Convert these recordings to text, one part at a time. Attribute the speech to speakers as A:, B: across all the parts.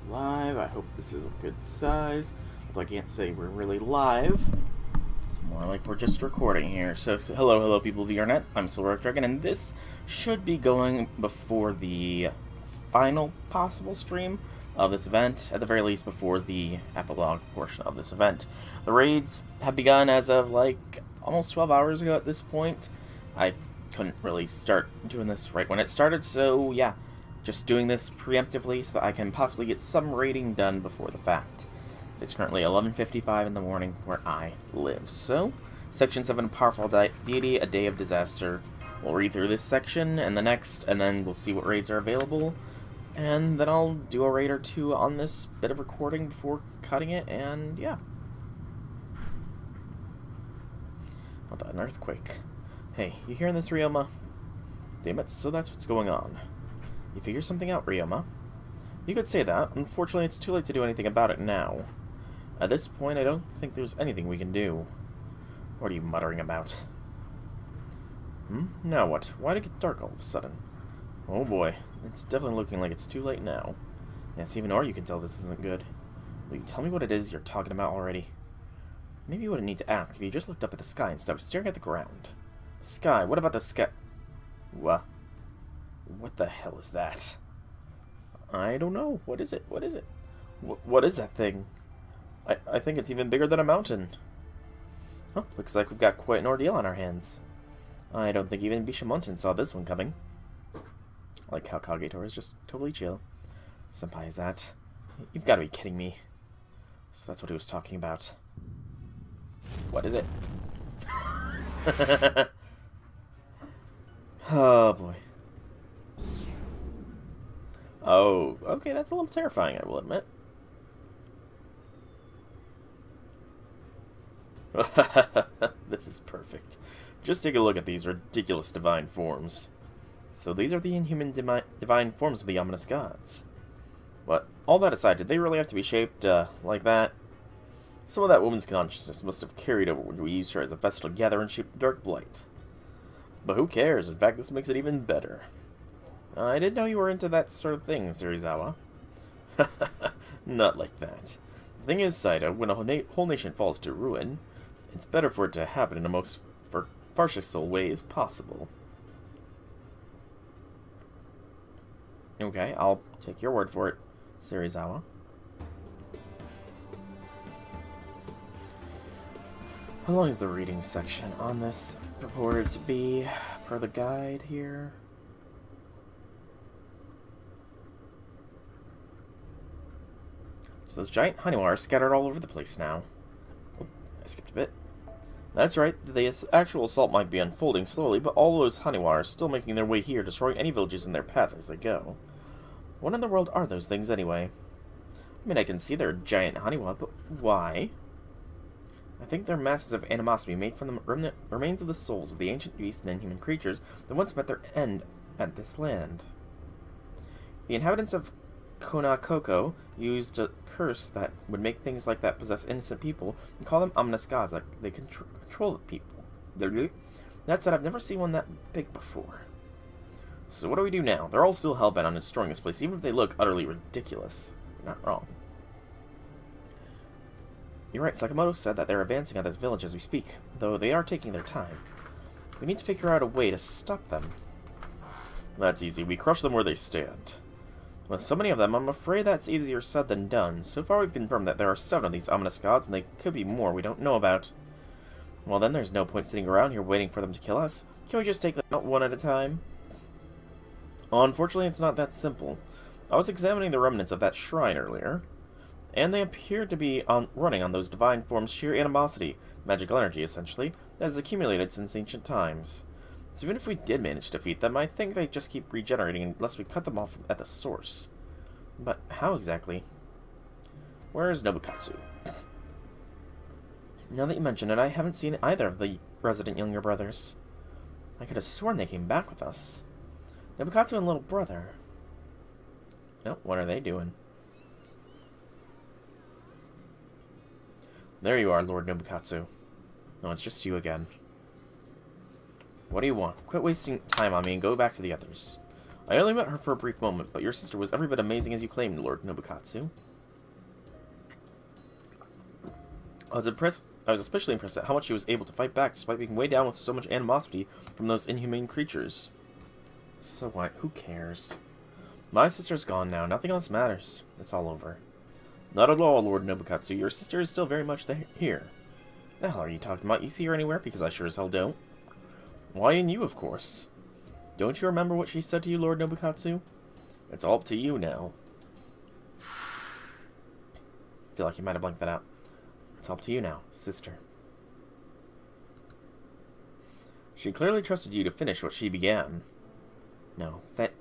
A: live. I hope this is a good size. Although I can't say we're really live. It's more like we're just recording here. So hello people of the internet. I'm Silver Dragon, and this should be going before the final possible stream of this event, at the very least before the epilogue portion of this event. The raids have begun as of like almost 12 hours ago at this point. I couldn't really start doing this right when it started, so yeah, just doing this preemptively so that I can possibly get some raiding done before the fact. It's currently 11:55 in the morning where I live. So, Section 7, Powerful Deity, A Day of Disaster. We'll read through this section and the next, and then we'll see what raids are available. And then I'll do a raid or two on this bit of recording before cutting it, and yeah. What the, an earthquake? Hey, you hearing this, Ryoma? Damn it, so that's what's going on. You figure something out, Ryoma. You could say that. Unfortunately, it's too late to do anything about it now. At this point, I don't think there's anything we can do. What are you muttering about? Now what? Why'd it get dark all of a sudden? Oh boy, it's definitely looking like it's too late now. Yes, even or you can tell this isn't good. Will you tell me what it is you're talking about already? Maybe you wouldn't need to ask if you just looked up at the sky instead of staring at the ground. The sky? What about the sky? What? What the hell is that? I don't know. What is it? What is it? What is that thing? I think it's even bigger than a mountain. Oh, looks like we've got quite an ordeal on our hands. I don't think even Bishamonten saw this one coming. I like how Kagetora is just totally chill. Senpai, is that? You've got to be kidding me. So that's what he was talking about. What is it? Oh, boy. Oh, okay, that's a little terrifying, I will admit. This is perfect. Just take a look at these ridiculous divine forms. So these are the inhuman divine forms of the ominous gods. But, all that aside, did they really have to be shaped, like that? Some of that woman's consciousness must have carried over when we used her as a vessel to gather and shape the dark blight. But who cares? In fact, this makes it even better. I didn't know you were into that sort of thing, Serizawa. Not like that. The thing is, Saito, when a whole nation falls to ruin, it's better for it to happen in the most farcical way as possible. Okay, I'll take your word for it, Serizawa. How long is the reading section on this purported to be, per the guide here? So those giant honeywater are scattered all over the place now. Oh, I skipped a bit. That's right, the actual assault might be unfolding slowly, but all those honeywater are still making their way here, destroying any villages in their path as they go. What in the world are those things anyway? I mean, I can see they're giant honeywater, but why? I think they're masses of animosity made from the remains of the souls of the ancient beasts and inhuman creatures that once met their end at this land. The inhabitants of Yamataikouko used a curse that would make things like that possess innocent people and call them ominous gods, like they control the people. That said, I've never seen one that big before. So what do we do now? They're all still hellbent on destroying this place, even if they look utterly ridiculous. You're not wrong. You're right, Sakamoto said that they're advancing on this village as we speak, though they are taking their time. We need to figure out a way to stop them. That's easy. We crush them where they stand. With so many of them, I'm afraid that's easier said than done. So far we've confirmed that there are 7 of these ominous gods, and there could be more we don't know about. Well then, there's no point sitting around here waiting for them to kill us. Can we just take them out one at a time? Well, unfortunately, it's not that simple. I was examining the remnants of that shrine earlier, and they appear to be running on those divine forms' sheer animosity, magical energy essentially, that has accumulated since ancient times. So even if we did manage to defeat them, I think they just keep regenerating unless we cut them off at the source. But how exactly? Where's Nobukatsu? Now that you mention it, I haven't seen either of the resident younger brothers. I could have sworn they came back with us. Nobukatsu and little brother. No, what are they doing? There you are, Lord Nobukatsu. No, it's just you again. What do you want? Quit wasting time on me and go back to the others. I only met her for a brief moment, but your sister was every bit amazing as you claimed, Lord Nobukatsu. I was especially impressed at how much she was able to fight back despite being weighed down with so much animosity from those inhumane creatures. So what? Who cares? My sister's gone now. Nothing else matters. It's all over. Not at all, Lord Nobukatsu. Your sister is still very much here. The hell are you talking about? You see her anywhere? Because I sure as hell don't. Why, and you, of course. Don't you remember what she said to you, Lord Nobukatsu? It's all up to you now. I feel like you might have blanked that out. It's up to you now, sister. She clearly trusted you to finish what she began. No, that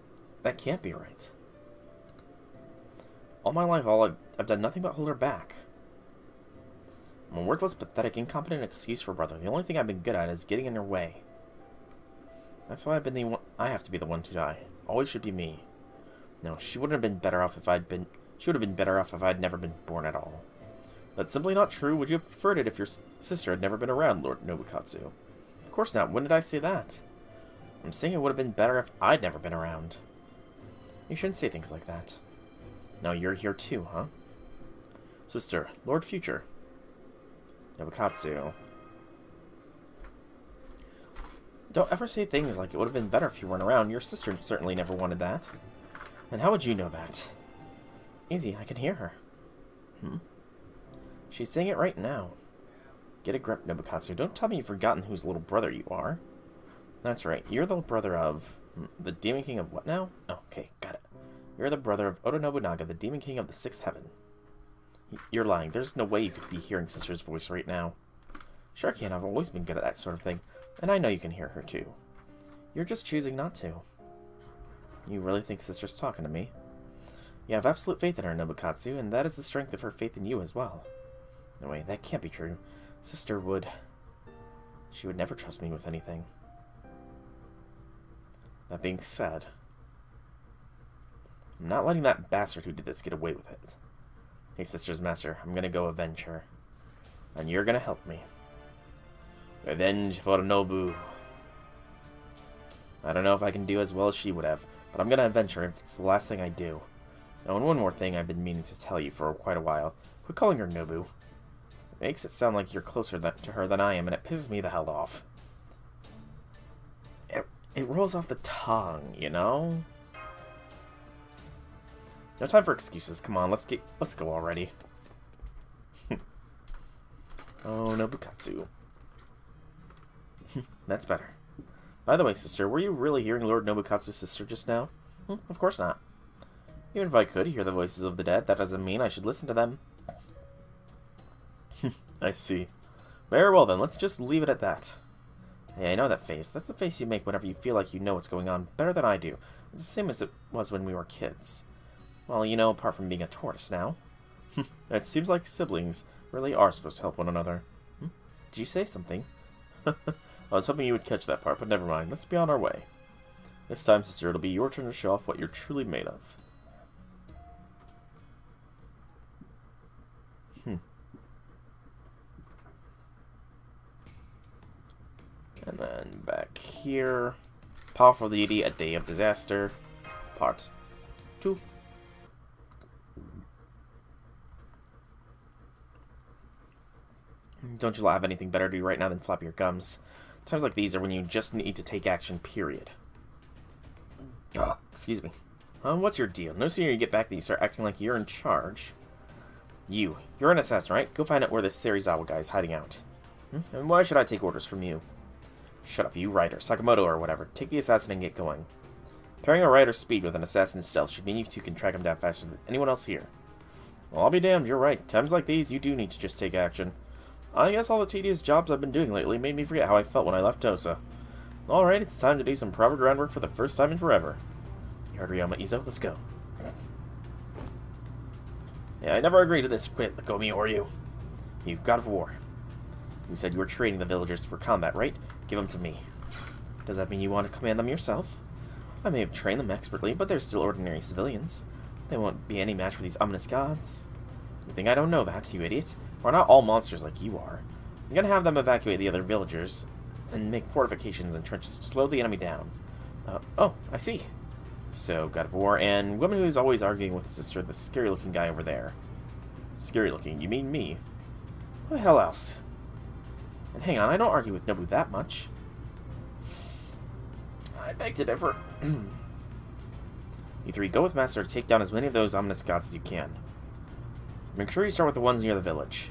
A: can't be right. All my life, I've done nothing but hold her back. I'm a worthless, pathetic, incompetent excuse for a brother. The only thing I've been good at is getting in her way. That's why I have to be the one to die. Always should be me. No, she wouldn't have been better off if she would have been better off if I'd never been born at all. That's simply not true. Would you have preferred it if your sister had never been around, Lord Nobukatsu? Of course not. When did I say that? I'm saying it would have been better if I'd never been around. You shouldn't say things like that. Now you're here too, huh? Sister, Lord Future. Nobukatsu. Don't ever say things like it would have been better if you weren't around. Your sister certainly never wanted that. And how would you know that? Easy, I can hear her. She's saying it right now. Get a grip, Nobukatsu. Don't tell me you've forgotten whose little brother you are. That's right. You're the brother of... the Demon King of what now? Oh, okay, got it. You're the brother of Oda Nobunaga, the Demon King of the Sixth Heaven. You're lying. There's no way you could be hearing Sister's voice right now. Sure can. I've always been good at that sort of thing. And I know you can hear her, too. You're just choosing not to. You really think Sister's talking to me? You have absolute faith in her, Nobukatsu, and that is the strength of her faith in you as well. No way, that can't be true. Sister would... She would never trust me with anything. That being said... I'm not letting that bastard who did this get away with it. Hey, Sister's Master, I'm gonna go avenge her. And you're gonna help me. Revenge for Nobu. I don't know if I can do as well as she would have, but I'm gonna avenge her if it's the last thing I do. Oh, and one more thing I've been meaning to tell you for quite a while. Quit calling her Nobu. It makes it sound like you're closer to her than I am, and it pisses me the hell off. It rolls off the tongue, you know? No time for excuses. Come on, let's go already. Oh, Nobukatsu. That's better. By the way, sister, were you really hearing Lord Nobukatsu's sister just now? Of course not. Even if I could hear the voices of the dead, that doesn't mean I should listen to them. I see. Very well then, let's just leave it at that. Hey, I know that face. That's the face you make whenever you feel like you know what's going on better than I do. It's the same as it was when we were kids. Well, you know, apart from being a tortoise now. It seems like siblings really are supposed to help one another. Did you say something? I was hoping you would catch that part, but never mind. Let's be on our way. This time, sister, it'll be your turn to show off what you're truly made of. And then back here, Powerful Deity, A Day of Disaster, Part 2. Don't you have anything better to do right now than flap your gums? Times like these are when you just need to take action, period. Oh, excuse me. What's your deal? No sooner you get back than you start acting like you're in charge. You're an assassin, right? Go find out where this Serizawa guy's hiding out. And why should I take orders from you? Shut up, you rider, Sakamoto or whatever. Take the assassin and get going. Pairing a rider's speed with an assassin's stealth should mean you two can track him down faster than anyone else here. Well, I'll be damned, you're right. Times like these, you do need to just take action. I guess all the tedious jobs I've been doing lately made me forget how I felt when I left Tosa. Alright, it's time to do some proper groundwork for the first time in forever. You heard Ryoma Izo, let's go. Yeah, I never agreed to this. Quit, let go of me, or you. You god of war. You said you were training the villagers for combat, right? Give them to me. Does that mean you want to command them yourself? I may have trained them expertly, but they're still ordinary civilians. They won't be any match for these ominous gods. You think I don't know that, you idiot? We're not all monsters like you are. I'm gonna have them evacuate the other villagers and make fortifications and trenches to slow the enemy down. Oh, I see. So, God of War, and woman who's always arguing with his sister, the scary-looking guy over there. Scary-looking? You mean me? What the hell else? And hang on, I don't argue with Nobu that much. I beg to differ. You three, go with Master to take down as many of those ominous gods as you can. Make sure you start with the ones near the village.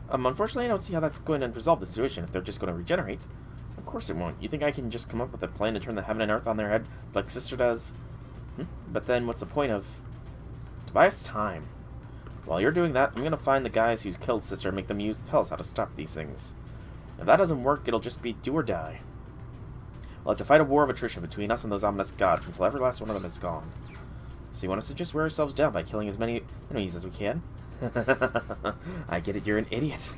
A: Unfortunately, I don't see how that's going to resolve the situation if they're just going to regenerate. Of course it won't. You think I can just come up with a plan to turn the heaven and earth on their head like Sister does? But then what's the point of... To buy us time. While you're doing that, I'm going to find the guys who killed Sister and make them tell us how to stop these things. If that doesn't work, it'll just be do or die. We'll have to fight a war of attrition between us and those ominous gods until every last one of them is gone. So you want us to just wear ourselves down by killing as many enemies as we can? I get it, you're an idiot.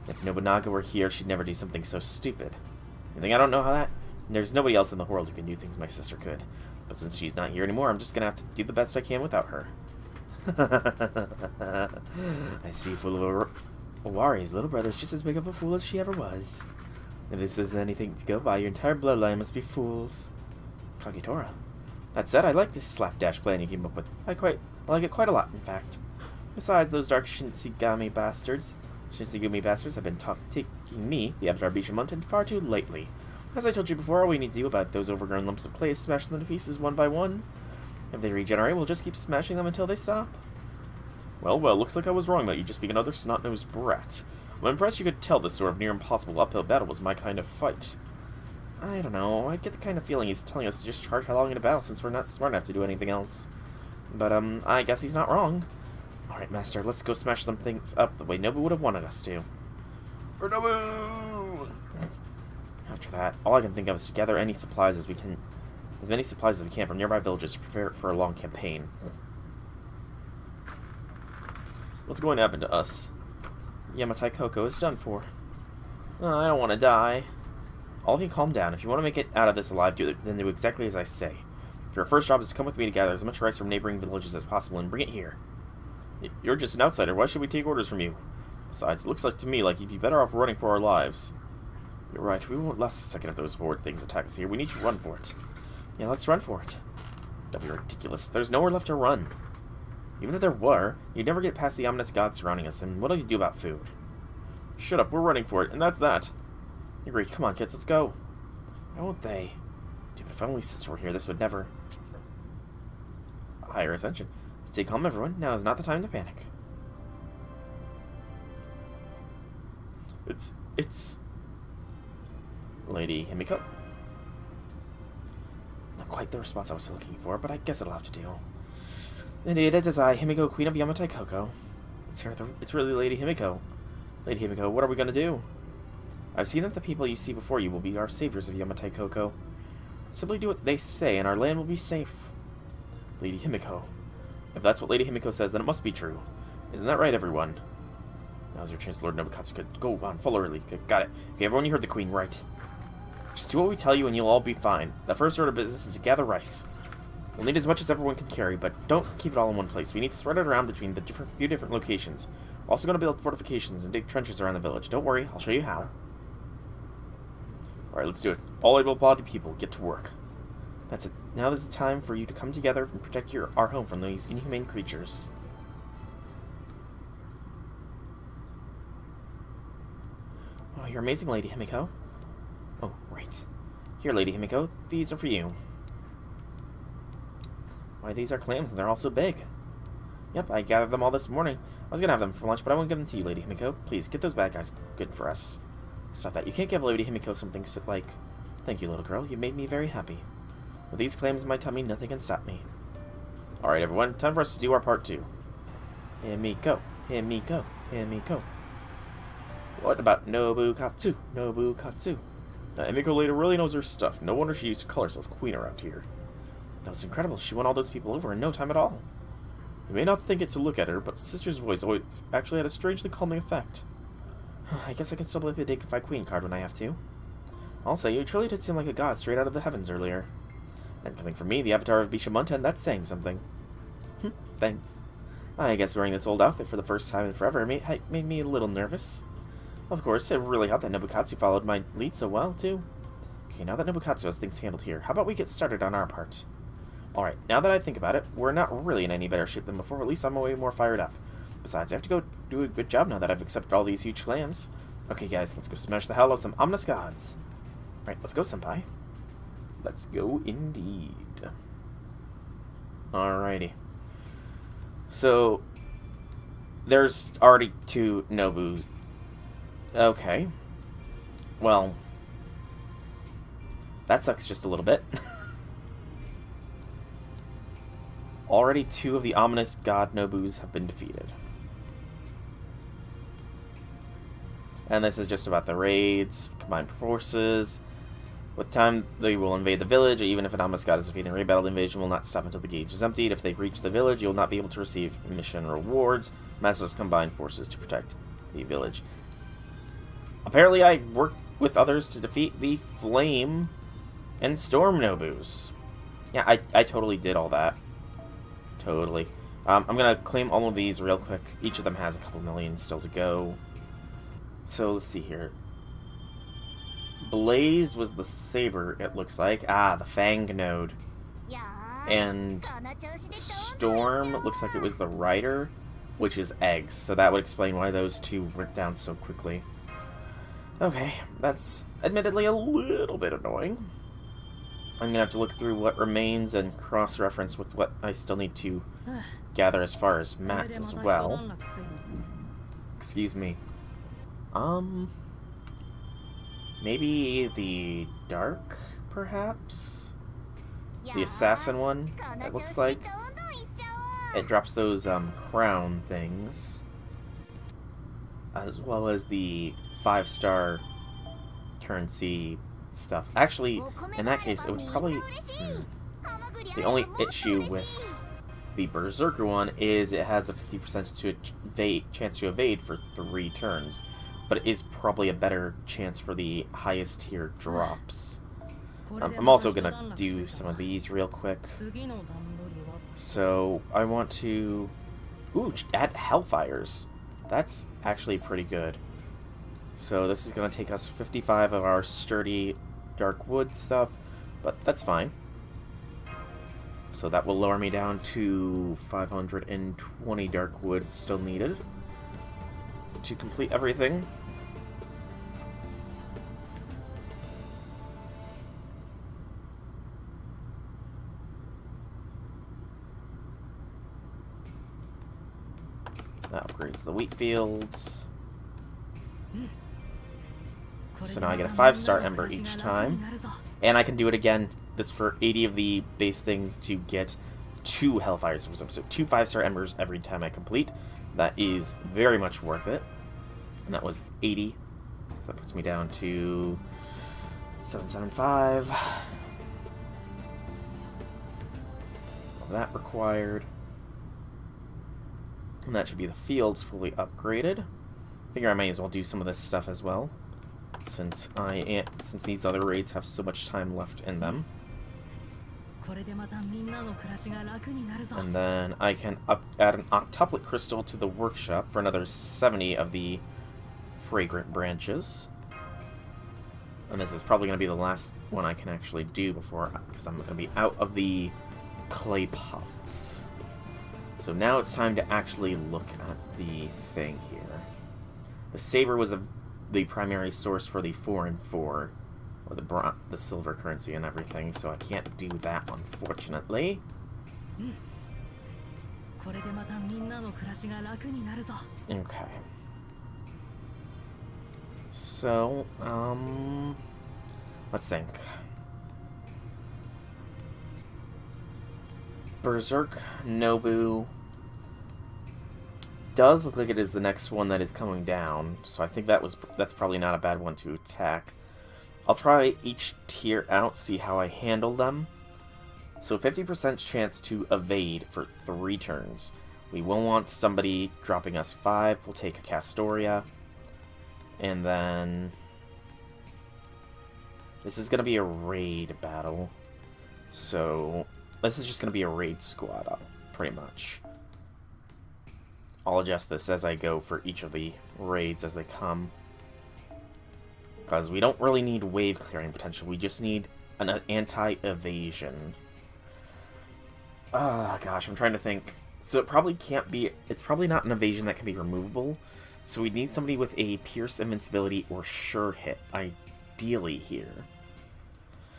A: If Nobunaga were here, she'd never do something so stupid. You think I don't know how that? There's nobody else in the world who can do things my sister could. But since she's not here anymore, I'm just gonna have to do the best I can without her. I see Owari's little brother's just as big of a fool as she ever was. If this isn't anything to go by, your entire bloodline must be fools. Kagetora. That said, I like this slapdash plan you came up with. I like it quite a lot, in fact. Besides, those dark Shinsengumi bastards have been taking me, the Avatar Bishamon, far too lately. As I told you before, all we need to do about those overgrown lumps of clay is smash them to pieces one by one. If they regenerate, we'll just keep smashing them until they stop. Well, looks like I was wrong about you just being another snot-nosed brat. I'm impressed you could tell this sort of near-impossible uphill battle was my kind of fight. I don't know, I get the kind of feeling he's telling us to just charge headlong into battle since we're not smart enough to do anything else. But, I guess he's not wrong. Alright, Master, let's go smash some things up the way Nobu would have wanted us to. For Nobu! After that, all I can think of is to gather any supplies as many supplies as we can from nearby villages to prepare for a long campaign. What's going to happen to us? Yamataikouko is done for. I don't want to die. All of you calm down. If you want to make it out of this alive, then do exactly as I say. If your first job is to come with me to gather as much rice from neighboring villages as possible and bring it here. You're just an outsider. Why should we take orders from you? Besides, it looks like to me like you'd be better off running for our lives. You're right. We won't last a second if those horrid things attack us here. We need to run for it. Yeah, let's run for it. Don't be ridiculous. There's nowhere left to run. Even if there were, you'd never get past the ominous gods surrounding us, and what'll you do about food? Shut up, we're running for it, and that's that. Agreed. Come on, kids, let's go. Why won't they? Dude, if only Sister were here, this would never... Higher ascension. Stay calm, everyone. Now is not the time to panic. It's... Lady Himiko. Not quite the response I was looking for, but I guess it'll have to do. Indeed, it is I, Himiko, Queen of Yamataikouko. It's really Lady Himiko. Lady Himiko, what are we going to do? I've seen that the people you see before you will be our saviors of Yamataikouko. Simply do what they say, and our land will be safe. Lady Himiko. If that's what Lady Himiko says, then it must be true. Isn't that right, everyone? Now's your chance, Lord Nobukatsu. Go on, follow early. Got it. Okay, everyone, you heard the Queen, right? Just do what we tell you, and you'll all be fine. The first order of business is to gather rice. We'll need as much as everyone can carry, but don't keep it all in one place. We need to spread it around between the few different locations. We're also going to build fortifications and dig trenches around the village. Don't worry, I'll show you how. Alright, let's do it. All able-bodied people, get to work. That's it. Now is the time for you to come together and protect our home from these inhumane creatures. Oh, you're amazing, Lady Himiko. Oh, right. Here, Lady Himiko, these are for you. Why, these are clams, and they're all so big. Yep, I gathered them all this morning. I was gonna have them for lunch, but I won't give them to you, Lady Himiko. Please, get those bad guys good for us. Stop that. You can't give Lady Himiko something like... Thank you, little girl. You made me very happy. With these clams in my tummy, nothing can stop me. Alright, everyone. Time for us to do our part 2. Himiko. Himiko. Himiko. What about Nobukatsu? Nobukatsu. Now, Himiko later really knows her stuff. No wonder she used to call herself queen around here. That was incredible. She won all those people over in no time at all. You may not think it to look at her, but Sister's voice always actually had a strangely calming effect. I guess I can still play the Dignified Queen card when I have to. I'll say, you truly did seem like a god straight out of the heavens earlier. And coming from me, the Avatar of Bishamon, that's saying something. Thanks. I guess wearing this old outfit for the first time in forever made me a little nervous. Of course, it really helped that Nobukatsu followed my lead so well, too. Okay, now that Nobukatsu has things handled here, how about we get started on our part? Alright, now that I think about it, we're not really in any better shape than before, but at least I'm way more fired up. Besides, I have to go do a good job now that I've accepted all these huge claims. Okay, guys, let's go smash the hell out of some ominous gods. Alright, let's go, senpai. Let's go indeed. Alrighty. So, there's already 2 Nobus. Okay. Well, that sucks just a little bit. Already 2 of the ominous god Nobus have been defeated. And this is just about the raids, combined forces. With time, they will invade the village. Even if an ominous god is defeated in a raid battle, the invasion will not stop until the gauge is emptied. If they reach the village, you will not be able to receive mission rewards. Masters combine forces to protect the village. Apparently, I worked with others to defeat the Flame and Storm Nobus. Yeah, I totally did all that. Totally. I'm going to claim all of these real quick. Each of them has a couple million still to go. So, let's see here. Blaze was the saber, it looks like. Ah, the Fang node. And Storm looks like it was the Rider, which is eggs. So that would explain why those 2 went down so quickly. Okay, that's admittedly a little bit annoying. I'm gonna have to look through what remains and cross-reference with what I still need to gather as far as mats as well. Excuse me. Maybe the Dark, perhaps? The Assassin one, it looks like. It drops those, crown things. As well as the 5-star currency stuff. Actually, in that case, it would probably... The only issue with the Berserker one is it has a 50% chance to evade for 3 turns. But it is probably a better chance for the highest tier drops. I'm also going to do some of these real quick. So, I want to... Ooh, add Hellfires. That's actually pretty good. So this is going to take us 55 of our sturdy dark wood stuff, but that's fine. So that will lower me down to 520 dark wood still needed to complete everything. That upgrades the wheat fields. So now I get a 5-star ember each time. And I can do it again. This for 80 of the base things to get 2 Hellfires. So 2 5-star embers every time I complete. That is very much worth it. And that was 80. So that puts me down to 775. All that required. And that should be the fields fully upgraded. Figure I might as well do some of this stuff as well, since these other raids have so much time left in them. And then I can add an octuplet crystal to the workshop for another 70 of the fragrant branches. And this is probably going to be the last one I can actually do before, because I'm going to be out of the clay pots. So now it's time to actually look at the thing here. The saber was the primary source for the 4 and 4, or the silver currency and everything, so I can't do that, unfortunately. Okay. So, let's think. Berserk Nobu does look like it is the next one that is coming down, so I think that's probably not a bad one to attack. I'll try each tier out, see how I handle them. So 50% chance to evade for 3 turns. We will want somebody dropping us 5. We'll take a Castoria. And then... This is going to be a raid battle. So this is just going to be a raid squad up, pretty much. I'll adjust this as I go for each of the raids as they come. Because we don't really need wave clearing potential, we just need an anti-evasion. Gosh, I'm trying to think. So it probably can't be... It's probably not an evasion that can be removable. So we need somebody with a Pierce Invincibility or Sure Hit, ideally here.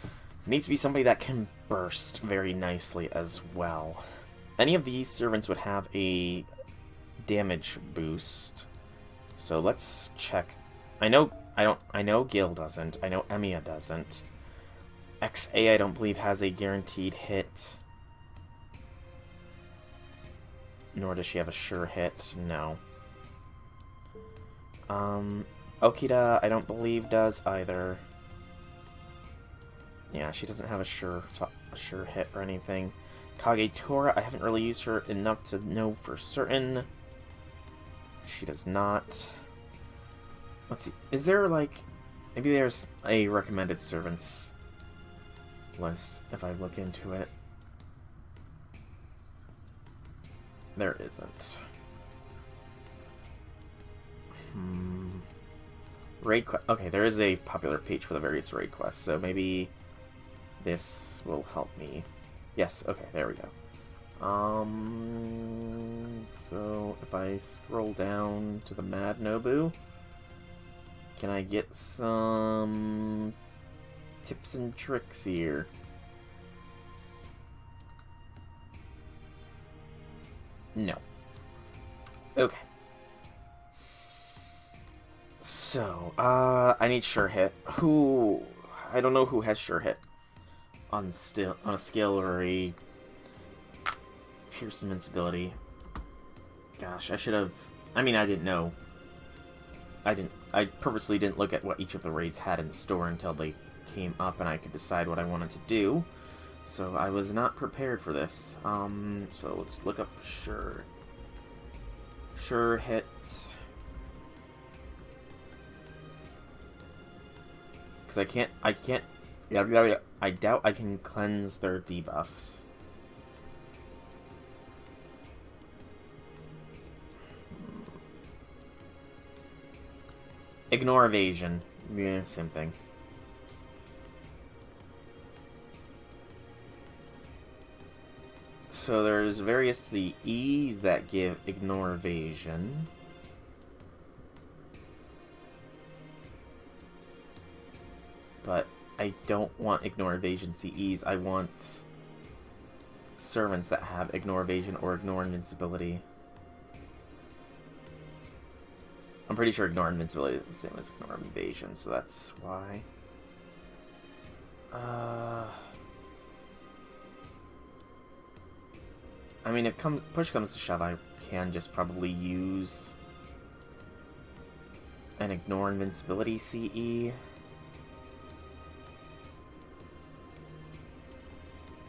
A: It needs to be somebody that can burst very nicely as well. Any of these servants would have a damage boost. So let's check. I know Gil doesn't. I know Emiya doesn't. XA I don't believe has a guaranteed hit. Nor does she have a sure hit. No. Okita I don't believe does either. Yeah, she doesn't have a sure hit or anything. Kagetora, I haven't really used her enough to know for certain. She does not. Let's see. Is there, like... Maybe there's a recommended servants list, if I look into it. There isn't. Raid quest. Okay, there is a popular page for the various raid quests, so maybe this will help me. Yes, okay, there we go. So if I scroll down to the Mad Nobu, can I get some tips and tricks here? No. Okay. So, I need Sure Hit. I don't know who has Sure Hit on a skill or a Pierce Invincibility. Gosh, I should have... I mean, I didn't know. I purposely didn't look at what each of the raids had in the store until they came up and I could decide what I wanted to do. So I was not prepared for this. So let's look up Sure Hit. Because I can't... I doubt I can cleanse their debuffs. Ignore evasion. Yeah, same thing. So there's various CEs that give ignore evasion. But I don't want ignore evasion CEs. I want servants that have ignore evasion or ignore invincibility. I'm pretty sure ignore invincibility is the same as ignore evasion, so that's why. I mean, if push comes to shove, I can just probably use an ignore invincibility CE.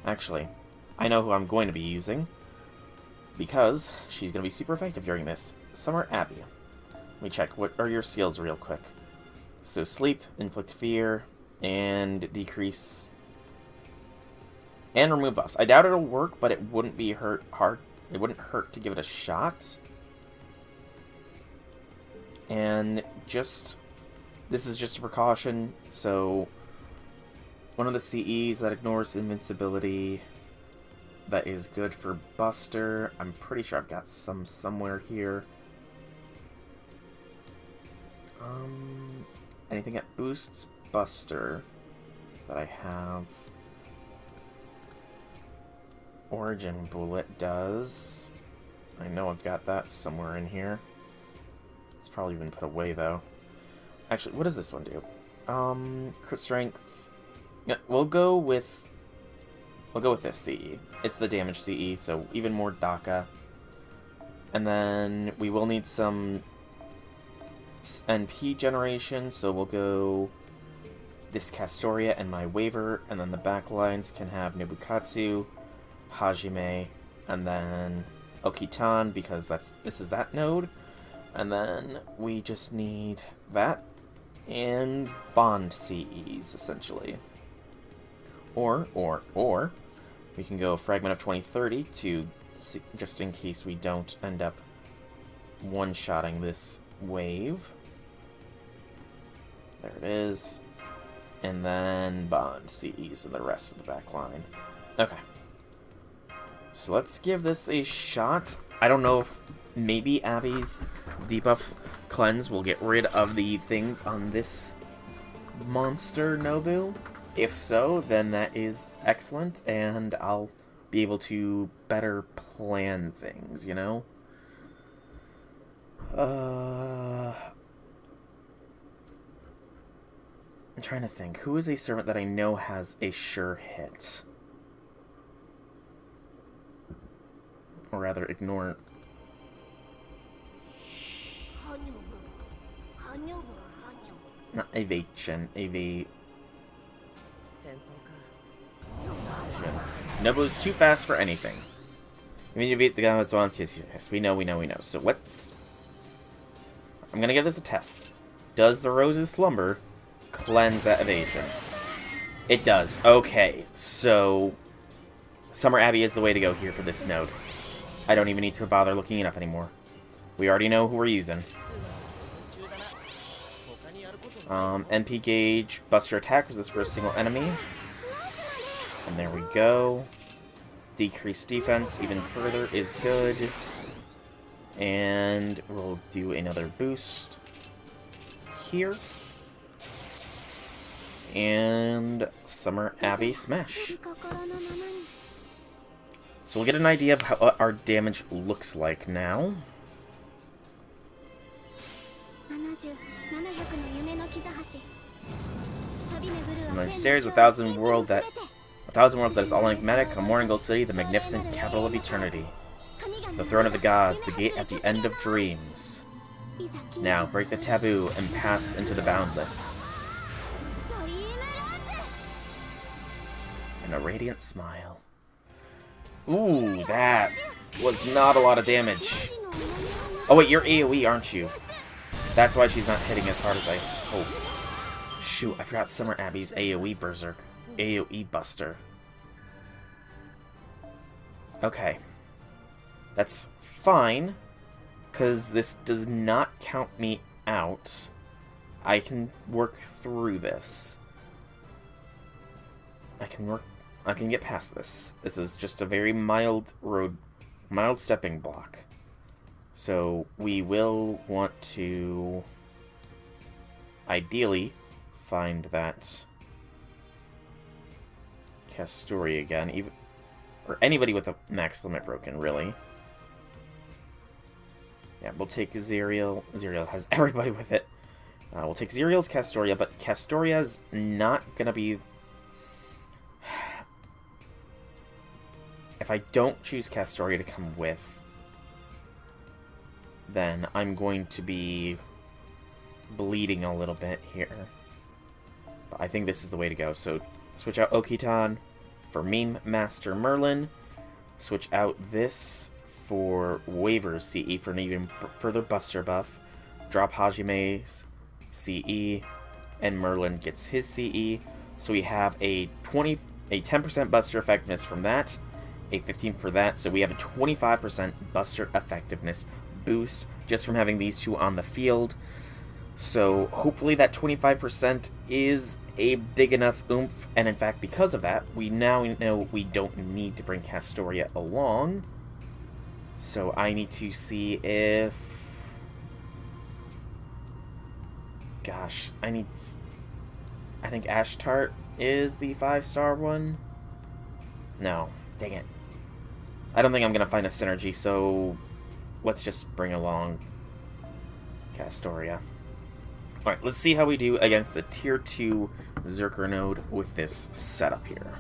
A: Actually, I know who I'm going to be using, because she's going to be super effective during this. Summer Abbey. Let me check, what are your skills real quick? So sleep, inflict fear, and decrease... and remove buffs. I doubt it'll work, but it wouldn't be hard. It wouldn't hurt to give it a shot. And this is just a precaution, so one of the CEs that ignores invincibility that is good for Buster. I'm pretty sure I've got some somewhere here. Anything that boosts Buster that I have. Origin Bullet does. I know I've got that somewhere in here. It's probably been put away though. Actually, what does this one do? Crit strength. Yeah, we'll go with this CE. It's the damage CE, so even more DACA. And then we will need some NP generation, so we'll go this Castoria and my Waver, and then the back lines can have Nobukatsu, Hajime, and then Okitan, because this is that node. And then we just need that and bond CEs, essentially. Or we can go Fragment of 2030 to, just in case we don't end up one-shotting this wave. There it is. And then bond CEs and the rest of the back line. Okay. So let's give this a shot. I don't know if maybe Abby's debuff cleanse will get rid of the things on this monster Nobu. If so, then that is excellent, and I'll be able to better plan things, you know? I'm trying to think. Who is a servant that I know has a sure hit? Or rather, ignore... Not evasion. Nobu's too fast for anything. I mean, evade the gods once. Yes, we know. So let's... I'm gonna give this a test. Does the Rose's Slumber cleanse that evasion? It does. Okay, so... Summer Abbey is the way to go here for this node. I don't even need to bother looking it up anymore. We already know who we're using. NP gauge, Buster attack, was this for a single enemy? And there we go. Decrease defense even further is good. And we'll do another boost here. And Summer Abbey Smash. So we'll get an idea of how our damage looks like now. Another series, a thousand worlds that is all enigmatic, a morning gold city, the magnificent capital of eternity. The throne of the gods, the gate at the end of dreams. Now, break the taboo and pass into the boundless. And a radiant smile. Ooh, that was not a lot of damage. Oh wait, you're AoE, aren't you? That's why she's not hitting as hard as I hoped. Shoot, I forgot Summer Abbey's AoE Berserk. AoE Buster. Okay. That's fine, because this does not count me out. I can work through this. I can get past this. This is just a very mild stepping block. So we will want to ideally find that Castoria again, or anybody with a max limit broken, really. Yeah, we'll take Zerial. Zerial has everybody with it. We'll take Zerial's Castoria, but Castoria's not gonna be... If I don't choose Castoria to come with, then I'm going to be bleeding a little bit here. But I think this is the way to go. So switch out Okita for Meme Master Merlin. Switch out this for Waver's CE for an even further Buster buff. Drop Hajime's CE, and Merlin gets his CE. So we have a 10% Buster effectiveness from that, a 15 for that. So we have a 25% Buster effectiveness boost just from having these two on the field. So hopefully that 25% is a big enough oomph, and in fact because of that we now know we don't need to bring Castoria along. So I need to see if... Gosh, I think Ashtart is the 5-star one? No, dang it. I don't think I'm gonna find a synergy, so let's just bring along Castoria. Alright, let's see how we do against the Tier 2 Zerker node with this setup here.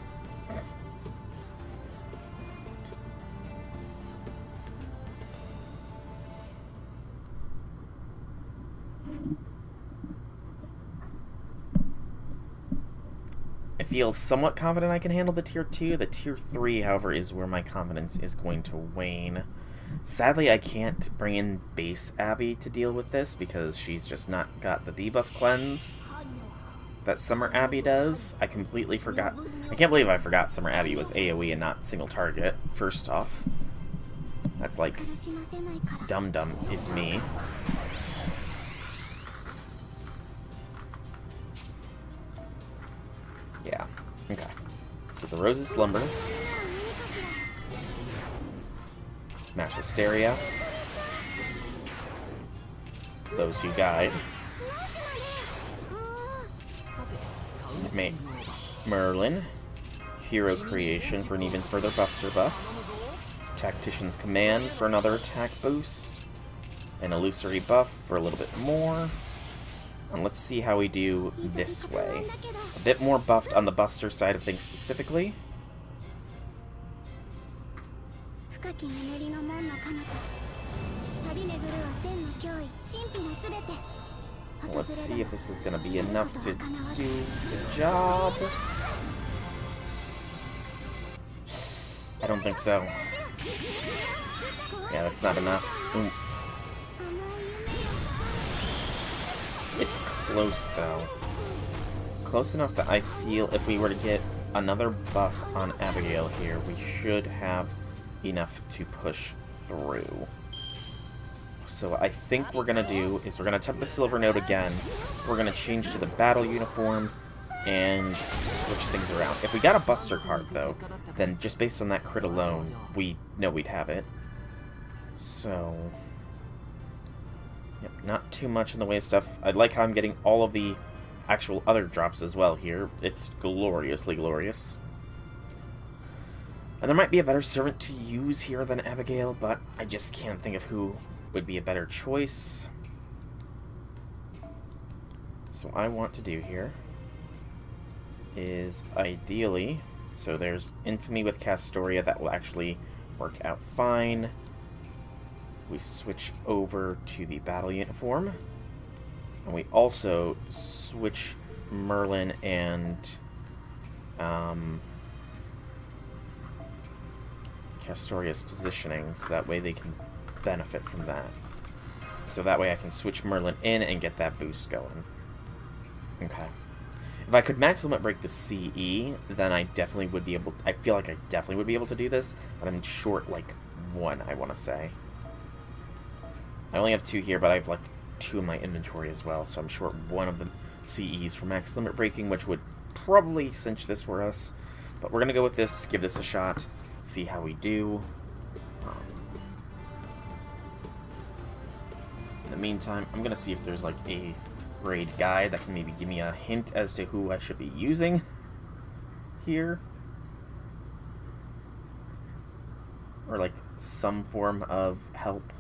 A: I feel somewhat confident I can handle the Tier 2. The Tier 3, however, is where my confidence is going to wane. Sadly, I can't bring in base Abby to deal with this because she's just not got the debuff cleanse that Summer Abbey does. I completely forgot. I can't believe I forgot Summer Abbey was AoE and not single target, first off. That's like dum-dum is me. Yeah, okay. So the Rose's Slumber. Mass Hysteria. Those who guide. Merlin. Hero Creation for an even further buster buff. Tactician's Command for another attack boost. An Illusory buff for a little bit more. And let's see how we do this way. A bit more buffed on the buster side of things specifically. Let's see if this is going to be enough to do the job. I don't think so. Yeah, that's not enough. Oomph. It's close, though. Close enough that I feel if we were to get another buff on Abigail here, we should have enough to push through. So what I think we're going to do is we're going to attempt the Silver Note again. We're going to change to the battle uniform and switch things around. If we got a Buster card, though, then just based on that crit alone, we know we'd have it. So, yep, not too much in the way of stuff. I like how I'm getting all of the actual other drops as well here. It's gloriously glorious. And there might be a better servant to use here than Abigail, but I just can't think of who would be a better choice. So what I want to do here is ideally, so there's Infamy with Castoria, that will actually work out fine. We switch over to the battle uniform, and we also switch Merlin and Castoria's positioning, so that way they can benefit from that. So that way I can switch Merlin in and get that boost going. Okay. If I could max limit break the CE, then I definitely would be able to, I feel like I definitely would be able to do this, but I'm short like one, I want to say. I only have 2 here, but I have like 2 in my inventory as well, so I'm short 1 of the CEs for max limit breaking, which would probably cinch this for us. But we're going to go with this, give this a shot, see how we do. In the meantime, I'm going to see if there's like a raid guide that can maybe give me a hint as to who I should be using here. Or like some form of help.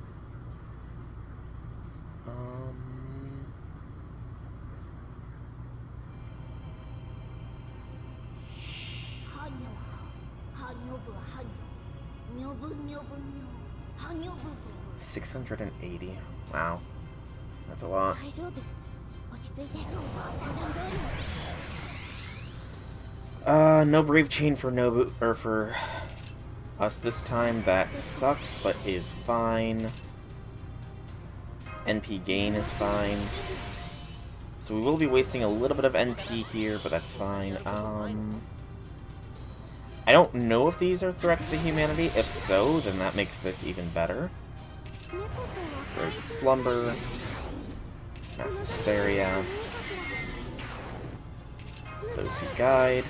A: $680. Wow, that's a lot. No Brave Chain for Nobu, or for us this time. That sucks, but is fine. NP gain is fine. So we will be wasting a little bit of NP here, but that's fine. I don't know if these are threats to humanity. If so, then that makes this even better. There's a Slumber. Mass Hysteria. Those who guide.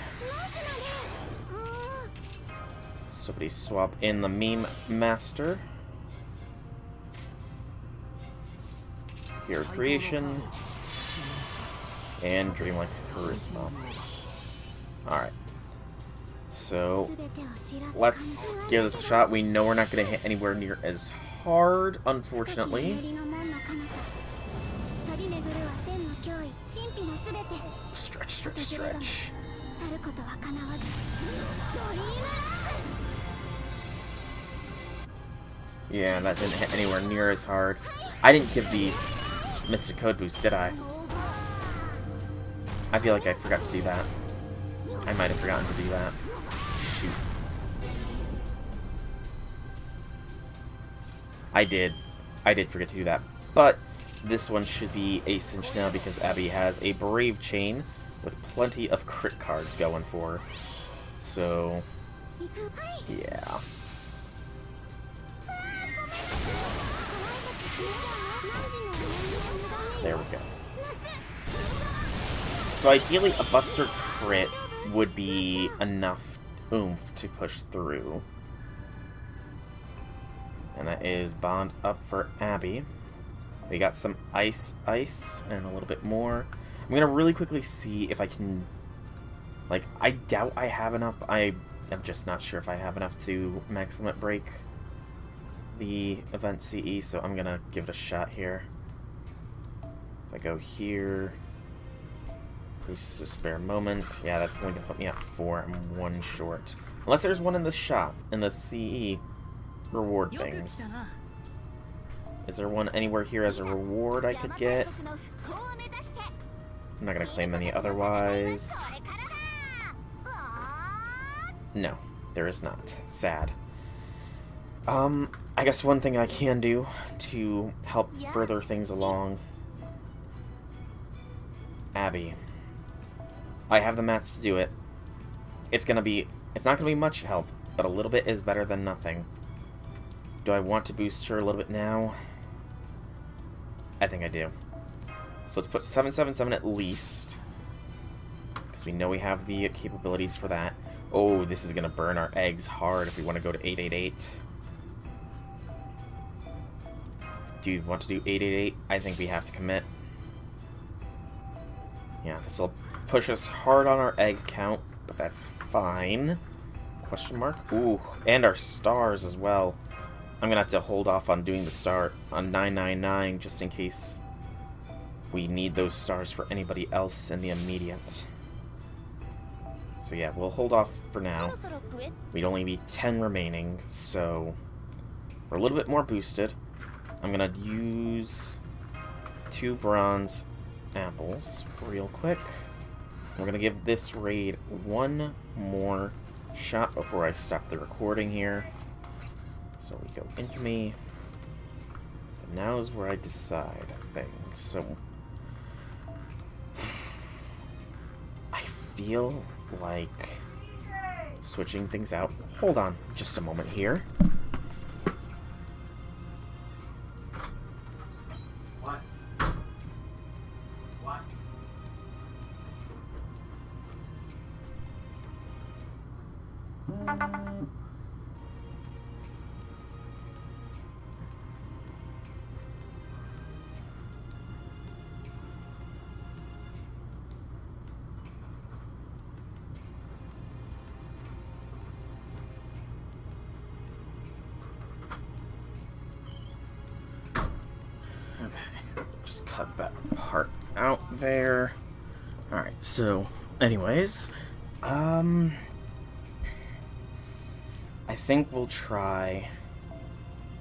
A: Somebody swap in the Meme Master. Hero Creation. And Dreamlike Charisma. Alright. So, let's give this a shot. We know we're not going to hit anywhere near as hard, unfortunately. Stretch, stretch, stretch. Yeah, that didn't hit anywhere near as hard. I didn't give the Mystic Code boost, did I? I feel like I forgot to do that. I might have forgotten to do that. Shoot. I did forget to do that. But this one should be a cinch now because Abby has a Brave Chain with plenty of crit cards going for her. So, yeah. There we go. So ideally, a Buster crit would be enough oomph to push through. And that is bond up for Abby. We got some ice, and a little bit more. I'm gonna really quickly see if I can... Like, I doubt I have enough. I'm just not sure if I have enough to max limit break the event CE, so I'm gonna give it a shot here. If I go here... Increase a spare moment. Yeah, that's only gonna put me at 4. I'm 1 short. Unless there's one in the shop, in the CE reward things. Is there one anywhere here as a reward I could get? I'm not gonna claim any otherwise. No, there is not. Sad. I guess one thing I can do to help further things along. Abby. I have the mats to do it. It's not gonna be much help, but a little bit is better than nothing. Do I want to boost her a little bit now? I think I do. So let's put 777 at least, because we know we have the capabilities for that. Oh, this is gonna burn our eggs hard if we want to go to 888. Do you want to do 888? I think we have to commit. Yeah, this will push us hard on our egg count, but that's fine. Question mark? Ooh, and our stars as well. I'm gonna have to hold off on doing the star on 999 just in case we need those stars for anybody else in the immediate. So yeah, we'll hold off for now. We'd only be 10 remaining, so we're a little bit more boosted. I'm gonna use 2 bronze apples real quick. We're gonna give this raid 1 more shot before I stop the recording here. So we go into me. And now is where I decide things. So I feel like switching things out. Hold on just a moment here. What? Okay, just cut that part out there. Alright, so, anyways, I think we'll try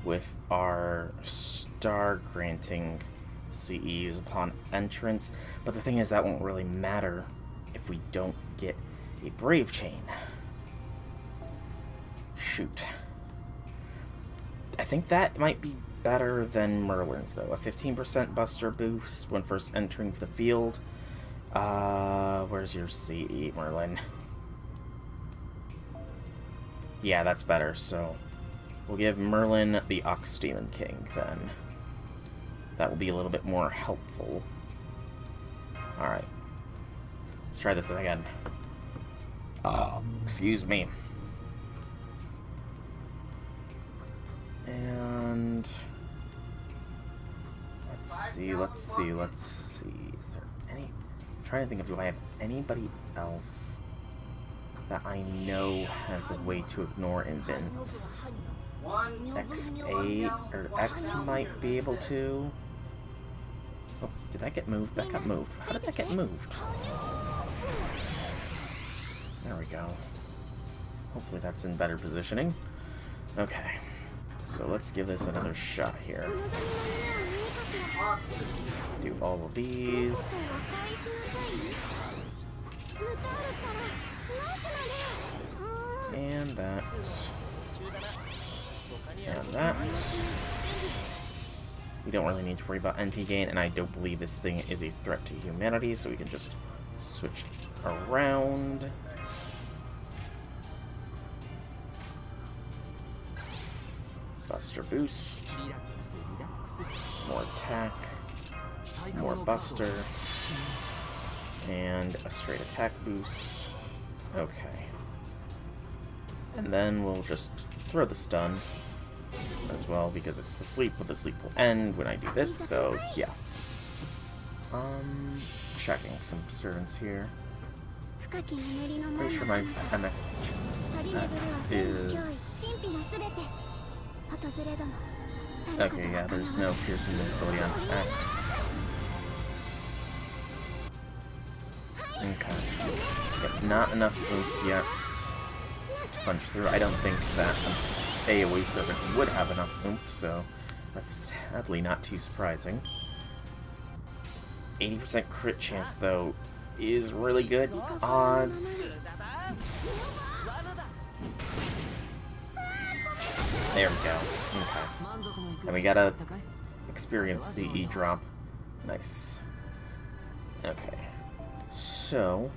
A: with our star granting CEs upon entrance, but the thing is that won't really matter if we don't get a Brave Chain. Shoot. I think that might be better than Merlin's, though. A 15% buster boost when first entering the field. Where's your CE, Merlin? Yeah, that's better, so we'll give Merlin the Ox Demon King, then. That will be a little bit more helpful. Alright. Let's try this again. Excuse me. And... let's see. Is there any... I'm trying to think of, do I have anybody else that I know has a way to ignore invents? X8 or X might be able to. Oh, did that get moved? That got moved. How did that get moved? There we go. Hopefully that's in better positioning. Okay. So let's give this another shot here. Do all of these. And that. And that. We don't really need to worry about NP gain, and I don't believe this thing is a threat to humanity, so we can just switch around. Buster boost. More attack. More buster. And a straight attack boost. Okay. And then we'll just throw the stun. as well, because it's asleep, but the sleep will end when I do this, so yeah. Checking some servants here. Pretty sure my MX is... Okay, yeah, there's no piercing invincibility on X. Okay. Yep, not enough oomph yet to punch through. I don't think that an AoE servant would have enough oomph, so that's sadly not too surprising. 80% crit chance, though, is really good odds. There we go. Okay. And we gotta experience the E-drop. Nice. Okay. So,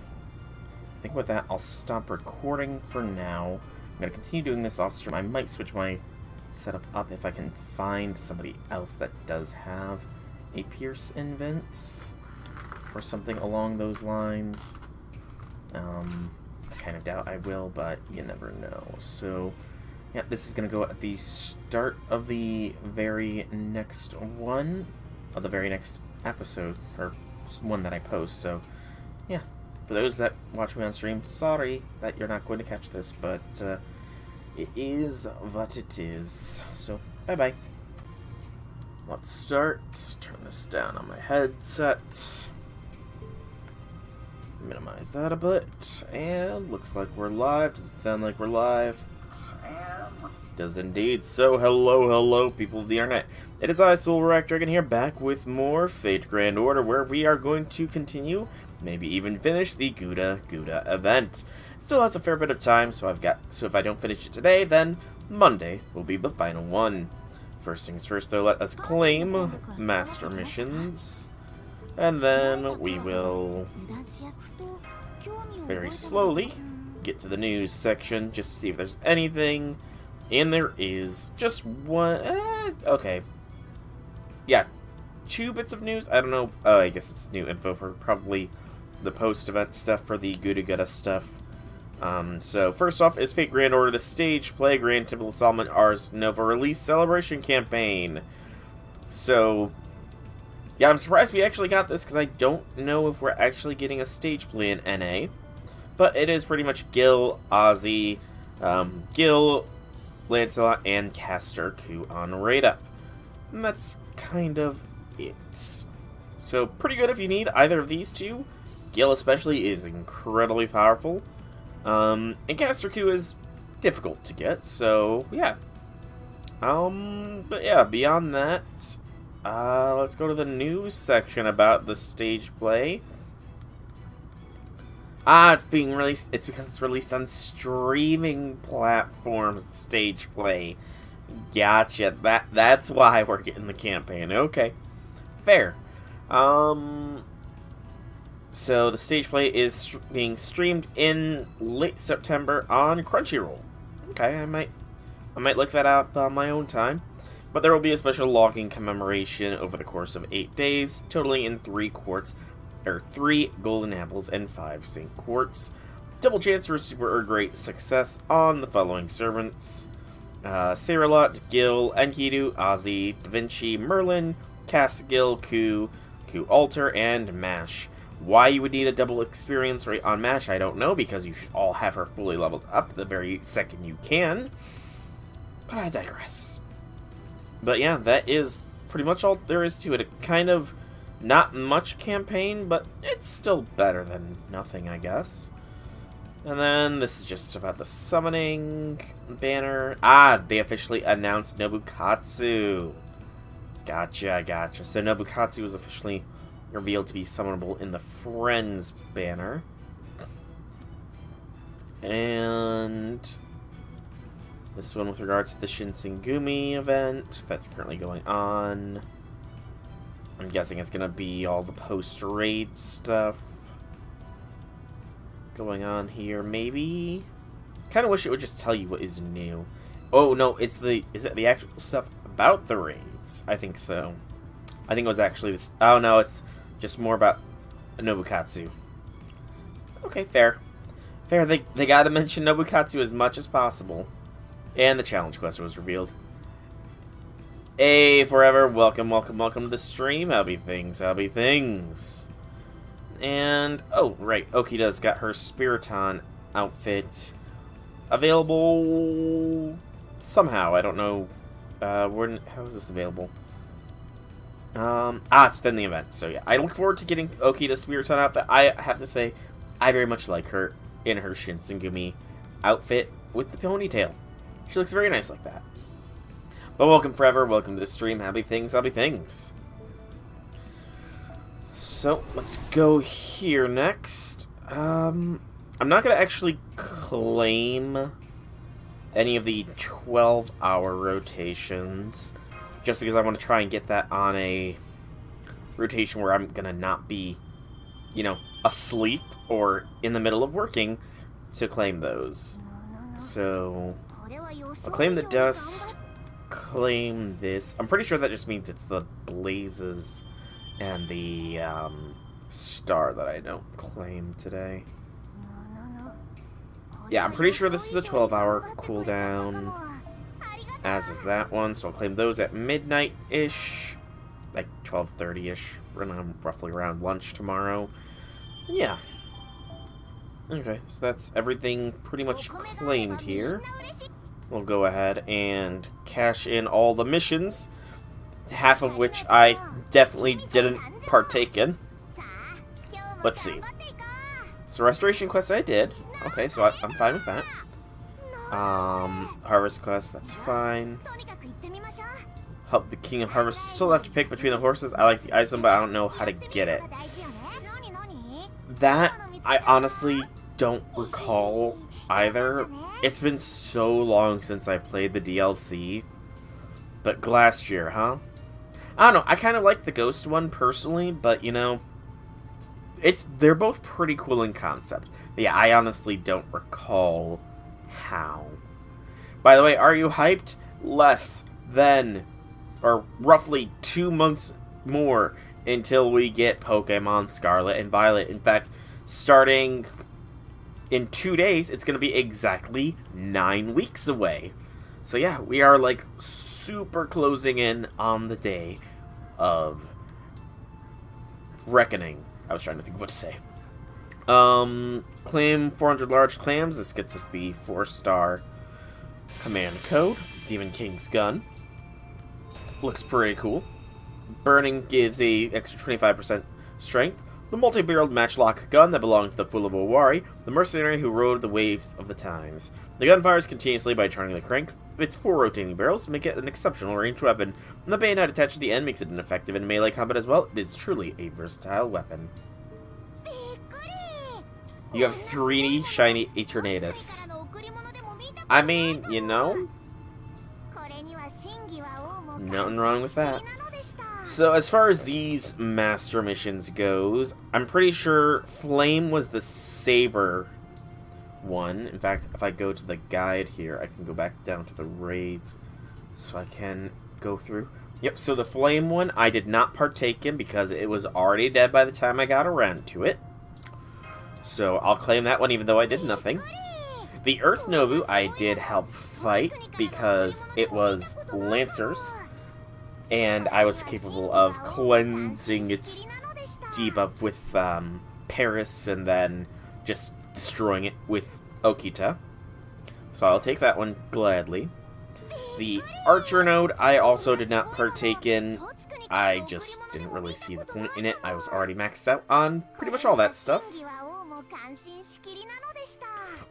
A: I think with that, I'll stop recording for now. I'm gonna continue doing this off stream. I might switch my setup up if I can find somebody else that does have a Pierce Invents or something along those lines. I kind of doubt I will, but you never know. So, yeah, this is going to go at the start of the very next one, of the very next episode, or one that I post. So, yeah, for those that watch me on stream, sorry that you're not going to catch this, but it is what it is. So, bye-bye. Let's start. Turn this down on my headset. Minimize that a bit. And looks like we're live. Does it sound like we're live? Does indeed. So, hello, people of the internet. It is I, Dragon here, back with more Fate Grand Order, where we are going to continue, maybe even finish, the GudaGuda event. It still has a fair bit of time, so if I don't finish it today, then Monday will be the final one. First things first, though, let us claim Master Missions, and then we will very slowly get to the news section, just to see if there's anything, and there is just one, okay, yeah, 2 bits of news. I don't know, I guess it's new info for probably the post-event stuff for the GudaGuda stuff. So first off is Fate Grand Order, the Stage Play Grand Temple of Solomon Ars Nova Release Celebration Campaign. So, yeah, I'm surprised we actually got this, because I don't know if we're actually getting a stage play in NA. But it is pretty much Gil, Ozzy, Gil, Lancelot, and Caster Ku on Raid Up. And that's kind of it. So, pretty good if you need either of these two. Gil especially is incredibly powerful. And Caster Ku is difficult to get, so, yeah. But yeah, beyond that, let's go to the news section about the stage play. It's being released, it's because it's released on streaming platforms, the stage play. Gotcha, that's why we're getting the campaign, okay. Fair. So the stage play is being streamed in late September on Crunchyroll. Okay, I might look that up on my own time. But there will be a special logging commemoration over the course of 8 days, totaling in 3 golden apples and 5 St. Quartz. Double chance for super or great success on the following servants: Sarilot, Gil, Enkidu, Ozzy, Da Vinci, Merlin, Cass, Gil, Ku Alter, and Mash. Why you would need a double experience rate on Mash, I don't know, because you should all have her fully leveled up the very second you can. But I digress. But yeah, that is pretty much all there is to it. Kind of not much campaign, but it's still better than nothing, I guess. And then this is just about the summoning banner. They officially announced Nobukatsu. Gotcha. So Nobukatsu was officially revealed to be summonable in the Friends banner. And this one with regards to the Shinsengumi event that's currently going on. I'm guessing it's going to be all the post-raid stuff going on here, maybe? Kind of wish it would just tell you what is new. Oh, no, is it the actual stuff about the raids? I think so. I think it was actually this. Oh, no, it's just more about Nobukatsu. Okay, fair. They gotta mention Nobukatsu as much as possible. And the challenge quest was revealed. Hey, forever, welcome to the stream. How be things, And, oh, right, Okita's got her Spiriton outfit available somehow. I don't know, how is this available? It's within the event, so yeah. I look forward to getting Okita's Spiriton outfit. I have to say, I very much like her in her Shinsengumi outfit with the ponytail. She looks very nice like that. But welcome forever, welcome to the stream. Happy things. So, let's go here next. I'm not going to actually claim any of the 12-hour rotations, just because I want to try and get that on a rotation where I'm going to not be, you know, asleep or in the middle of working to claim those. So, I'll claim the dust, claim this. I'm pretty sure that just means it's the blazes and the star that I don't claim today. Yeah, I'm pretty sure this is a 12-hour cooldown, as is that one, so I'll claim those at midnight-ish, like 12:30-ish, roughly around lunch tomorrow. And yeah. Okay, so that's everything pretty much claimed here. We'll go ahead and cash in all the missions, half of which I definitely didn't partake in. Let's see. So restoration quest I did. Okay, so I'm fine with that. Harvest quest, that's fine. Help the King of Harvest. Still have to pick between the horses. I like the ice one, but I don't know how to get it. That, I honestly don't recall either. It's been so long since I played the DLC. But Glacier, huh? I don't know. I kind of like the Ghost one personally, but you know, they're both pretty cool in concept. But yeah, I honestly don't recall how. By the way, are you hyped? Less than, or roughly 2 months more until we get Pokemon Scarlet and Violet. In fact, starting in 2 days, it's going to be exactly 9 weeks away. So yeah, we are like super closing in on the day of Reckoning. I was trying to think of what to say. Claim 400 large clams. This gets us the 4-star command code. Demon King's gun. Looks pretty cool. Burning gives a extra 25% strength. The multi-barreled matchlock gun that belonged to the Fool of Owari, the mercenary who rode the waves of the times. The gun fires continuously by turning the crank. Its 4 rotating barrels make it an exceptional ranged weapon, and the bayonet attached to the end makes it ineffective in melee combat as well. It is truly a versatile weapon. You have 3 shiny Eternatus. I mean, you know, nothing wrong with that. So as far as these master missions goes, I'm pretty sure Flame was the Saber one. In fact, if I go to the guide here, I can go back down to the raids so I can go through. Yep, so the Flame one I did not partake in because it was already dead by the time I got around to it. So I'll claim that one even though I did nothing. The Earth Nobu I did help fight because it was Lancers, and I was capable of cleansing its debuff with Paris and then just destroying it with Okita. So I'll take that one gladly. The Archer node I also did not partake in. I just didn't really see the point in it. I was already maxed out on pretty much all that stuff.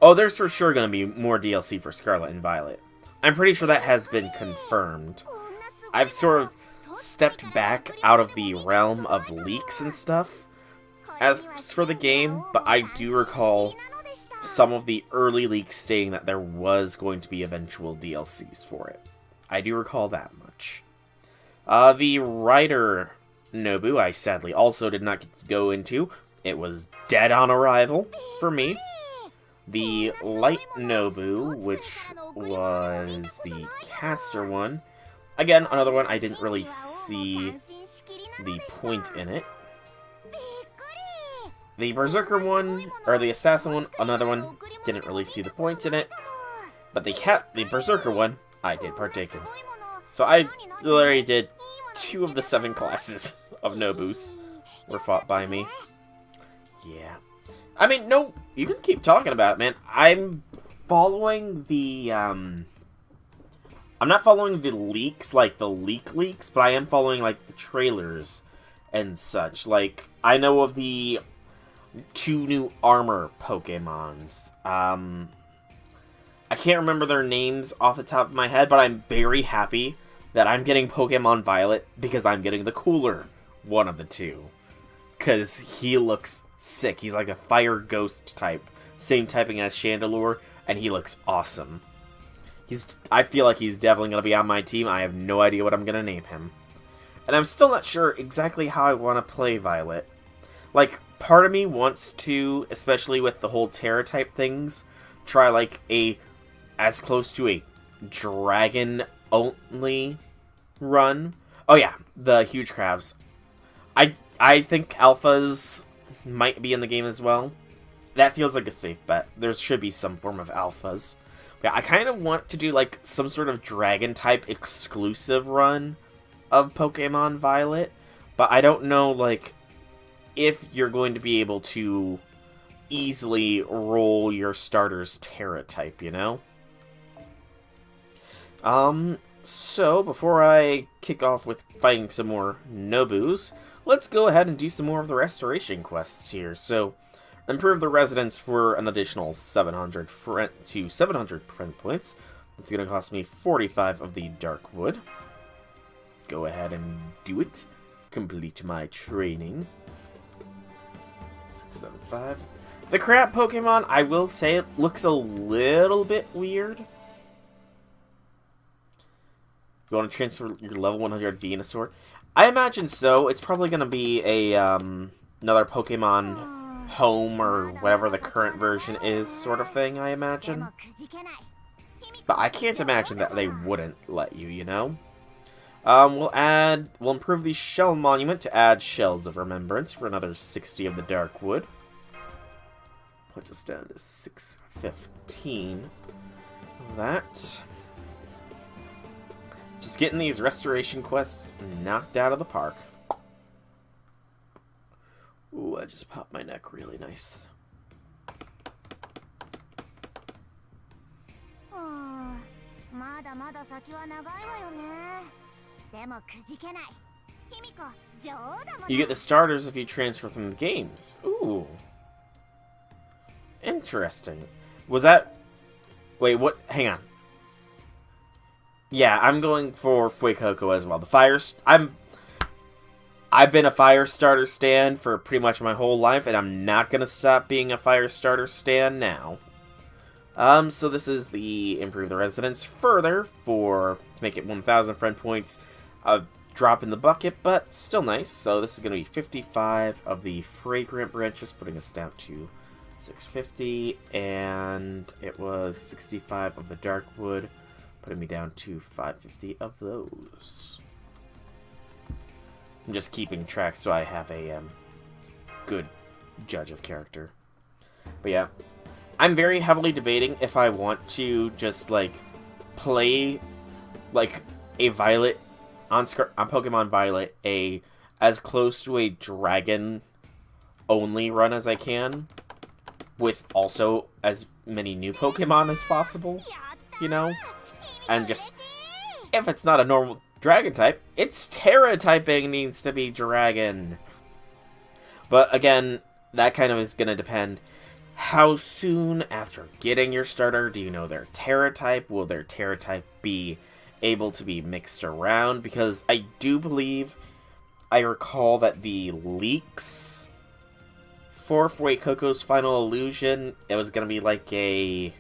A: Oh, there's for sure going to be more DLC for Scarlet and Violet. I'm pretty sure that has been confirmed. I've sort of stepped back out of the realm of leaks and stuff as for the game, but I do recall some of the early leaks stating that there was going to be eventual DLCs for it. I do recall that much. The Rider Nobu I sadly also did not get to go into. It was dead on arrival for me. The Light Nobu, which was the caster one. Again, another one I didn't really see the point in it. The Berserker one, or the Assassin one, another one, didn't really see the point in it. But the Berserker one, I did partake in. So I literally did 2 of the 7 classes of Nobus were fought by me. Yeah. I mean, no, you can keep talking about it, man. I'm following the, I'm not following the leaks, like the leaks, but I am following, like, the trailers and such. Like, I know of the 2 new armor Pokemons. I can't remember their names off the top of my head, but I'm very happy that I'm getting Pokemon Violet because I'm getting the cooler one of the 2. Because he looks sick. He's like a fire ghost type. Same typing as Chandelure, and he looks awesome. I feel like he's definitely going to be on my team. I have no idea what I'm going to name him. And I'm still not sure exactly how I want to play Violet. Like, part of me wants to, especially with the whole Terra type things, try like as close to a dragon only run. Oh yeah, the huge crabs. I think alphas might be in the game as well. That feels like a safe bet. There should be some form of alphas. Yeah, I kind of want to do like some sort of dragon type exclusive run of Pokemon Violet, but I don't know like if you're going to be able to easily roll your starter's Terra type, you know? So before I kick off with fighting some more Nobus, let's go ahead and do some more of the restoration quests here. So, improve the residence for an additional 700 friend points. That's going to cost me 45 of the dark wood. Go ahead and do it. Complete my training. 675. The crab Pokemon, I will say it looks a little bit weird. You want to transfer your level 100 Venusaur? I imagine so. It's probably going to be a another Pokemon Home or whatever the current version is sort of thing, I imagine. But I can't imagine that they wouldn't let you, you know? We'll improve the Shell Monument to add Shells of Remembrance for another 60 of the dark wood. Puts us down to 615 of that. Just getting these restoration quests knocked out of the park. Ooh, I just popped my neck really nice. You get the starters if you transfer from the games. Ooh. Interesting. Was that... Wait, what? Hang on. Yeah, I'm going for Fuecoco as well. I've been a fire starter stan for pretty much my whole life, and I'm not gonna stop being a fire starter stan now. So this is the improve the residence further to make it 1,000 friend points. A drop in the bucket, but still nice. So this is gonna be 55 of the fragrant branches, putting us down to 650, and it was 65 of the dark wood, putting me down to 550 of those. I'm just keeping track so I have a good judge of character. But yeah, I'm very heavily debating if I want to just like play like a Violet on Pokemon Violet as close to a dragon only run as I can, with also as many new Pokemon as possible, you know? And just, if it's not a normal dragon type, its Terra typing needs to be dragon. But again, that kind of is going to depend. How soon after getting your starter do you know their Terra type? Will their Terra type be able to be mixed around? Because I do believe, I recall that the leaks for Fuecoco's Final Illusion, it was going to be like a...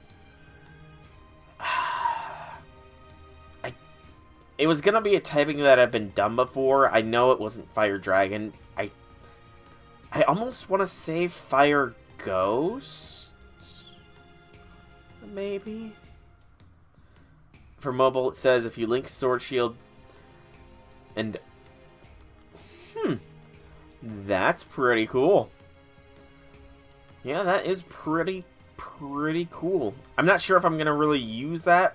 A: It was gonna be a typing that had been done before. I know it wasn't Fire Dragon. I almost want to say Fire Ghost? Maybe? For mobile, it says if you link Sword Shield and... That's pretty cool. Yeah, that is pretty cool. I'm not sure if I'm gonna really use that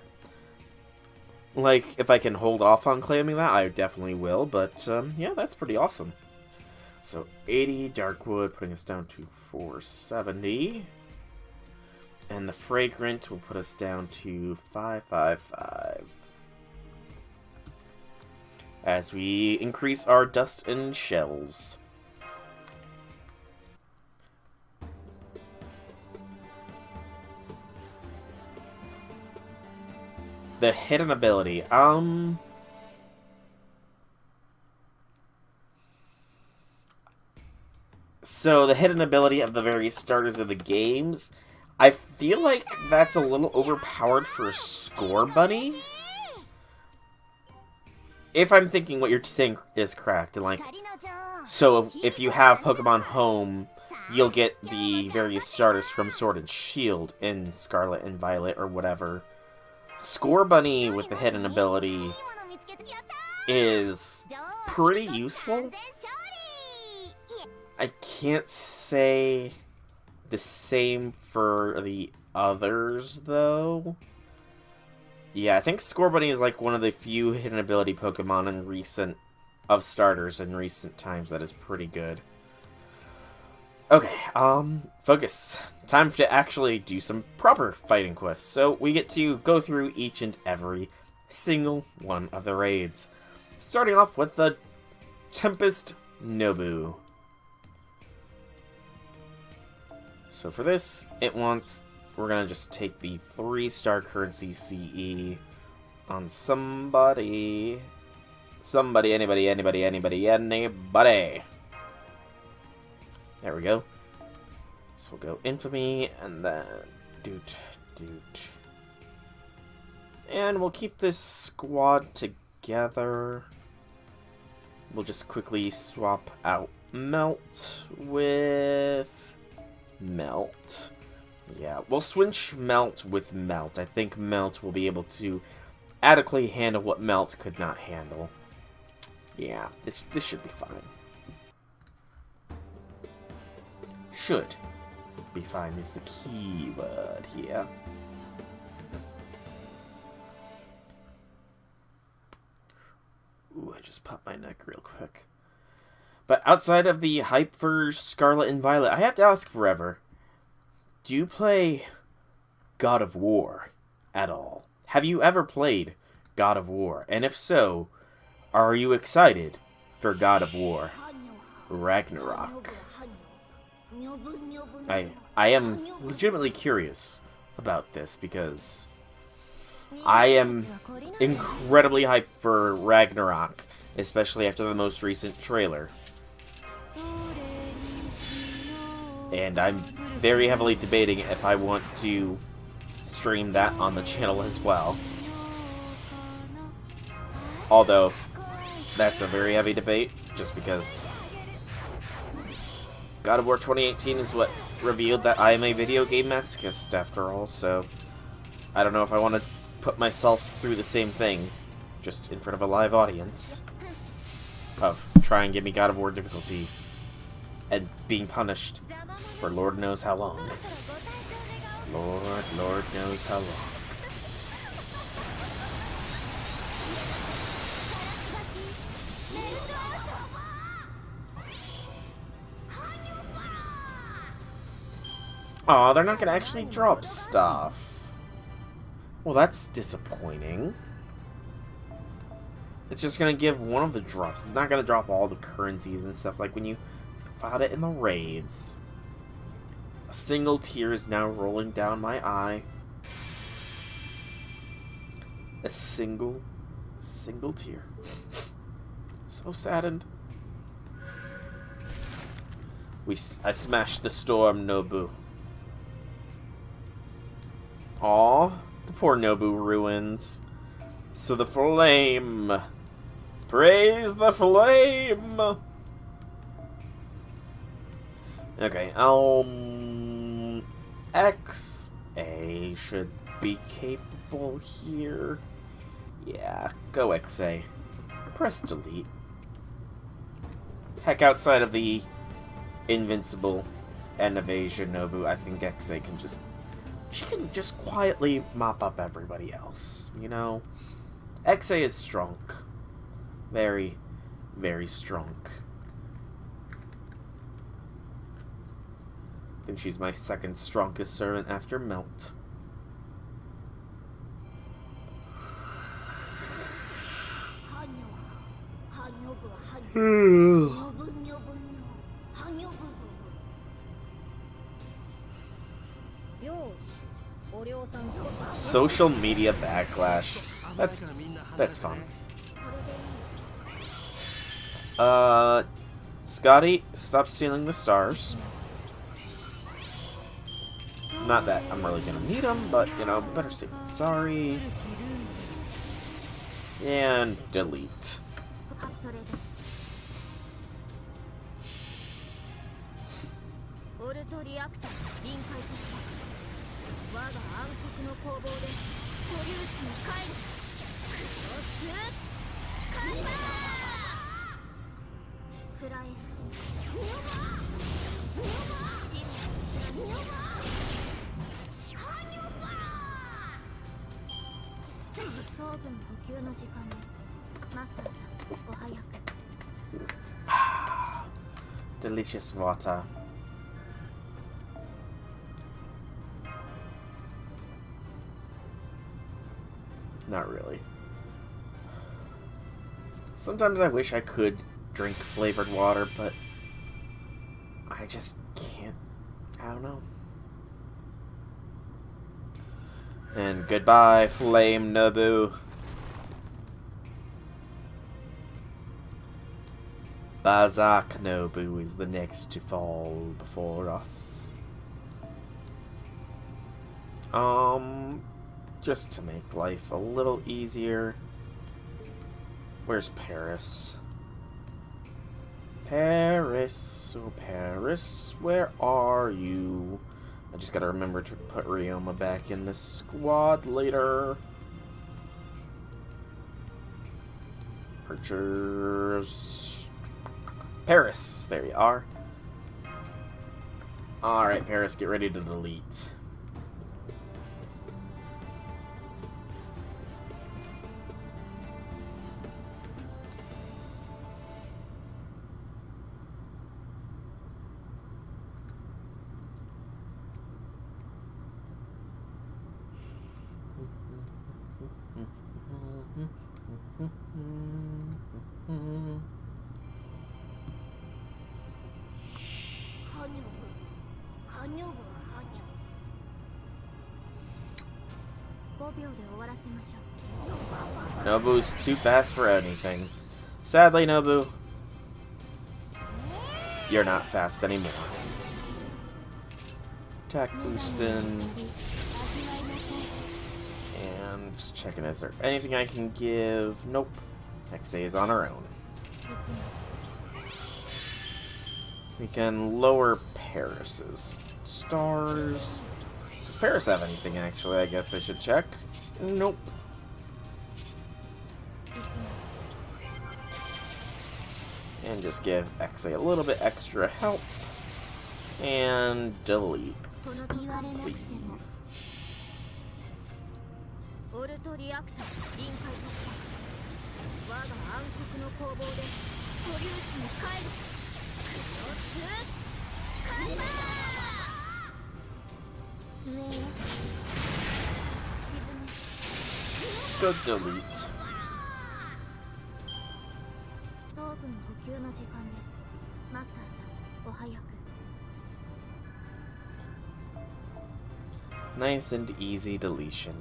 A: Like, if I can hold off on claiming that, I definitely will, but, yeah, that's pretty awesome. So, 80 Darkwood, putting us down to 470. And the Fragrant will put us down to 555. As we increase our dust and shells. The hidden ability. So, the hidden ability of the various starters of the games, I feel like that's a little overpowered for Score Bunny. If I'm thinking what you're saying is correct, and like, so if you have Pokemon Home, you'll get the various starters from Sword and Shield in Scarlet and Violet or whatever. Score Bunny with the hidden ability is pretty useful. I can't say the same for the others, though. Yeah, I think Score Bunny is like one of the few hidden ability Pokemon of starters in recent times that is pretty good. Okay, focus. Time to actually do some proper fighting quests. So we get to go through each and every single one of the raids. Starting off with the Tempest Nobu. So for this, we're gonna just take the 3-star currency CE on somebody. Anybody. There we go. So we'll go Infamy, and then Doot. And we'll keep this squad together. We'll just quickly swap out Melt with Melt. Yeah, we'll switch Melt with Melt. I think Melt will be able to adequately handle what Melt could not handle. Yeah, this should be fine. Should be fine is the key word here. Ooh, I just popped my neck real quick. But outside of the hype for Scarlet and Violet, I have to ask forever, do you play God of War at all? Have you ever played God of War? And if so, are you excited for God of War Ragnarok? I am legitimately curious about this because I am incredibly hyped for Ragnarok, especially after the most recent trailer. And I'm very heavily debating if I want to stream that on the channel as well. Although, that's a very heavy debate, just because God of War 2018 is what revealed that I am a video game masochist, after all, so I don't know if I want to put myself through the same thing, just in front of a live audience, of try and give me God of War difficulty, and being punished for Lord knows how long. Lord knows how long. Aw, they're not gonna actually drop stuff. Well, that's disappointing. It's just gonna give one of the drops. It's not gonna drop all the currencies and stuff like when you fought it in the raids. A single tear is now rolling down my eye. A single tear. So saddened. I smashed the Storm Nobu. Aw, the poor Nobu ruins. So the flame. Praise the flame! Okay, XA should be capable here. Yeah, go XA. Press delete. Heck, outside of the invincible and evasion Nobu, I think XA can just... She can just quietly mop up everybody else, you know? XA is strong. Very, very strong. I think she's my second strongest servant after Melt. Social media backlash. That's fun. Scotty, stop stealing the stars. Not that I'm really gonna need them, but, you know, better safe than sorry. And delete. Delicious water. Not really. Sometimes I wish I could drink flavored water, but I just can't. I don't know. And goodbye, Flame Nobu. Bazak Nobu is the next to fall before us. Just to make life a little easier. Where's Paris? Paris, oh Paris, where are you? I just gotta remember to put Ryoma back in the squad later. Archers. Paris, there you are. Alright, Paris, get ready to delete. Nobu's too fast for anything. Sadly, Nobu, you're not fast anymore. Attack boosting. And just checking, is there anything I can give? Nope. XA is on her own. We can lower Paris's stars. Does Paris have anything, actually? I guess I should check. Nope. And just give XA a little bit extra help. And delete, please. Good delete. Nice and easy deletion.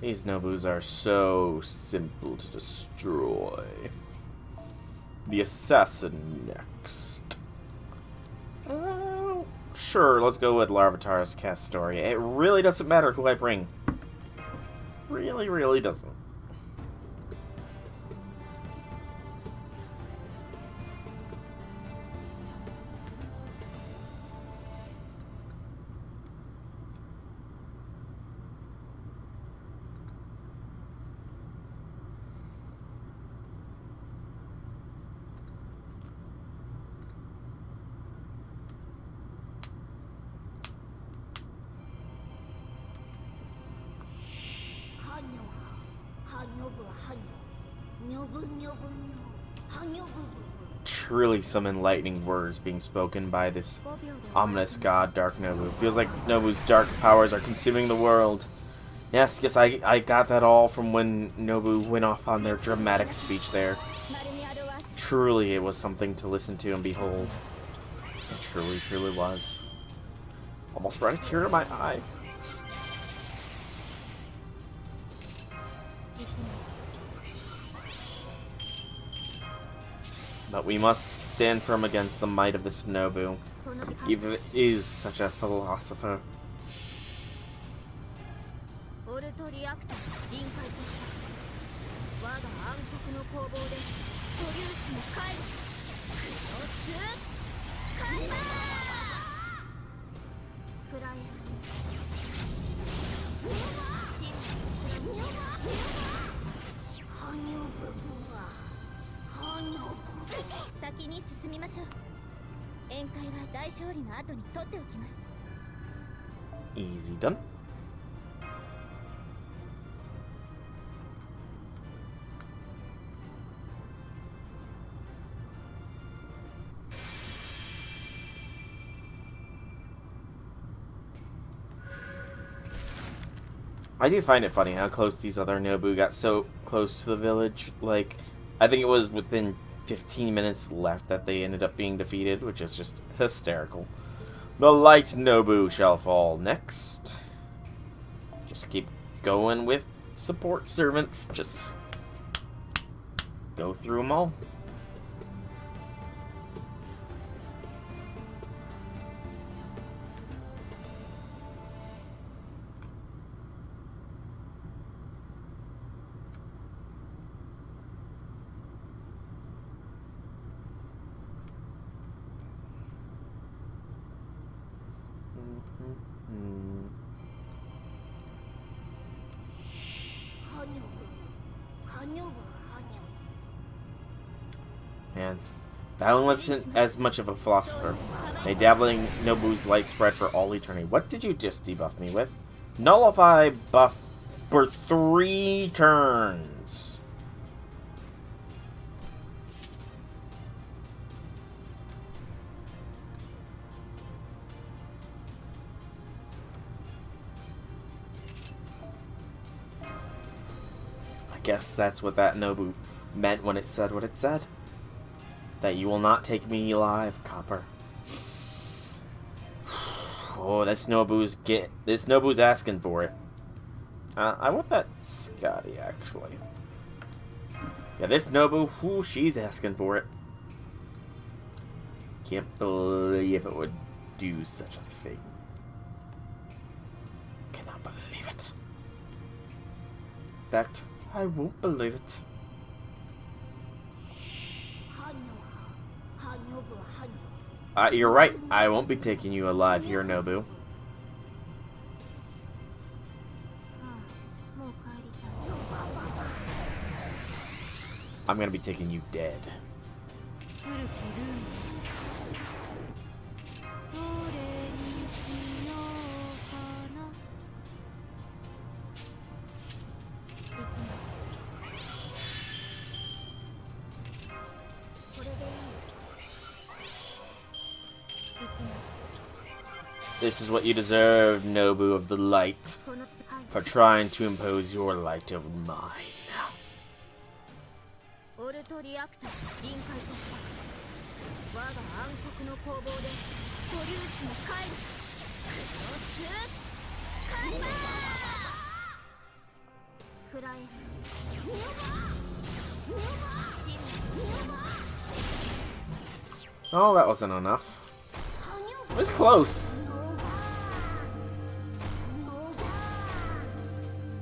A: These Nobus are so simple to destroy. The assassin next. Sure, let's go with Larvitar's cast story. It really doesn't matter who I bring. Really, really doesn't. Truly some enlightening words being spoken by this ominous god, Dark Nobu. Feels like Nobu's dark powers are consuming the world. Yes, I got that all from when Nobu went off on their dramatic speech there. Truly, it was something to listen to and behold. It truly, truly was. Almost brought a tear to my eye. But we must stand firm against the might of this Nobu, even if it is such a philosopher. Easy done. I do find it funny how close these other Nobu got so close to the village. Like, I think it was within 15 minutes left that they ended up being defeated, which is just hysterical. The light Nobu shall fall next. Just keep going with support servants. Just go through them all. Man, that one wasn't as much of a philosopher. A dabbling Nobu's light spread for all eternity. What did you just debuff me with? Nullify buff for 3 turns. I guess that's what that Nobu meant when it said what it said. That you will not take me alive, Copper. Oh, this Nobu's asking for it. I want that Scotty, actually. Yeah, this Nobu, whoo, she's asking for it. Can't believe it would do such a thing. Cannot believe it. In fact, I won't believe it. You're right. I won't be taking you alive here, Nobu. I'm gonna be taking you dead. This is what you deserve, Nobu of the Light, for trying to impose your light over mine. Oh, that wasn't enough. It was close.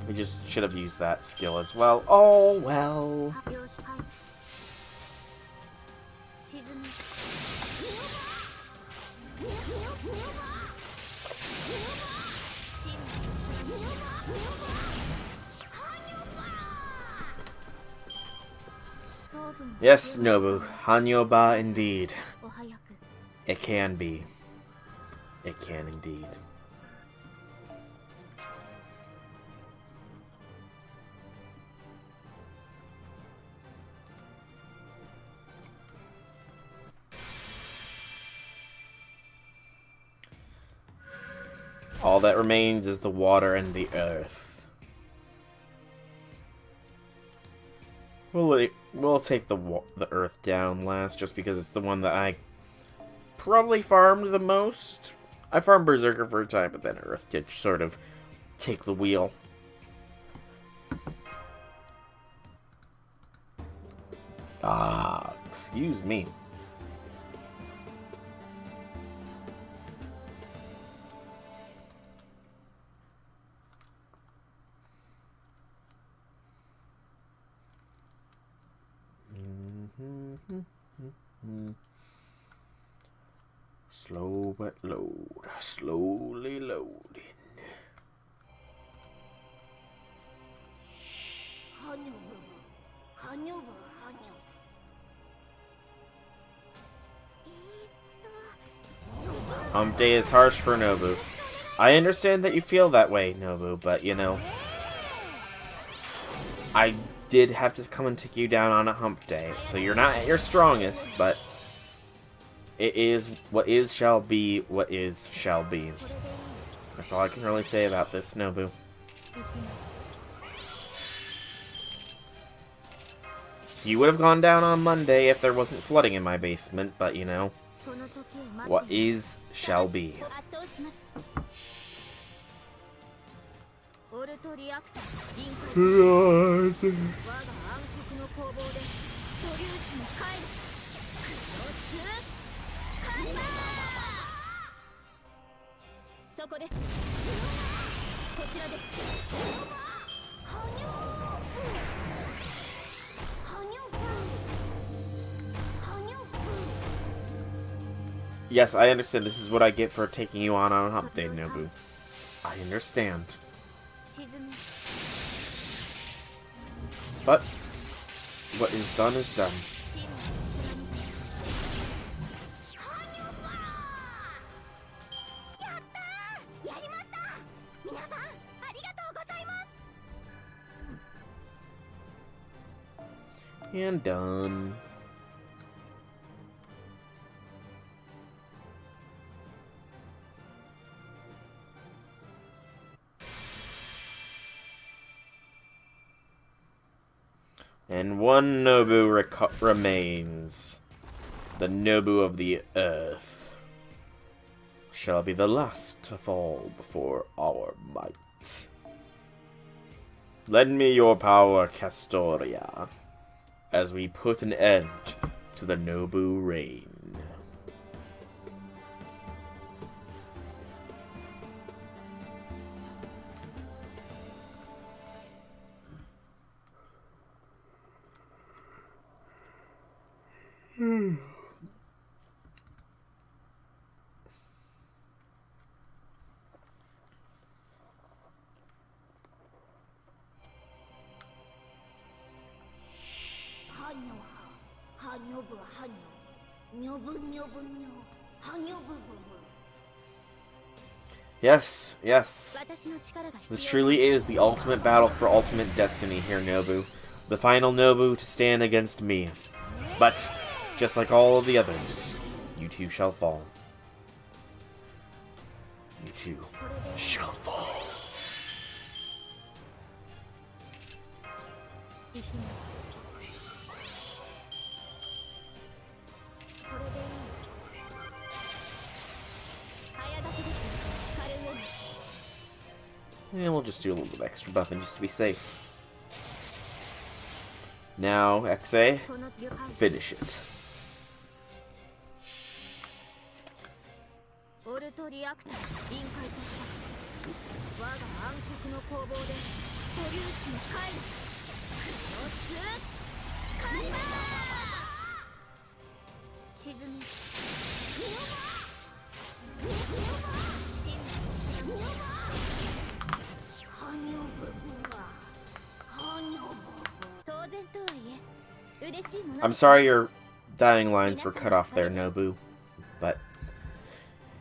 A: We just should have used that skill as well. Oh, well. Yes, Nobu. Hanyoba indeed. It can be. It can indeed. All that remains is the water and the earth. We'll take the earth down last, just because it's the one that I probably farmed the most. I farmed Berserker for a time, but then Earth did sort of take the wheel. Ah, excuse me. Slow but load. Slowly loading. Hump day is harsh for Nobu. I understand that you feel that way, Nobu, but you know, I did have to come and take you down on a hump day, so you're not at your strongest, but it is what is shall be what is shall be. That's all I can really say about this, Nobu. You would have gone down on Monday if there wasn't flooding in my basement, but you know, what is shall be. Yes, I understand. This is what I get for taking you on a hump day, Nobu. I understand. But what is done is done. And done. And one Nobu remains. The Nobu of the Earth shall be the last to fall before our might. Lend me your power, Castoria, as we put an end to the Nobu reign. Yes, yes. This truly is the ultimate battle for ultimate destiny here, Nobu. The final Nobu to stand against me. But, just like all of the others, you too shall fall. You too shall fall. And we'll just do a little bit of extra buffing just to be safe. Now, XA, finish it. I'm sorry your dying lines were cut off there, Nobu, but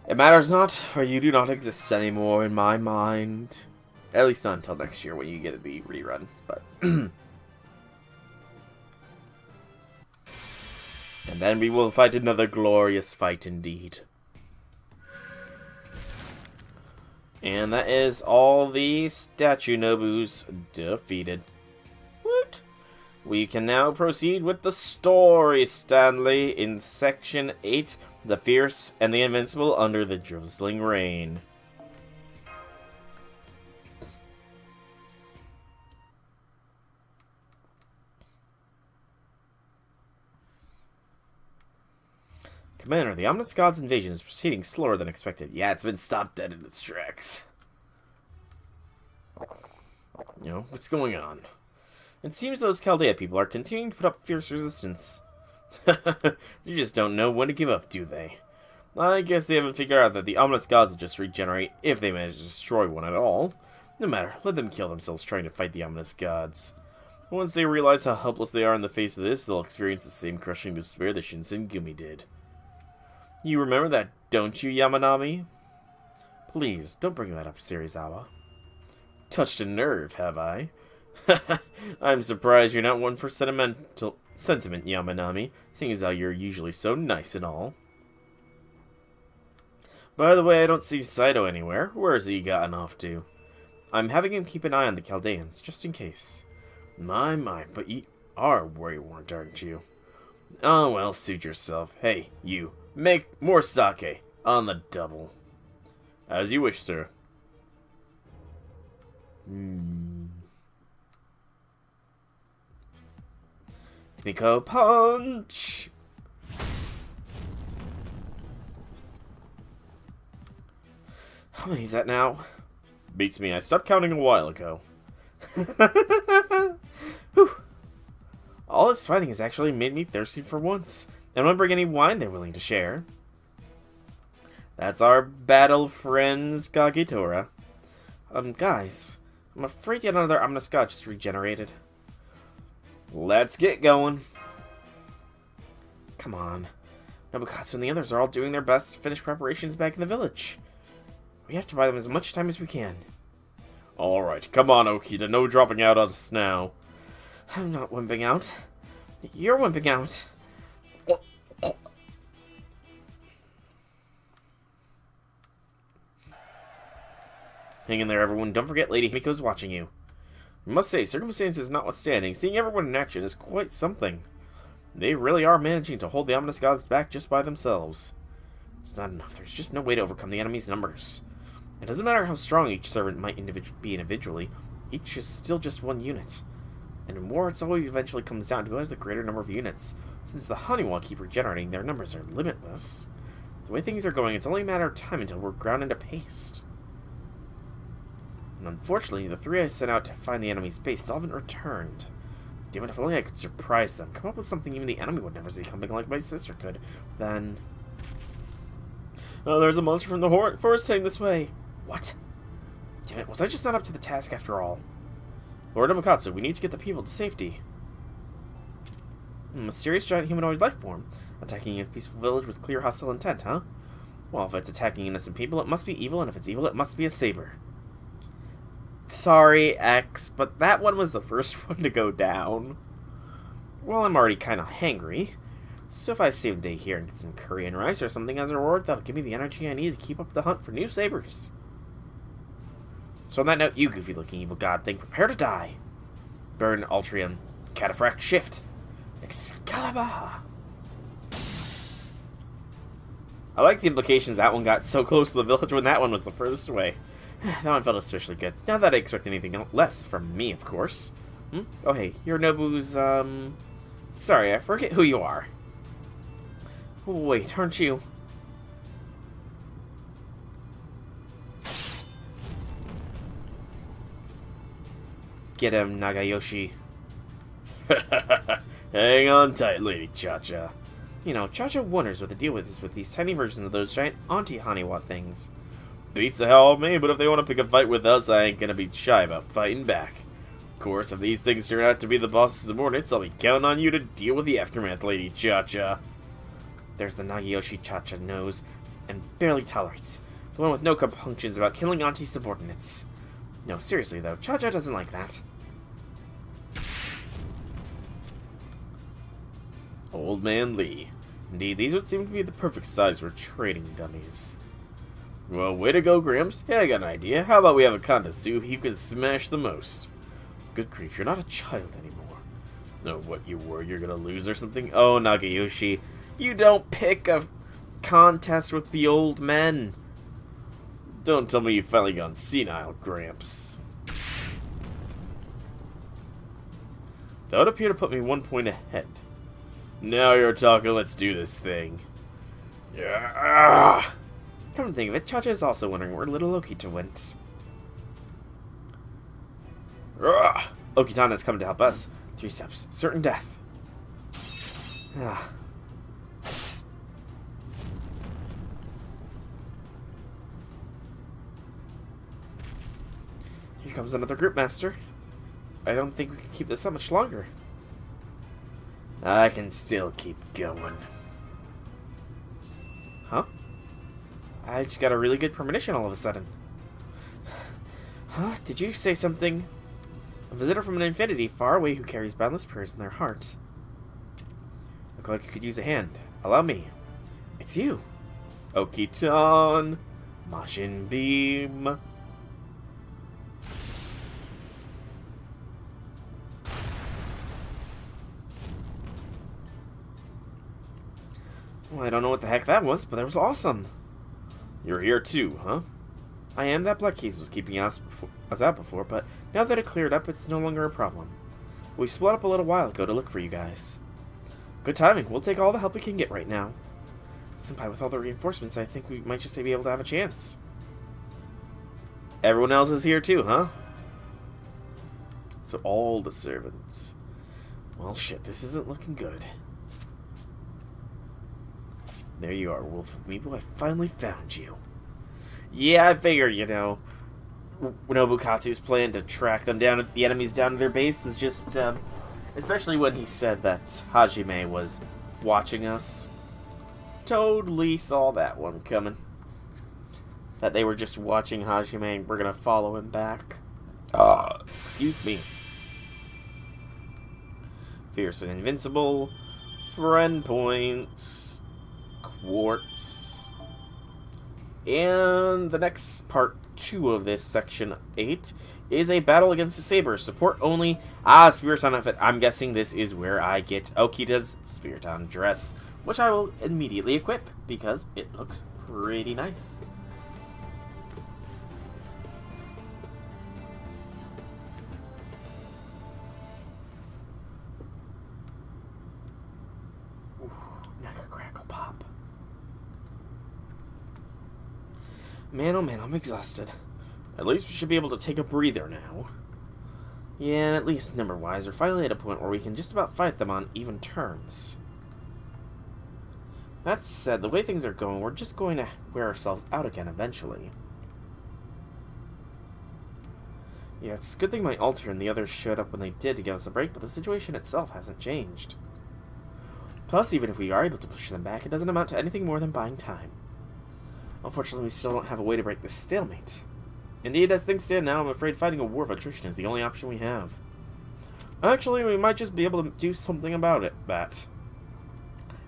A: it matters not, for you do not exist anymore in my mind. At least not until next year when you get the rerun, but... And then we will fight another glorious fight indeed. And that is all the statue Nobus defeated. Woot! We can now proceed with the story, Stanley, in Section 8, The Fierce and the Invincible Under the Drizzling Rain. Commander, the ominous god's invasion is proceeding slower than expected. Yeah, it's been stopped dead in its tracks. You know, what's going on? It seems those Chaldea people are continuing to put up fierce resistance. You just don't know when to give up, do they? I guess they haven't figured out that the ominous gods will just regenerate if they manage to destroy one at all. No matter, let them kill themselves trying to fight the ominous gods. Once they realize how helpless they are in the face of this, they'll experience the same crushing despair the Shinsengumi did. You remember that, don't you, Yamanami? Please, don't bring that up, Serizawa. Touched a nerve, have I? I'm surprised you're not one for sentiment, Yamanami, seeing as how you're usually so nice and all. By the way, I don't see Saito anywhere. Where has he gotten off to? I'm having him keep an eye on the Chaldeans, just in case. My, but you are worry-warned, aren't you? Oh, well, suit yourself. Hey, you. Make more sake. On the double. As you wish, sir. Nico punch! How many is that now? Beats me. I stopped counting a while ago. Whew. All this fighting has actually made me thirsty for once. I don't bring any wine they're willing to share. That's our battle friends, Kagetora. Guys, I'm afraid yet another ominous god just regenerated. Let's get going. Come on. Nobukatsu and the others are all doing their best to finish preparations back in the village. We have to buy them as much time as we can. Alright, come on, Okita. No dropping out on us now. I'm not wimping out. You're wimping out. Hang in there, everyone. Don't forget Lady Himiko's watching you. I must say, circumstances notwithstanding, seeing everyone in action is quite something. They really are managing to hold the ominous gods back just by themselves. It's not enough. There's just no way to overcome the enemy's numbers. It doesn't matter how strong each servant might be individually. Each is still just one unit. And in war, it's always eventually comes down to who has the greater number of units. Since the Honeywell keep regenerating, their numbers are limitless. The way things are going, it's only a matter of time until we're ground into paste. And unfortunately, the 3 I sent out to find the enemy's base still haven't returned. Damn it, if only I could surprise them. Come up with something even the enemy would never see coming like my sister could. Then... Oh, there's a monster from the forest heading this way. What? Damn it, was I just not up to the task after all? Lord Nobukatsu, we need to get the people to safety. A mysterious giant humanoid life form. Attacking a peaceful village with clear hostile intent, huh? Well, if it's attacking innocent people, it must be evil, and if it's evil, it must be a saber. Sorry, X, but that one was the first one to go down. Well, I'm already kind of hangry, so if I save the day here and get some curry and rice or something as a reward, that'll give me the energy I need to keep up the hunt for new sabers. So on that note, you goofy-looking evil god thing, prepare to die. Burn Altrium. Cataphract shift. Excalibur. I like the implications that one got so close to the village when that one was the furthest away. That one felt especially good. Not that I expect anything less from me, of course. Oh, hey, you're Nobu's, Sorry, I forget who you are. Wait, aren't you? Get him, Nagayoshi.
B: Hang on tight, Lady Cha-Cha.
A: You know, Cha-Cha wonders what the deal is with these tiny versions of those giant Auntie-Haniwa things.
B: Beats the hell out of me, but if they want to pick a fight with us, I ain't gonna be shy about fighting back. Of course, if these things turn out to be the boss's subordinates, I'll be counting on you to deal with the aftermath, Lady Cha-Cha.
A: There's the Nagayoshi Cha-Cha knows, and barely tolerates. The one with no compunctions about killing Auntie subordinates. No, seriously though, Cha-Cha doesn't like that.
B: Old Man Lee. Indeed, these would seem to be the perfect size for trading dummies. Well, way to go, Gramps. Hey, I got an idea. How about we have a contest, see who can smash the most? Good grief, you're not a child anymore. No, what you were, you're gonna lose or something? Oh, Nagayoshi, you don't pick a contest with the old men. Don't tell me you've finally gone senile, Gramps. That would appear to put me 1 point ahead. Now you're talking, let's do this thing. Yeah. Come to think of it, Chacha is also wondering where little Okita went. Okita has come to help us. 3 steps, certain death. Ah. Here comes another group master. I don't think we can keep this up much longer. I can still keep going. Huh? I just got a really good premonition all of a sudden. Huh? Did you say something? A visitor from an infinity far away who carries boundless prayers in their heart. Look like you could use a hand. Allow me. It's you. Okitan. Majin Beam. Well, I don't know what the heck that was, but that was awesome. You're here too, huh? I am. That Black Keys was keeping us out before, but now that it cleared up, it's no longer a problem. We split up a little while ago to look for you guys. Good timing. We'll take all the help we can get right now. Senpai, with all the reinforcements, I think we might just be able to have a chance. Everyone else is here too, huh? So all the servants. Well, shit, this isn't looking good. There you are, Wolf of Meeple. I finally found you. Yeah, I figured, you know, Nobukatsu's plan to track them down, the enemies down to their base was just, especially when he said that Hajime was watching us. Totally saw that one coming. That they were just watching Hajime and we're gonna follow him back. Excuse me. Fierce and invincible. Friend points. Quartz. And the next part 2 of this section 8 is a battle against the Sabers. Support only. Spiriton outfit. I'm guessing this is where I get Okita's Spiriton dress, which I will immediately equip because it looks pretty nice. Ooh, crackle pop. Man, oh man, I'm exhausted. At least we should be able to take a breather now. Yeah, and at least number-wise, we're finally at a point where we can just about fight them on even terms. That said, the way things are going, we're just going to wear ourselves out again eventually. Yeah, it's a good thing my altar and the others showed up when they did to give us a break, but the situation itself hasn't changed. Plus, even if we are able to push them back, it doesn't amount to anything more than buying time. Unfortunately, we still don't have a way to break this stalemate. Indeed, as things stand now, I'm afraid fighting a war of attrition is the only option we have. Actually, we might just be able to do something about it.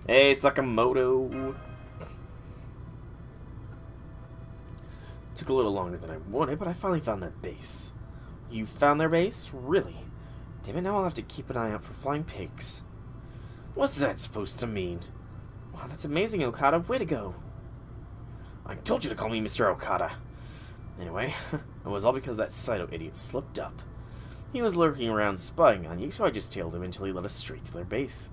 B: Hey, Sakamoto! Took a little longer than I wanted, but I finally found their base. You found their base? Really? Damn it, now I'll have to keep an eye out for flying pigs. What's that supposed to mean? Wow, that's amazing, Okada. Way to go. I told you to call me Mr. Okada. Anyway, it was all because that Saito idiot slipped up. He was lurking around spying on you, so I just tailed him until he led us straight to their base.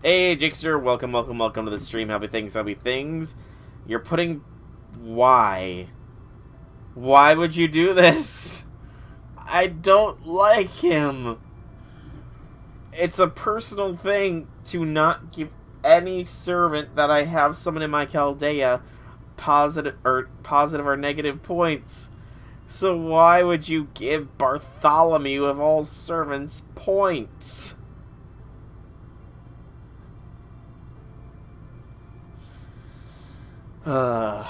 B: Hey, Jixter, welcome to the stream. Happy things. You're putting... Why? Why would you do this? I don't like him. It's a personal thing to not give any servant that I have summoned in my Chaldea positive or negative points. So why would you give Bartholomew of all servants points? But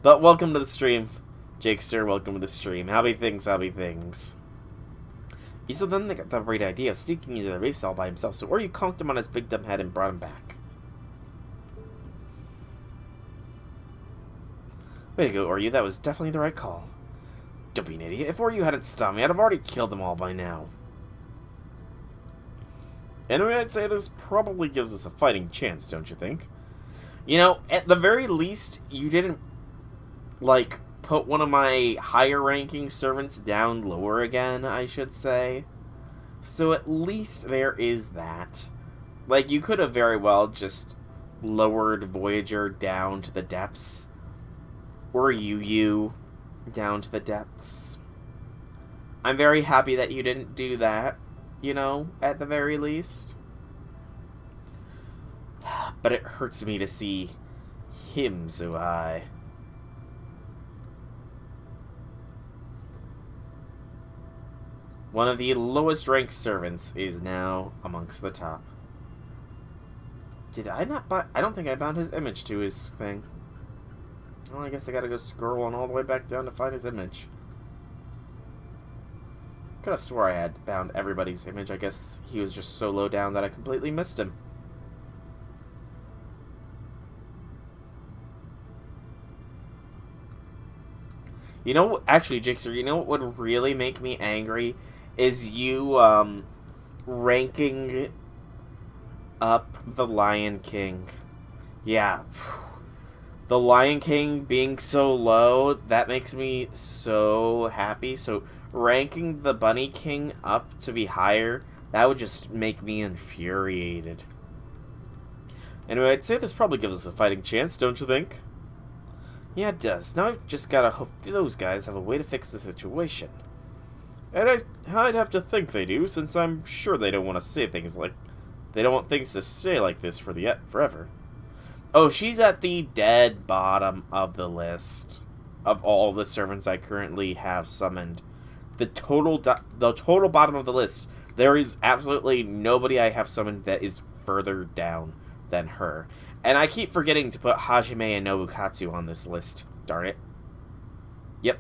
B: welcome to the stream, Jakester. Welcome to the stream. Happy things. So then they got the great idea of sneaking into their base all by himself. So or you conked him on his big dumb head and brought him back. Way to go, Oryu. That was definitely the right call. Don't be an idiot. If Oryu hadn't stopped me, I'd have already killed them all by now. Anyway, I'd say this probably gives us a fighting chance, don't you think? You know, at the very least, you didn't, like, put one of my higher-ranking servants down lower again, I should say. So at least there is that. Like, you could have very well just lowered Voyager down to the depths. Or Yu down to the depths. I'm very happy that you didn't do that, you know, at the very least. But it hurts me to see him so high. One of the lowest ranked servants is now amongst the top. Did I not buy... I don't think I bound his image to his thing. Well, I guess I gotta go scrolling all the way back down to find his image. Could have swore I had bound everybody's image. I guess he was just so low down that I completely missed him. You know, actually, Jixer, you know what would really make me angry? Is you, ranking up the Lion King. Yeah. The Lion King being so low, that makes me so happy. So, ranking the Bunny King up to be higher, that would just make me infuriated. Anyway, I'd say this probably gives us a fighting chance, don't you think? Yeah, it does. Now I've just gotta hope those guys have a way to fix the situation. And I'd have to think they do, since I'm sure they don't want to say things like... They don't want things to stay like this forever. Oh, she's at the dead bottom of the list of all the servants I currently have summoned. The total bottom of the list. There is absolutely nobody I have summoned that is further down than her. And I keep forgetting to put Hajime and Nobukatsu on this list. Darn it. Yep.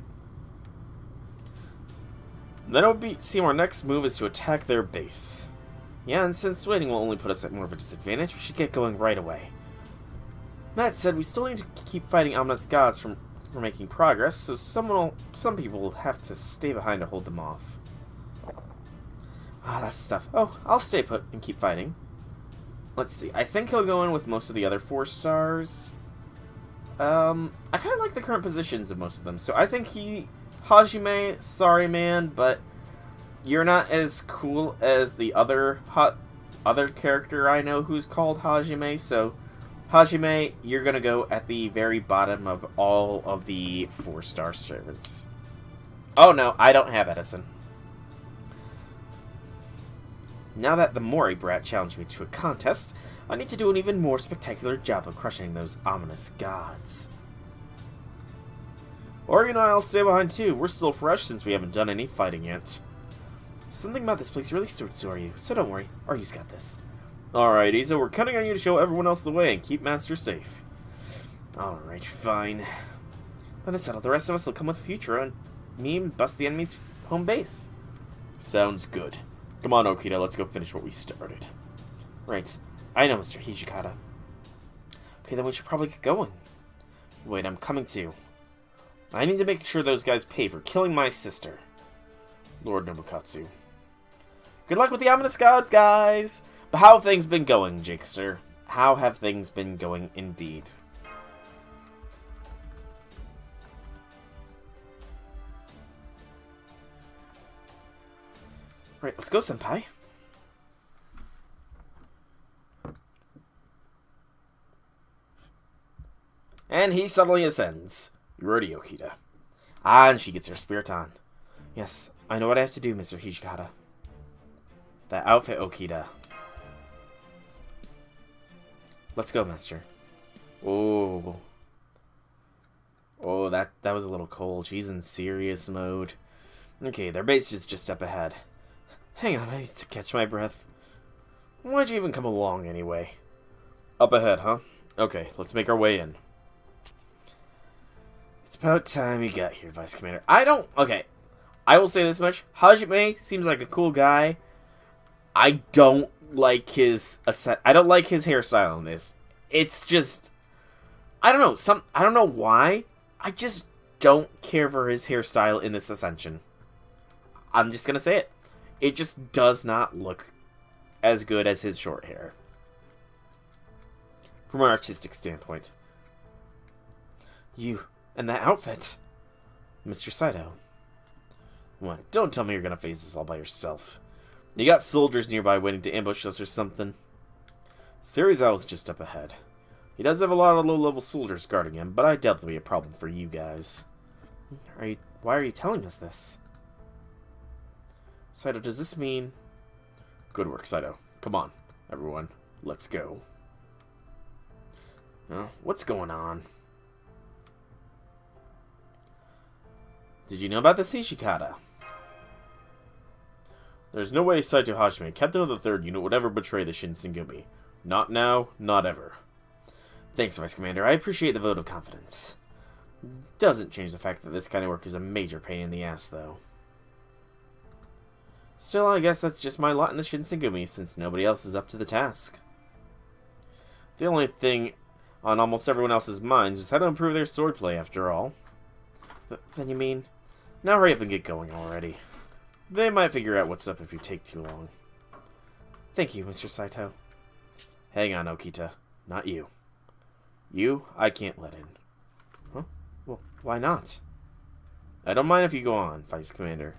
B: Then it would seem our next move is to attack their base. Yeah, and since waiting will only put us at more of a disadvantage, we should get going right away. That said, we still need to keep fighting ominous gods for making progress, so some people will have to stay behind to hold them off. Ah, that's stuff. Oh, I'll stay put and keep fighting. Let's see. I think he'll go in with most of the other 4 stars. I kind of like the current positions of most of them. So I think Hajime, sorry man, but you're not as cool as the other character I know who's called Hajime. So Hajime, you're gonna go at the very bottom of all of the 4-star servants. Oh no, I don't have Edison. Now that the Mori brat challenged me to a contest, I need to do an even more spectacular job of crushing those ominous gods. Ori and I'll stay behind too. We're still fresh since we haven't done any fighting yet. Something about this place really suits Oryu, so don't worry. Oryu's got this. Alright, Iza, we're counting on you to show everyone else the way and keep Master safe. Alright, fine. Then it's settled. The rest of us will come with Futura and me and bust the enemy's home base. Sounds good. Come on, Okita, let's go finish what we started. Right. I know, Mr. Hijikata. Okay, then we should probably get going. Wait, I'm coming too. I need to make sure those guys pay for killing my sister. Lord Nobukatsu. Good luck with the ominous gods, guys! But how have things been going, Jigster? How have things been going indeed? Right, let's go, Senpai. And he suddenly ascends. You ready, Okita? Ah, and she gets her spirit on. Yes, I know what I have to do, Mr. Hijikata. That outfit, Okita. Let's go, Master. Oh. Oh, that was a little cold. She's in serious mode. Okay, their base is just up ahead. Hang on, I need to catch my breath. Why'd you even come along, anyway? Up ahead, huh? Okay, let's make our way in. It's about time you got here, Vice Commander. Okay, I will say this much. Hajime seems like a cool guy. I don't like his hairstyle in this. It's just... I don't know. I don't know why, I just don't care for his hairstyle in this Ascension. I'm just gonna say it. It just does not look as good as his short hair. From an artistic standpoint. You, and that outfit. Mr. Saito. What? Don't tell me you're gonna face this all by yourself. You got soldiers nearby waiting to ambush us or something. Serizawa's just up ahead. He does have a lot of low-level soldiers guarding him, but I doubt there'll be a problem for you guys. Why are you telling us this? Saito, does this mean... Good work, Saito. Come on, everyone. Let's go. What's going on? Did you know about the Seishikata? There's no way Saito Hajime, captain of the 3rd unit, would ever betray the Shinsengumi. Not now, not ever. Thanks, Vice Commander. I appreciate the vote of confidence. Doesn't change the fact that this kind of work is a major pain in the ass, though. Still, I guess that's just my lot in the Shinsengumi, since nobody else is up to the task. The only thing on almost everyone else's minds is how to improve their swordplay, after all. Then you mean... Now hurry up and get going already. They might figure out what's up if you take too long. Thank you, Mr. Saito. Hang on, Okita. Not you. You, I can't let in. Huh? Well, why not? I don't mind if you go on, Vice Commander,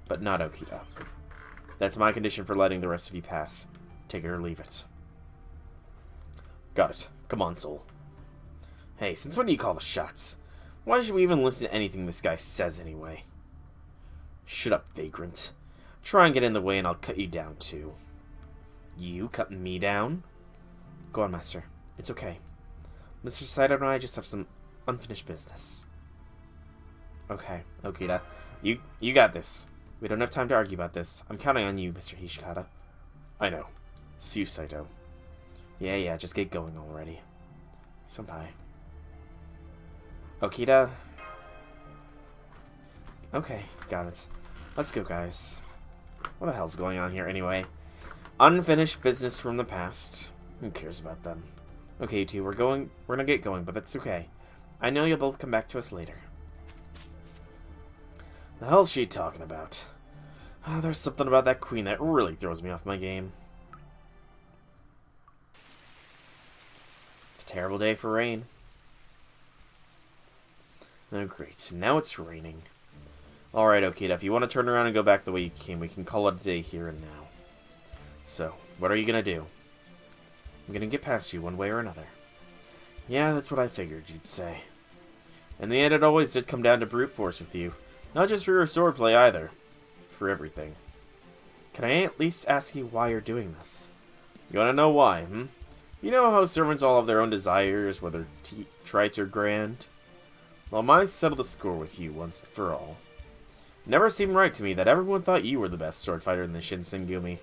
B: but not Okita. That's my condition for letting the rest of you pass. Take it or leave it. Got it. Come on, Soul. Hey, since when do you call the shots? Why should we even listen to anything this guy says anyway? Shut up, vagrant. Try and get in the way and I'll cut you down too. You cutting me down? Go on, Master. It's okay. Mr. Saito and I just have some unfinished business. Okay, Okita. You got this. We don't have time to argue about this. I'm counting on you, Mr. Hishikata. I know. See you, Saito. Yeah, just get going already. Senpai. Okita? Okay, got it. Let's go, guys. What the hell's going on here, anyway? Unfinished business from the past. Who cares about them? Okay, you two, we're gonna get going, but that's okay. I know you'll both come back to us later. The hell's she talking about? There's something about that queen that really throws me off my game. It's a terrible day for rain. Oh, great. Now it's raining. Alright, Okita, if you want to turn around and go back the way you came, we can call it a day here and now. So, what are you gonna do? I'm gonna get past you one way or another. Yeah, that's what I figured you'd say. In the end, it always did come down to brute force with you. Not just for your swordplay, either. For everything. Can I at least ask you why you're doing this? You wanna know why, hmm? You know how servants all have their own desires, whether trite or grand? Well, mine settled the score with you once and for all. It never seemed right to me that everyone thought you were the best sword fighter in the Shinsengumi.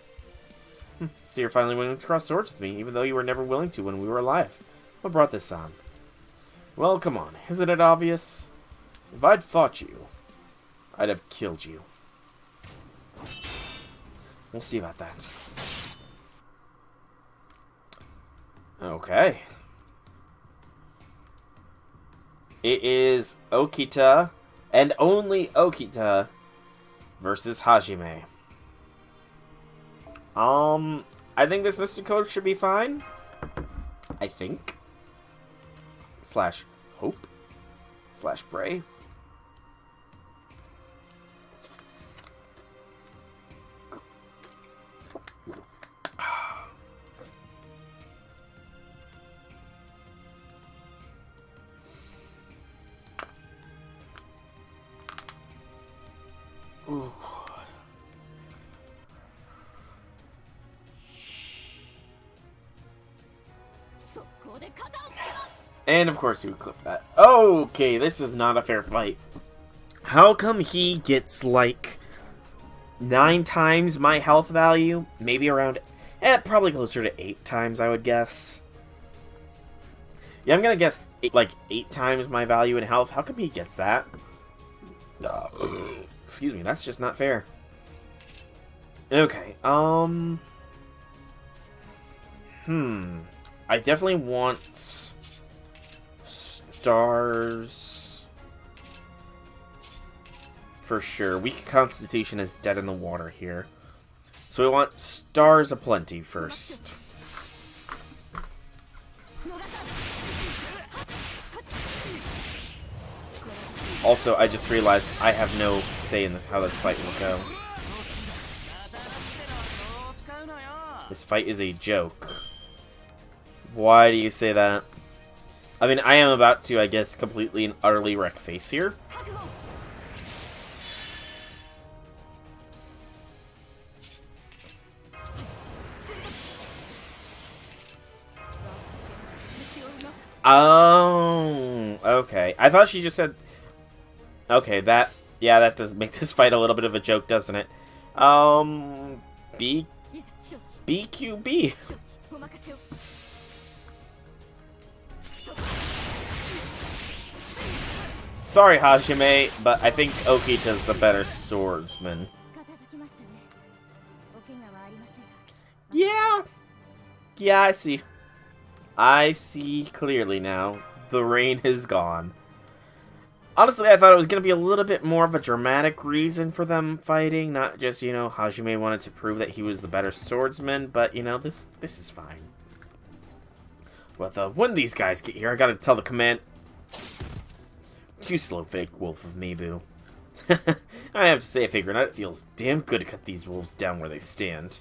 B: So you're finally willing to cross swords with me, even though you were never willing to when we were alive. What brought this on? Well, come on. Isn't it obvious? If I'd fought you, I'd have killed you. We'll see about that. Okay. It is Okita, and only Okita, versus Hajime. I think this Mystic Code should be fine. I think. Slash hope. Slash pray. Ooh. And of course we would clip that. Okay, this is not a fair fight. How come he gets like 9 times my health value? Maybe around, probably closer to 8 times, I would guess. Yeah, I'm gonna guess like 8 times my value in health. How come he gets that? Excuse me, that's just not fair. Okay, I definitely want stars. for sure. Weak constitution is dead in the water here. So we want stars aplenty first. Also, I just realized I have no say in how this fight will go. This fight is a joke. Why do you say that? I mean, I am about to, I guess, completely and utterly wreck face here. Oh, okay. I thought she just said... Okay, that... Yeah, that does make this fight a little bit of a joke, doesn't it? BQB. Sorry, Hajime, but I think Okita's the better swordsman. Yeah. Yeah, I see. I see clearly now. The rain is gone. Honestly, I thought it was going to be a little bit more of a dramatic reason for them fighting. Not just, you know, Hajime wanted to prove that he was the better swordsman. But, you know, this is fine. But when these guys get here, I gotta tell the command... Too slow, fake wolf of me, boo. I have to say, I figure it feels damn good to cut these wolves down where they stand.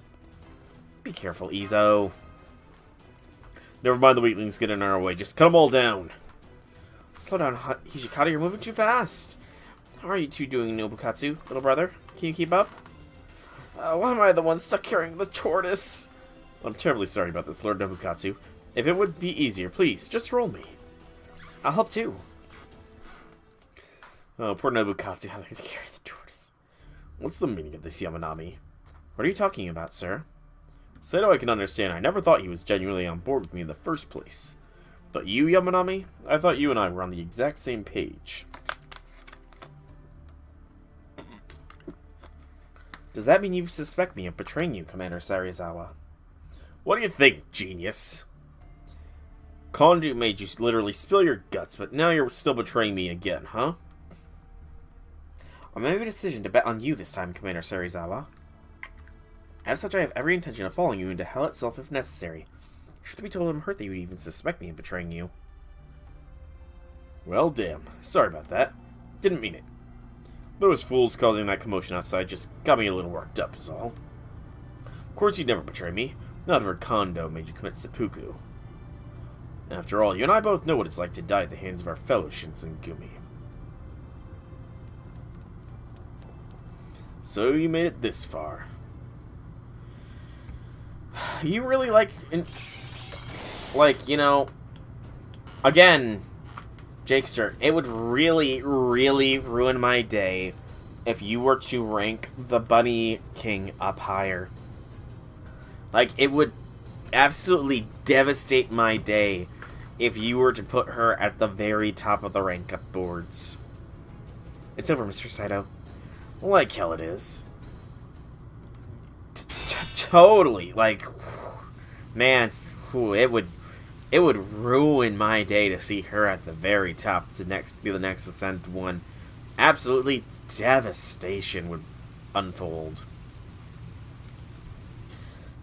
B: Be careful, Izo. Never mind the weaklings get in our way. Just cut them all down. Slow down, Hijikata. You're moving too fast. How are you two doing, Nobukatsu, little brother? Can you keep up? Why am I the one stuck carrying the tortoise? I'm terribly sorry about this, Lord Nobukatsu. If it would be easier, please, just roll me. I'll help too. Oh, poor Nobukatsu having to carry the tortoise. What's the meaning of this, Yamanami? What are you talking about, sir? Saito I can understand. I never thought he was genuinely on board with me in the first place. But you, Yamanami? I thought you and I were on the exact same page. Does that mean you suspect me of betraying you, Commander Sarizawa? What do you think, genius? Kondu made you literally spill your guts, but now you're still betraying me again, huh? I made a decision to bet on you this time, Commander Sarizawa. As such, I have every intention of following you into hell itself if necessary. Truth be told, I'm hurt that you would even suspect me of betraying you. Well, damn. Sorry about that. Didn't mean it. Those fools causing that commotion outside just got me a little worked up, is all. Of course you'd never betray me. Not if Kondo made you commit seppuku. After all, you and I both know what it's like to die at the hands of our fellow Shinsengumi. So you made it this far. You really you know, again, Jakester, it would really, really ruin my day if you were to rank the Bunny King up higher. Like, it would absolutely devastate my day if you were to put her at the very top of the rank up boards. It's over, Mr. Saito. Like hell it is. Totally. Like, man, it would ruin my day to see her at the very top to be the next ascended one. Absolutely devastation would unfold.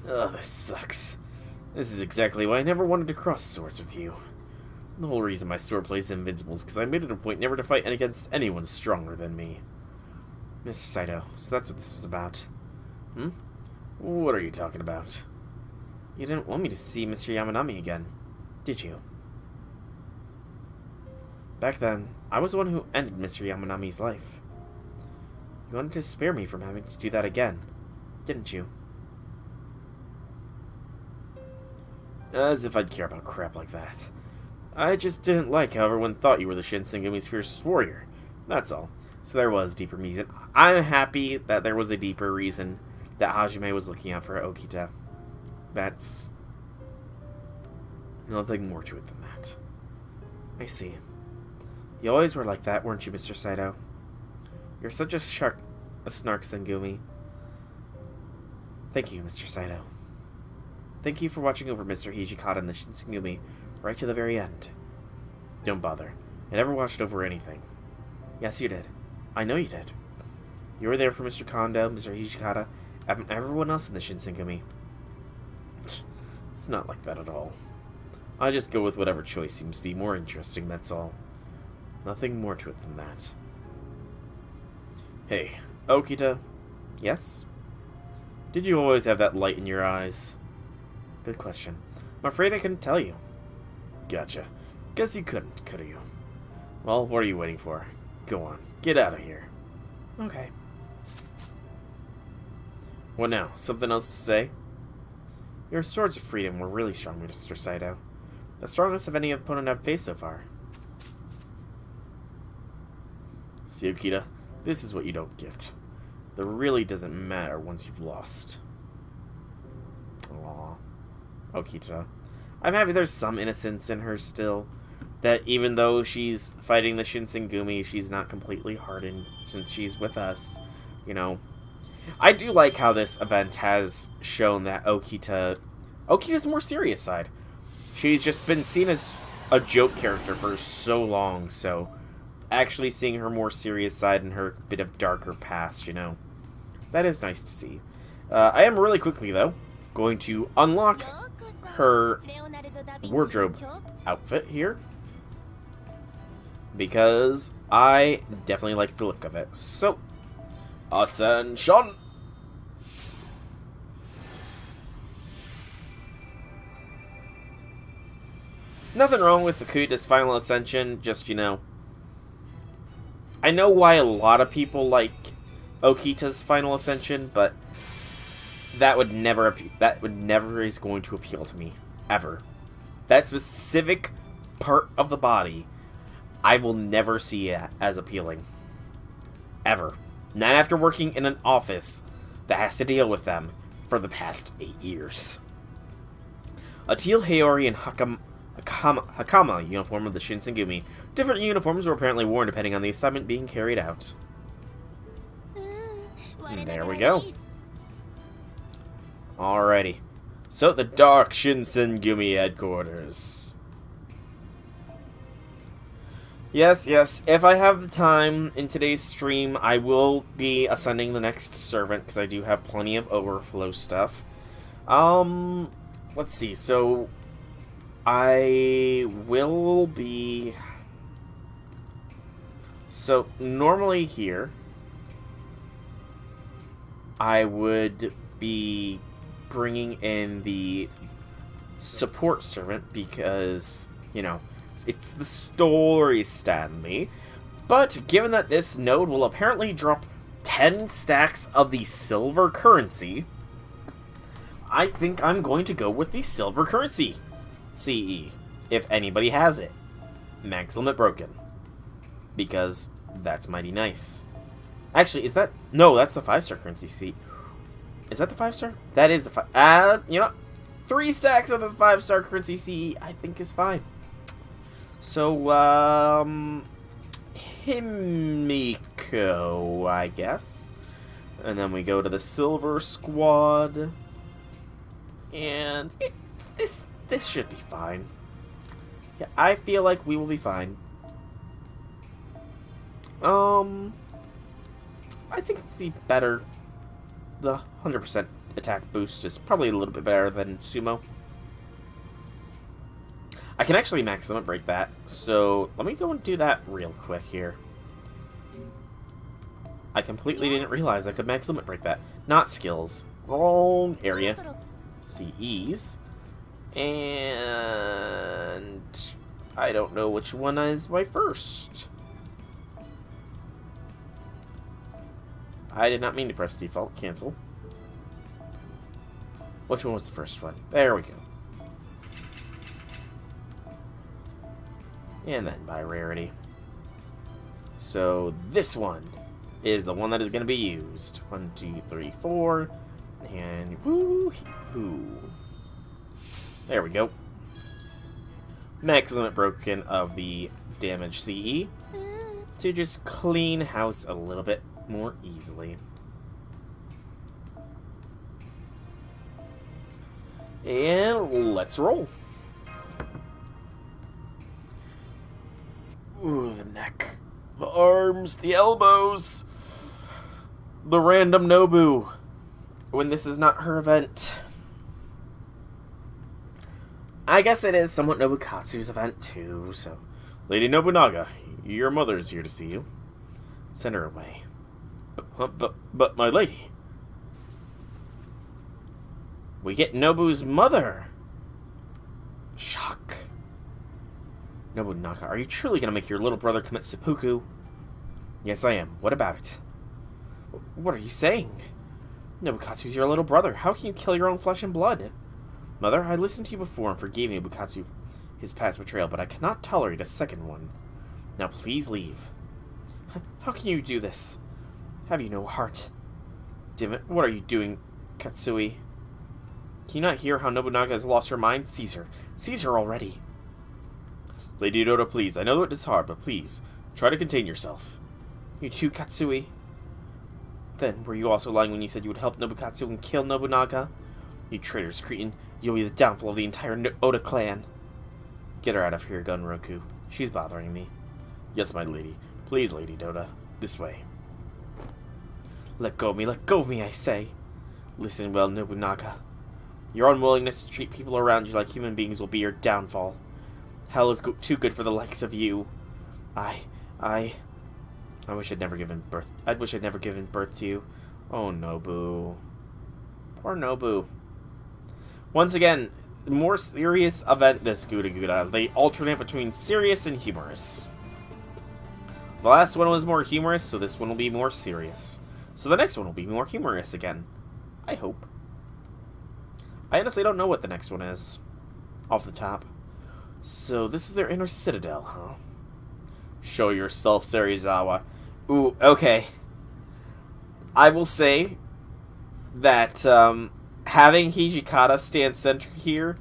B: Ugh, this sucks. This is exactly why I never wanted to cross swords with you. The whole reason my sword plays invincible is because I made it a point never to fight against anyone stronger than me. Mr. Saito, so that's what this was about. Hmm? What are you talking about? You didn't want me to see Mr. Yamanami again, did you? Back then, I was the one who ended Mr. Yamanami's life. You wanted to spare me from having to do that again, didn't you? As if I'd care about crap like that. I just didn't like how everyone thought you were the Shinsengumi's fiercest warrior. That's all. So there was deeper reason. I'm happy that there was a deeper reason that Hajime was looking out for Okita. That's nothing more to it than that. I see. You always were like that, weren't you, Mr. Saito? You're such a snark Sengumi. Thank you, Mr. Saito. Thank you for watching over Mr. Hijikata and the Shinsengumi right to the very end. Don't bother. I never watched over anything. Yes, you did. I know you did. You were there for Mr. Kondo, Mr. Hijikata, and everyone else in the Shinsengumi. It's not like that at all. I just go with whatever choice seems to be more interesting, that's all. Nothing more to it than that. Hey, Okita. Yes? Did you always have that light in your eyes? Good question. I'm afraid I couldn't tell you. Gotcha. Guess you couldn't, could you? Well, what are you waiting for? Go on. Get out of here. Okay. What now? Something else to say? Your swords of freedom were really strong, Mr. Saito. The strongest of any opponent I've faced so far. See, Okita, this is what you don't get. That really doesn't matter once you've lost. Aww. Okita. I'm happy there's some innocence in her still. That even though she's fighting the Shinsengumi, she's not completely hardened since she's with us. You know. I do like how this event has shown that Okita's more serious side. She's just been seen as a joke character for so long, so actually seeing her more serious side and her bit of darker past, you know. That is nice to see. I am really quickly, though, going to unlock her wardrobe outfit here. Because I definitely like the look of it. So, Ascension! Nothing wrong with Okita's final ascension, just, you know. I know why a lot of people like Okita's final ascension, but that would never is going to appeal to me. Ever. That specific part of the body, I will never see as appealing. Ever. Not after working in an office that has to deal with them for the past 8 years. A teal Haori and Hakama uniform of the Shinsengumi. Different uniforms were apparently worn depending on the assignment being carried out. And there we go. Alrighty. So, the Dark Shinsengumi headquarters. Yes, if I have the time in today's stream, I will be ascending the next servant, because I do have plenty of overflow stuff. Let's see, so I will be... So, normally here, I would be bringing in the support servant because, you know, it's the story, Stanley. But given that this node will apparently drop 10 stacks of the silver currency, I think I'm going to go with the silver currency CE, if anybody has it. Max limit broken. Because that's mighty nice. Actually, is that... No, that's the 5-star currency CE. Is that the 5-star? That is the 5... you know, 3 stacks of the 5-star currency CE, I think is fine. So, Himiko, I guess. And then we go to the Silver Squad. And this should be fine. Yeah, I feel like we will be fine. I think the 100% attack boost is probably a little bit better than Sumo. I can actually max limit break that, so let me go and do that real quick here. I completely didn't realize I could max limit break that. Not skills. Wrong area. CEs. And I don't know which one is my first. I did not mean to press default. Cancel. Which one was the first one? There we go. And then by rarity. So this one is the one that is going to be used. 1, 2, 3, 4. And woo-hoo. There we go. Max limit broken of the damage CE. To just clean house a little bit more easily. And let's roll. Ooh, the neck, the arms, the elbows. the random Nobu when this is not her event. I guess it is somewhat Nobukatsu's event too, so... Lady Nobunaga, your mother is here to see you. Send her away. But my lady... We get Nobu's mother! Shock. Nobunaga, are you truly going to make your little brother commit seppuku? Yes, I am. What about it? What are you saying? Nobukatsu's your little brother. How can you kill your own flesh and blood? Mother, I listened to you before and forgave Nobukatsu his past betrayal, but I cannot tolerate a second one. Now please leave. How can you do this? Have you no heart? Damn it, what are you doing, Katsui? Can you not hear how Nobunaga has lost her mind? Seize her. Seize her already. Lady Doda, please. I know it is hard, but please, try to contain yourself. You too, Katsui? Then, were you also lying when you said you would help Nobukatsu and kill Nobunaga? You traitorous cretin. You'll be the downfall of the entire Oda clan. Get her out of here, Gunroku. She's bothering me. Yes, my lady. Please, Lady Doda. This way. Let go of me, I say. Listen well, Nobunaga. Your unwillingness to treat people around you like human beings will be your downfall. Hell is too good for the likes of you. I wish I'd never given birth. I wish I'd never given birth to you. Oh, Nobu. Poor Nobu. Once again, more serious event this GudaGuda. They alternate between serious and humorous. The last one was more humorous, so this one will be more serious. So the next one will be more humorous again. I hope. I honestly don't know what the next one is. Off the top. So this is their inner citadel, huh? Show yourself, Serizawa. Ooh, okay. I will say that having Hijikata stand center here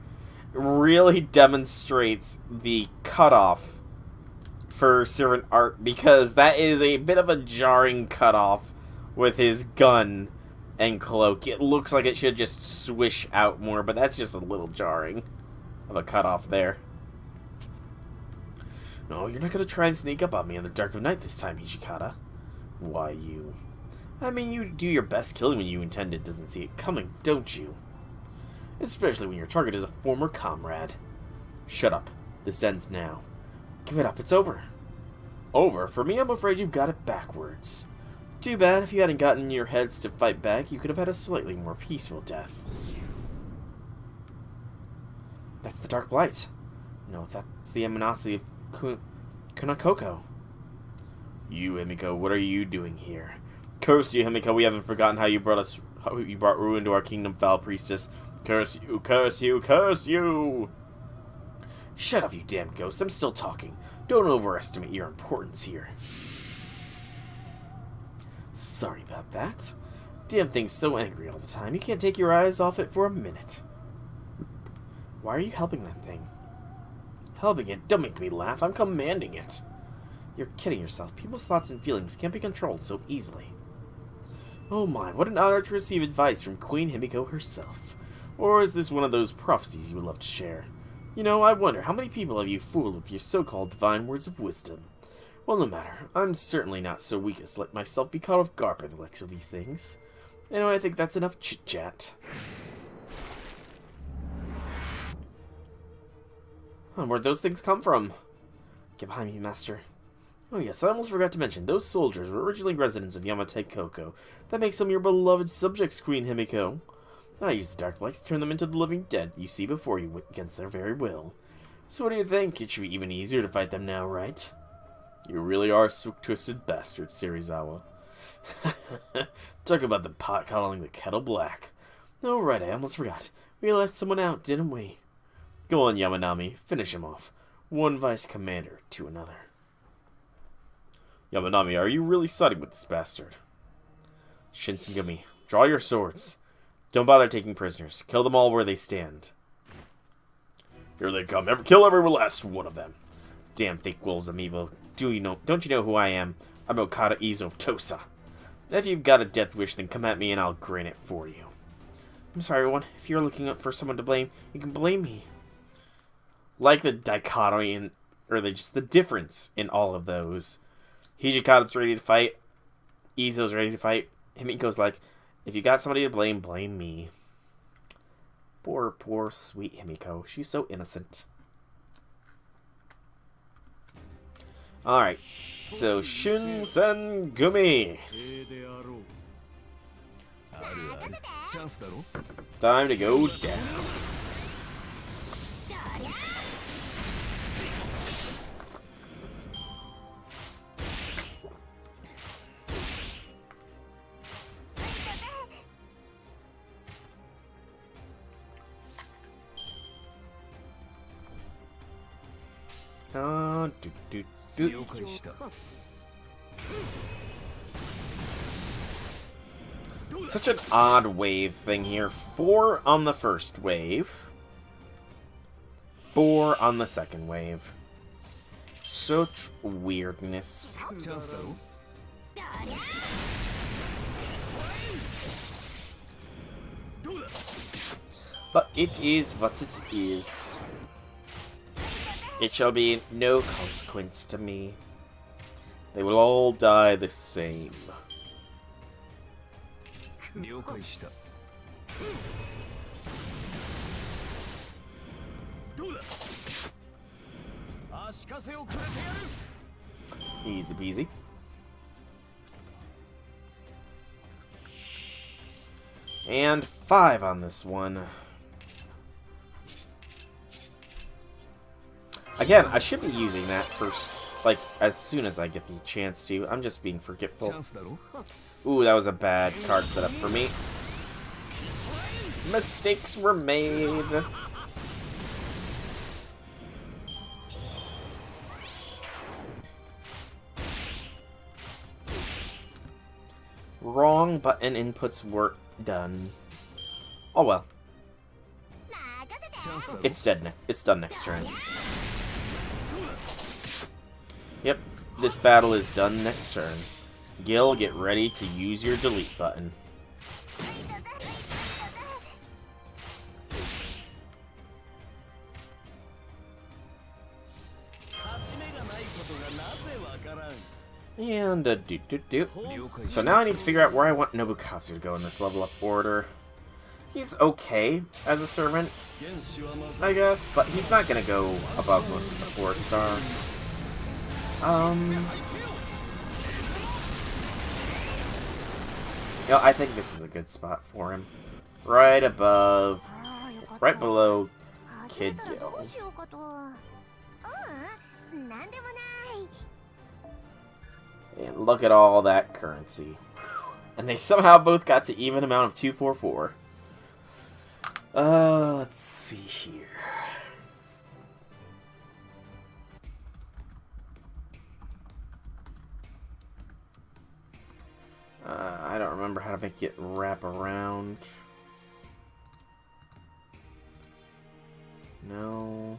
B: really demonstrates the cutoff for Servant Art, because that is a bit of a jarring cutoff with his gun and cloak. It looks like it should just swish out more, but that's just a little jarring of a cutoff there. No, you're not going to try and sneak up on me in the dark of night this time, Hijikata. Why, you... I mean, you do your best killing when you intended doesn't see it coming, don't you? Especially when your target is a former comrade. Shut up. This ends now. Give it up, it's over. Over? For me, I'm afraid you've got it backwards. Too bad, if you hadn't gotten your heads to fight back, you could have had a slightly more peaceful death. That's the Dark Blight. No, that's the animosity of Kunakoko. You, Himiko, what are you doing here? Curse you, Himiko, we haven't forgotten how you brought ruin to our kingdom, foul priestess. Curse you, curse you, curse you! Shut up, you damn ghost, I'm still talking. Don't overestimate your importance here. Sorry about that. Damn thing's so angry all the time, you can't take your eyes off it for a minute. Why are you helping that thing? Helping it? Don't make me laugh, I'm commanding it. You're kidding yourself. People's thoughts and feelings can't be controlled so easily. Oh my, what an honor to receive advice from Queen Himiko herself. Or is this one of those prophecies you would love to share? You know, I wonder, how many people have you fooled with your so-called divine words of wisdom? Well, no matter. I'm certainly not so weak as to let myself be caught off guard by the likes of these things. Anyway, I think that's enough chit-chat. Where'd those things come from? Get behind me, master. Oh yes, I almost forgot to mention, those soldiers were originally residents of Yamataikouko. That makes them your beloved subjects, Queen Himiko. I used the Dark Light to turn them into the living dead you see before you against their very will. So what do you think? It should be even easier to fight them now, right? You really are a twisted bastard, Serizawa. Talk about the pot calling the kettle black. Oh right, I almost forgot. We left someone out, didn't we? Go on, Yamanami. Finish him off. One vice commander to another. Yamanami, are you really siding with this bastard? Shinsengumi, draw your swords. Don't bother taking prisoners. Kill them all where they stand. Here they come. Kill every last one of them. Damn fake wolves, amiibo. Don't you know who I am? I'm Okada Izo of Tosa. If you've got a death wish, then come at me and I'll grant it for you. I'm sorry, everyone. If you're looking up for someone to blame, you can blame me. Like the dichotomy just the difference in all of those. Hijikata's ready to fight. Izo's ready to fight. Himiko's like, if you got somebody to blame, blame me. Poor, poor, sweet Himiko. She's so innocent. Alright. So, Shinsengumi. Time to go down. Such an odd wave thing here. 4 on the first wave. 4 on the second wave. Such weirdness. But it is what it is. It shall be no consequence to me. They will all die the same. Easy peasy. And 5 on this one. Again, I should be using that first, like, as soon as I get the chance to. I'm just being forgetful. Ooh, that was a bad card setup for me. Mistakes were made. Wrong button inputs were done. Oh well. It's dead. It's done next turn. Yep, this battle is done next turn. Gil, get ready to use your delete button. And So now I need to figure out where I want Nobukazu to go in this level up order. He's okay as a servant, I guess, but he's not gonna go above most of the 4 stars. You know, I think this is a good spot for him. Right above, right below Kid Gil. And look at all that currency. And they somehow both got to even amount of 244. Let's see here. I don't remember how to make it wrap around. No.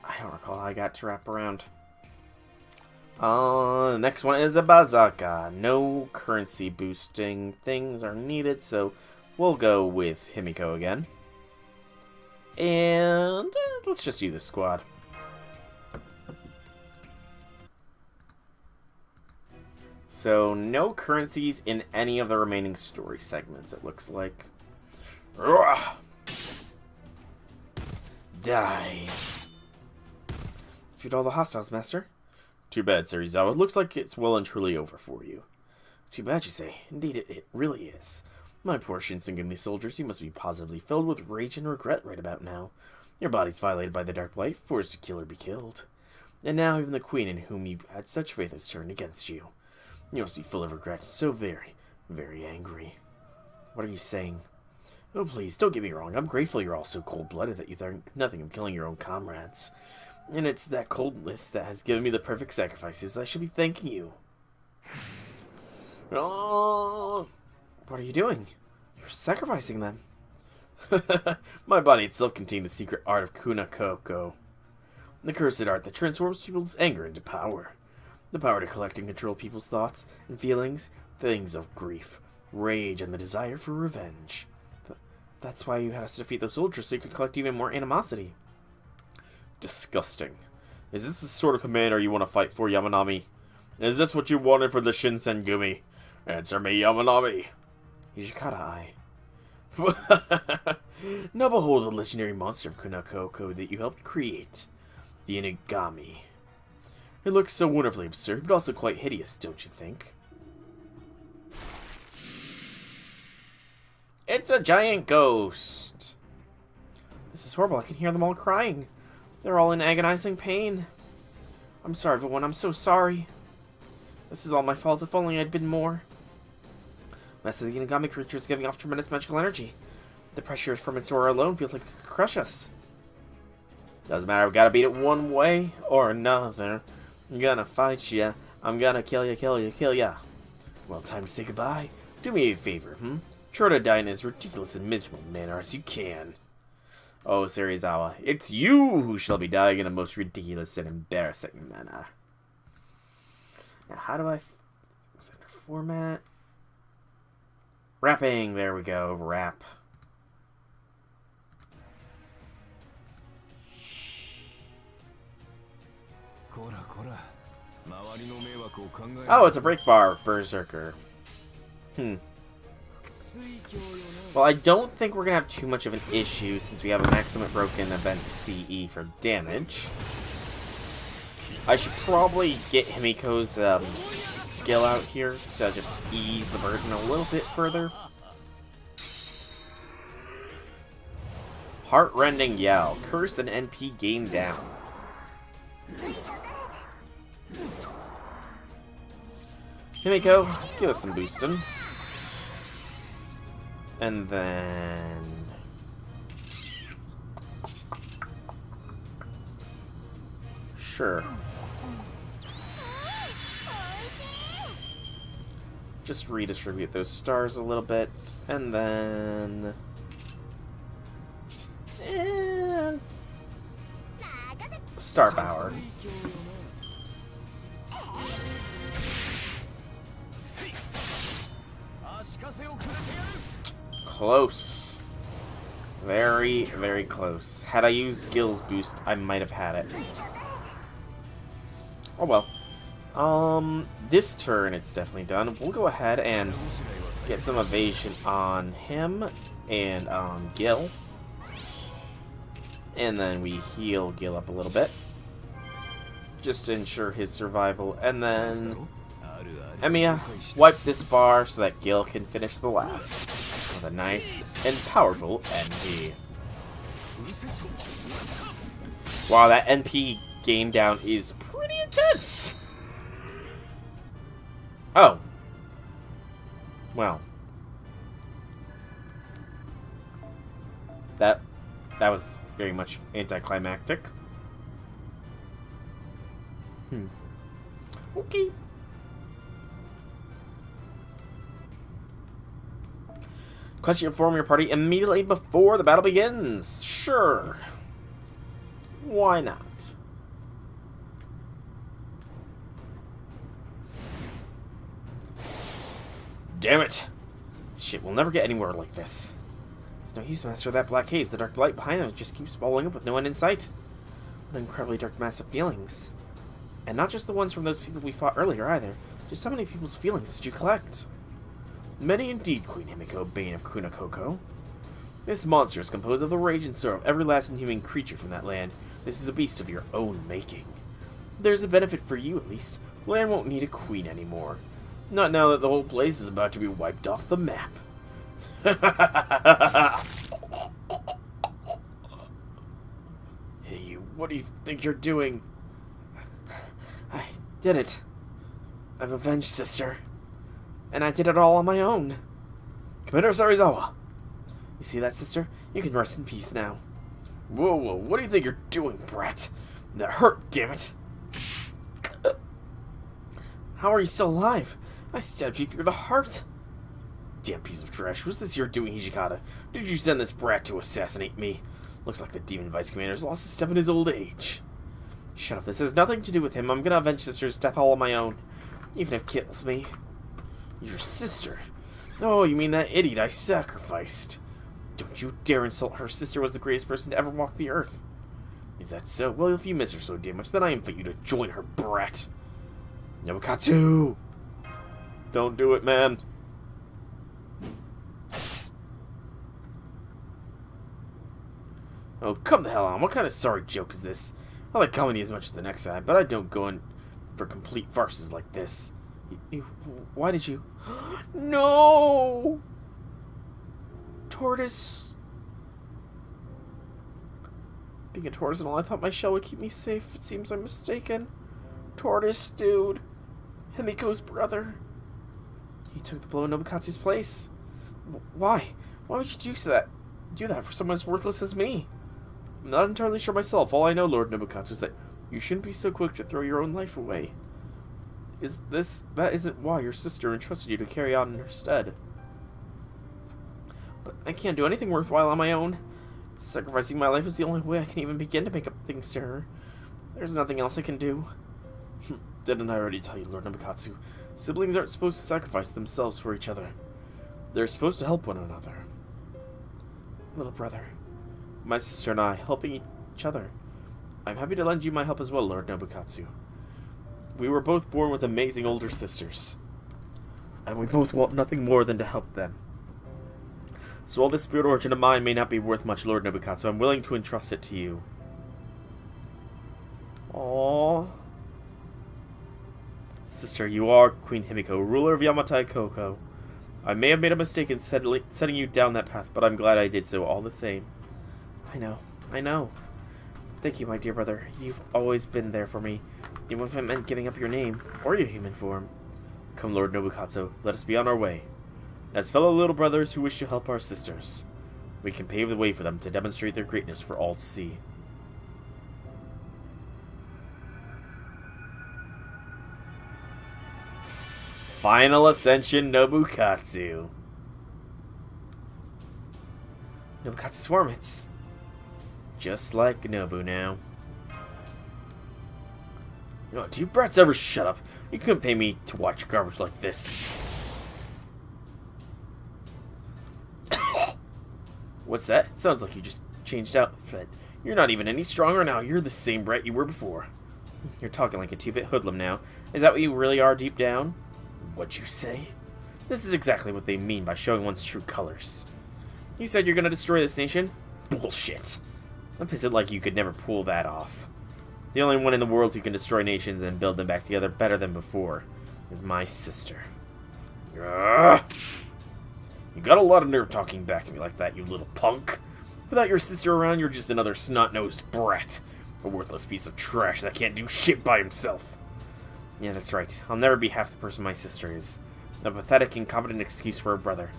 B: I don't recall how I got to wrap around. The next one is a Bazaka. No currency boosting things are needed, so we'll go with Himiko again. And let's just do this squad. So, no currencies in any of the remaining story segments, it looks like. Ugh. Die. Defeat all the hostiles, Master. Too bad, Serizawa. It looks like it's well and truly over for you. Too bad, you say. Indeed, it really is. My poor Shinsengumi soldiers, you must be positively filled with rage and regret right about now. Your body's violated by the Dark Blight, forced to kill or be killed. And now even the Queen in whom you had such faith has turned against you. You must be full of regret, so very, very angry. What are you saying? Oh, please, don't get me wrong. I'm grateful you're all so cold-blooded that you think nothing of killing your own comrades. And it's that coldness that has given me the perfect sacrifices. I should be thanking you. Oh, what are you doing? You're sacrificing them. My body itself contained the secret art of GudaGuda, the cursed art that transforms people's anger into power. The power to collect and control people's thoughts and feelings, things of grief, rage, and the desire for revenge. That's why you had us defeat those soldiers, so you could collect even more animosity. Disgusting. Is this the sort of commander you want to fight for, Yamanami? Is this what you wanted for the Shinsengumi? Answer me, Yamanami. Hijikata eye. Now behold the legendary monster of GudaGuda that you helped create. The Inagami. It looks so wonderfully absurd, but also quite hideous, don't you think? It's a giant ghost. This is horrible. I can hear them all crying. They're all in agonizing pain. I'm sorry, everyone. I'm so sorry. This is all my fault. If only I'd been more. Master, the Inagami creature is giving off tremendous magical energy. The pressure from its aura alone feels like it could crush us. Doesn't matter. We gotta beat it one way or another. I'm gonna fight ya. I'm gonna kill ya, kill ya, kill ya. Well, time to say goodbye. Do me a favor, Try to die in as ridiculous and miserable manner as you can. Oh, Serizawa, it's you who shall be dying in a most ridiculous and embarrassing manner. Now, how do I... Was that a format? Wrapping, there we go, wrap. Oh, it's a break bar, Berserker. Well, I don't think we're going to have too much of an issue since we have a maximum broken event CE for damage. I should probably get Himiko's skill out here to just ease the burden a little bit further. Heartrending Yell. Curse and NP gain down. Himiko, give us some boosting. And then... Sure. Just redistribute those stars a little bit, and then... And... Star power. Close. Very, very close. Had I used Gil's boost, I might have had it. Oh well. This turn it's definitely done. We'll go ahead and get some evasion on him and on Gil. And then we heal Gil up a little bit. Just to ensure his survival. And then... Emiya, wipe this bar so that Gil can finish the last. With a nice and powerful NP. Wow, that NP gain down is pretty intense! Oh. Well. That was very much anticlimactic. Okay. Question: inform your party immediately before the battle begins. Sure. Why not? Damn it! Shit, we'll never get anywhere like this. It's no use, Master. That black haze, the dark light behind them, just keeps following up with no end in sight. What an incredibly dark mass of feelings. And not just the ones from those people we fought earlier, either. Just how many people's feelings did you collect? Many indeed, Queen Himiko, Bane of GudaGuda. This monster is composed of the rage and sorrow of every last inhuman creature from that land. This is a beast of your own making. There's a benefit for you, at least. The land won't need a queen anymore. Not now that the whole place is about to be wiped off the map. Hey, you, what do you think you're doing? I did it. I've avenged Sister. And I did it all on my own. Commander Serizawa. You see that, Sister? You can rest in peace now. Whoa, whoa, what do you think you're doing, brat? That hurt, damn it. How are you still alive? I stabbed you through the heart. Damn piece of trash. Was this your doing, Hijikata? Did you send this brat to assassinate me? Looks like the demon vice commander's lost a step in his old age. Shut up, this has nothing to do with him. I'm gonna avenge Sister's death all on my own. Even if it kills me. Your sister? Oh, you mean that idiot I sacrificed? Don't you dare insult her. Sister was the greatest person to ever walk the earth. Is that so? Well, if you miss her so damn much, then I invite you to join her, brat. Yamakato! Don't do it, man. Oh, come the hell on. What kind of sorry joke is this? I like comedy as much as the next guy, but I don't go in for complete farces like this. Why did you... No! Tortoise... Being a tortoise and all, I thought my shell would keep me safe. It seems I'm mistaken. Tortoise, dude. Himiko's brother. He took the blow in Nobukatsu's place. Why? Why would you do that for someone as worthless as me? I'm not entirely sure myself. All I know, Lord Nobukatsu, is that you shouldn't be so quick to throw your own life away. That isn't why your sister entrusted you to carry on in her stead. But I can't do anything worthwhile on my own. Sacrificing my life is the only way I can even begin to make up things to her. There's nothing else I can do. Didn't I already tell you, Lord Nobukatsu? Siblings aren't supposed to sacrifice themselves for each other. They're supposed to help one another. Little brother. My sister and I, helping each other. I'm happy to lend you my help as well, Lord Nobukatsu. We were both born with amazing older sisters. And we both want nothing more than to help them. So while this spirit origin of mine may not be worth much, Lord Nobukatsu, I'm willing to entrust it to you. Aww. Sister, you are Queen Himiko, ruler of Yamataikouko. I may have made a mistake in setting you down that path, but I'm glad I did so all the same. I know. Thank you, my dear brother. You've always been there for me, even if it meant giving up your name, or your human form. Come, Lord Nobukatsu, let us be on our way. As fellow little brothers who wish to help our sisters, we can pave the way for them to demonstrate their greatness for all to see. Final Ascension Nobukatsu. Nobukatsu's form, it's just like Nobu now. Oh, do you brats ever shut up? You couldn't pay me to watch garbage like this. What's that? It sounds like you just changed outfit. You're not even any stronger now. You're the same brat you were before. You're talking like a 2-bit hoodlum now. Is that what you really are deep down? What'd you say? This is exactly what they mean by showing one's true colors. You said you're gonna destroy this nation? Bullshit. I'm pissed like you could never pull that off. The only one in the world who can destroy nations and build them back together better than before is my sister. Ugh. You got a lot of nerve talking back to me like that, you little punk. Without your sister around, you're just another snot-nosed brat. A worthless piece of trash that can't do shit by himself. Yeah, that's right. I'll never be half the person my sister is. A pathetic, incompetent excuse for a brother.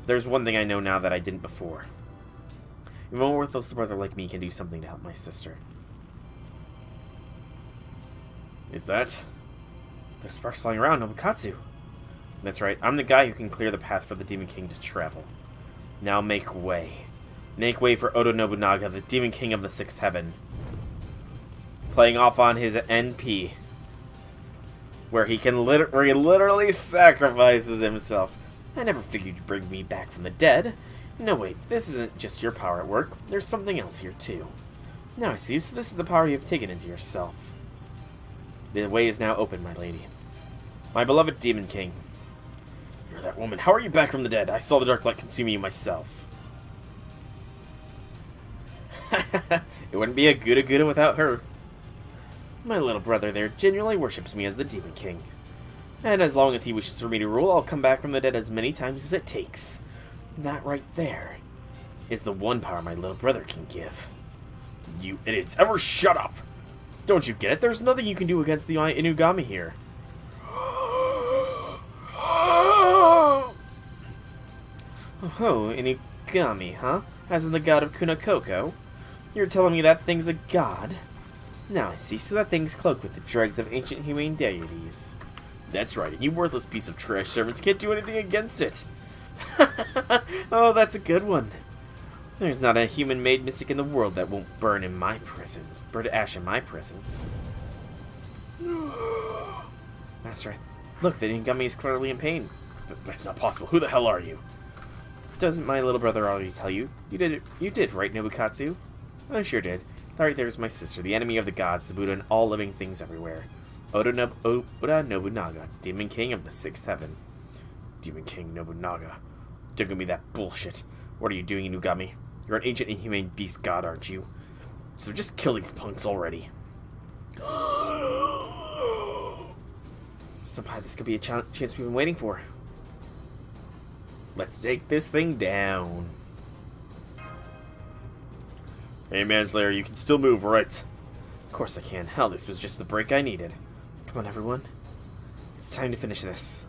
B: There's one thing I know now that I didn't before. Even a worthless brother like me can do something to help my sister. Is that? There's sparks flying around, Nobukatsu. That's right, I'm the guy who can clear the path for the Demon King to travel. Now make way. Make way for Oda Nobunaga, the Demon King of the Sixth Heaven. Playing off on his NP. Where he can literally sacrifices himself. I never figured you'd bring me back from the dead. No, wait, this isn't just your power at work. There's something else here, too. Now I see, so this is the power you've taken into yourself. The way is now open, my lady. My beloved Demon King. You're that woman. How are you back from the dead? I saw the dark light consuming you myself. It wouldn't be a GudaGuda without her. My little brother there genuinely worships me as the Demon King. And as long as he wishes for me to rule, I'll come back from the dead as many times as it takes. That right there is the one power my little brother can give. You idiots, ever shut up! Don't you get it? There's nothing you can do against the Inugami here. Oh, Inugami, huh? As in the god of Kunakoko? You're telling me that thing's a god? Now I see, so that thing's cloaked with the dregs of ancient humane deities. That's right, and you worthless piece of trash servants can't do anything against it. Oh, that's a good one. There's not a human-made mystic in the world that won't burn in my presence. Burn to ash in my presence. Master, look, the Inugami is clearly in pain. That's not possible. Who the hell are you? Doesn't my little brother already tell you? You did, right, Nobukatsu? I sure did. Right, there's my sister, the enemy of the gods, the Buddha, and all living things everywhere. Oda Nobunaga, Demon King of the Sixth Heaven. Demon King Nobunaga. Don't give me that bullshit. What are you doing, Inugami? You're an ancient inhumane beast god, aren't you? So just kill these punks already. Somehow this could be a chance we've been waiting for. Let's take this thing down. Hey, Manslayer, you can still move, right? Of course I can. Hell, this was just the break I needed. Come on, everyone. It's time to finish this.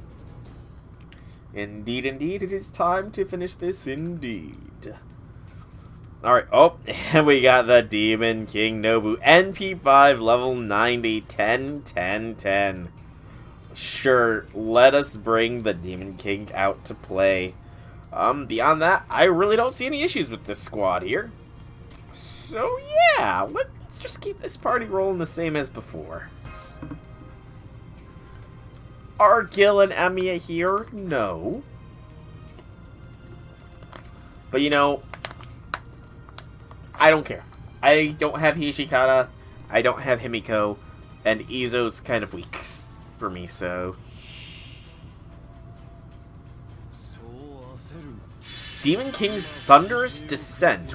B: Indeed, indeed, it is time to finish this, indeed. Alright, oh, and we got the Demon King Nobu. NP5, level 90, 10, 10, 10. Sure, let us bring the Demon King out to play. Beyond that, I really don't see any issues with this squad here. So yeah, let's just keep this party rolling the same as before. Are Gil and Emiya here? No. But you know, I don't care. I don't have Hishikata, I don't have Himiko, and Izo's kind of weak for me, so... Demon King's Thunderous Descent.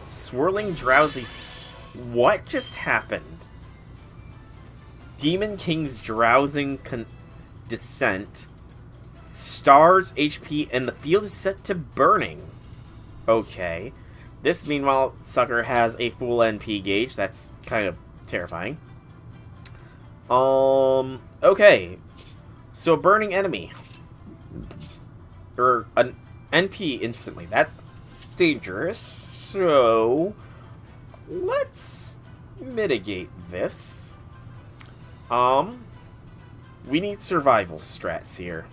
B: Swirling Drowsy. What just happened? Demon King's Drowsing Descent. Stars HP and the field is set to burning. Okay. This, meanwhile, sucker has a full NP gauge. That's kind of terrifying. Okay. So, a burning enemy. Or, an NP instantly. That's dangerous. So, let's mitigate this. We need survival strats here.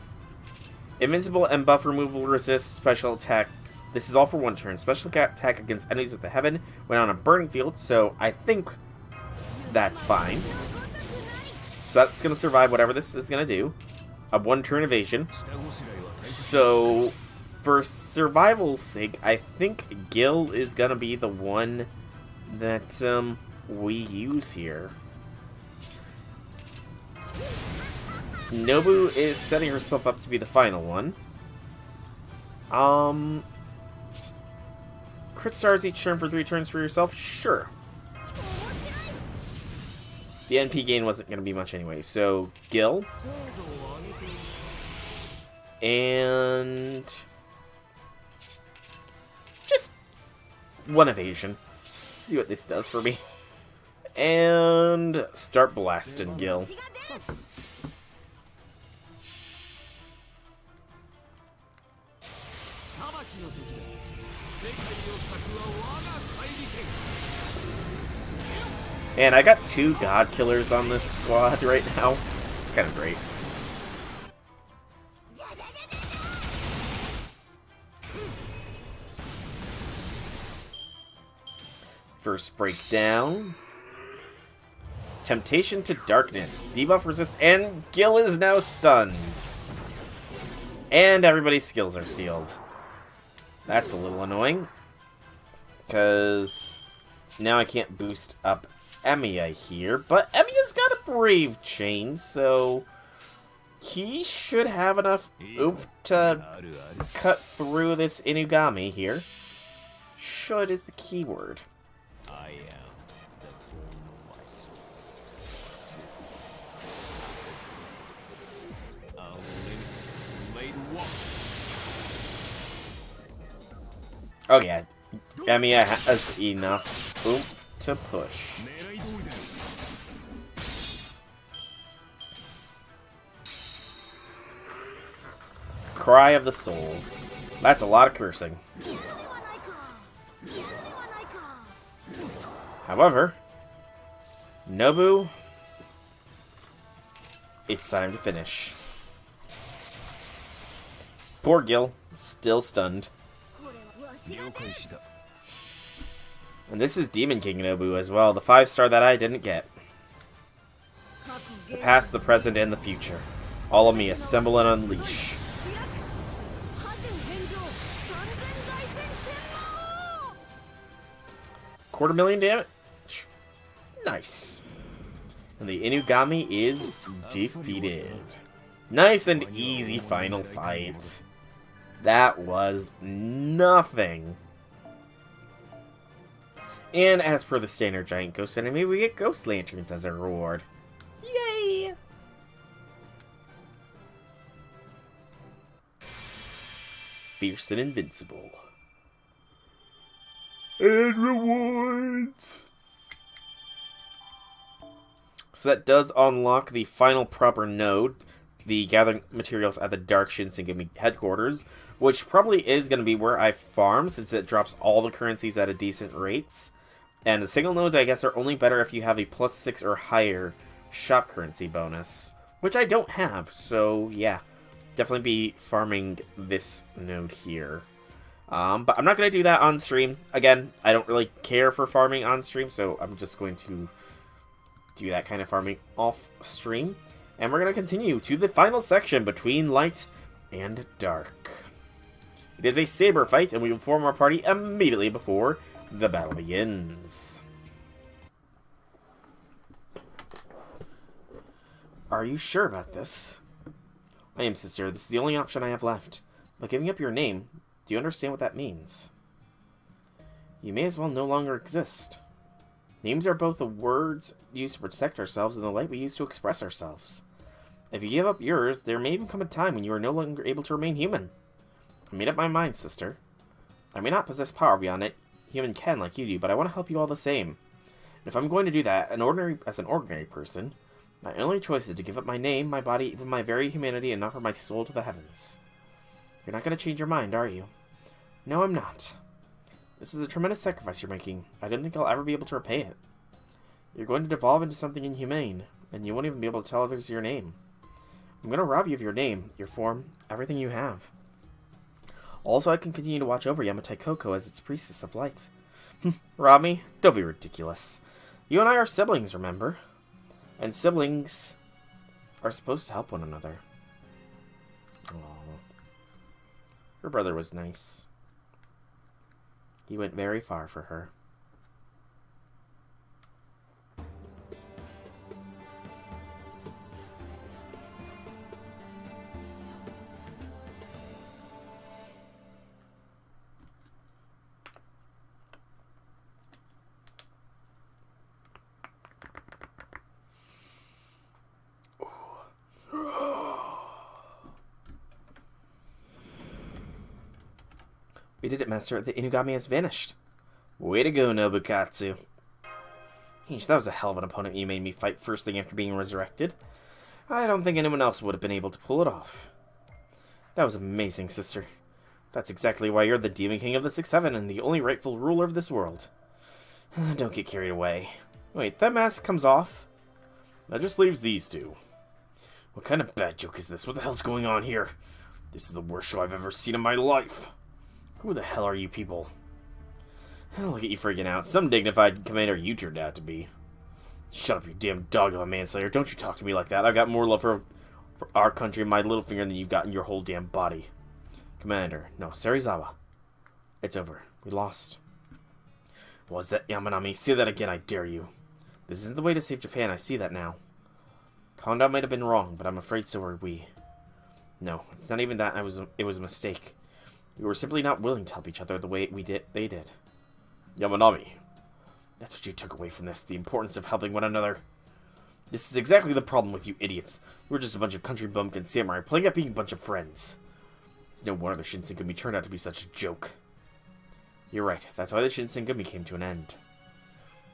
B: Invincible and buff removal resist special attack. This is all for one turn. Special attack against enemies of the heaven when on a burning field, so I think that's fine. So that's going to survive whatever this is going to do. A one-turn evasion. So, for survival's sake, I think Gil is going to be the one that we use here. Nobu is setting herself up to be the final one. Crit stars each turn for 3 turns for yourself? Sure. The NP gain wasn't going to be much anyway, so Gil. And... just one evasion. See what this does for me. And start blasting Gil. And I got 2 god killers on this squad right now. It's kind of great. First breakdown. Temptation to Darkness. Debuff resist, and Gil is now stunned. And everybody's skills are sealed. That's a little annoying. Because now I can't boost up Emiya here. But Emiya's got a Brave Chain, so he should have enough oomph to cut through this Inugami here. Should is the keyword. Oh yeah, Emiya has enough oomph to push. Cry of the Soul. That's a lot of cursing. However, Nobu, it's time to finish. Poor Gil, still stunned. And this is Demon King Nobu as well, the 5-star that I didn't get. The past, the present, and the future. All of me assemble and unleash. $250,000 damage? Nice. And the Inugami is defeated. Nice and easy final fight. That was nothing. And as per the standard giant ghost enemy, we get ghost lanterns as a reward. Yay! Fierce and invincible. And rewards! So that does unlock the final proper node, the gathering materials at the Dark Shinsengumi headquarters, which probably is going to be where I farm, since it drops all the currencies at a decent rates. And the single nodes, I guess, are only better if you have a +6 or higher shop currency bonus, which I don't have, so yeah. Definitely be farming this node here. But I'm not going to do that on stream. Again, I don't really care for farming on stream, so I'm just going to do that kind of farming off stream. And we're going to continue to the final section between light and dark. It is a saber fight, and we will form our party immediately before the battle begins. Are you sure about this? I am, sister. This is the only option I have left. By giving up your name, do you understand what that means? You may as well no longer exist. Names are both the words used to protect ourselves and the light we use to express ourselves. If you give up yours, there may even come a time when you are no longer able to remain human. I made up my mind, sister. I may not possess power beyond it, human can like you do, but I want to help you all the same. And if I'm going to do that, as an ordinary person, my only choice is to give up my name, my body, even my very humanity, and offer my soul to the heavens. You're not going to change your mind, are you? No, I'm not. This is a tremendous sacrifice you're making. I don't think I'll ever be able to repay it. You're going to devolve into something inhumane, and you won't even be able to tell others your name. I'm going to rob you of your name, your form, everything you have. Also, I can continue to watch over Yamataikouko as its priestess of light. Rob me? Don't be ridiculous. You and I are siblings, remember? And siblings are supposed to help one another. Aww. Her brother was nice. He went very far for her. We did it, Master. The Inugami has vanished. Way to go, Nobukatsu. Yeesh, that was a hell of an opponent you made me fight first thing after being resurrected. I don't think anyone else would have been able to pull it off. That was amazing, sister. That's exactly why you're the Demon King of the 6-7 and the only rightful ruler of this world. Don't get carried away. Wait, that mask comes off? That just leaves these two. What kind of bad joke is this? What the hell's going on here? This is the worst show I've ever seen in my life. Who the hell are you people? Look at you freaking out. Some dignified commander you turned out to be. Shut up, you damn dog of a manslayer. Don't you talk to me like that. I've got more love for our country in my little finger than you've got in your whole damn body. Commander. No, Serizawa. It's over. We lost. Was that Yamanami? Say that again, I dare you. This isn't the way to save Japan, I see that now. Kondo might have been wrong, but I'm afraid so are we. No, it's not even that. It was a mistake. We were simply not willing to help each other the way they did. Yamanami. That's what you took away from this, the importance of helping one another. This is exactly the problem with you idiots. You were just a bunch of country bumpkin samurai playing at being a bunch of friends. It's no wonder the Shinsengumi turned out to be such a joke. You're right, that's why the Shinsengumi came to an end.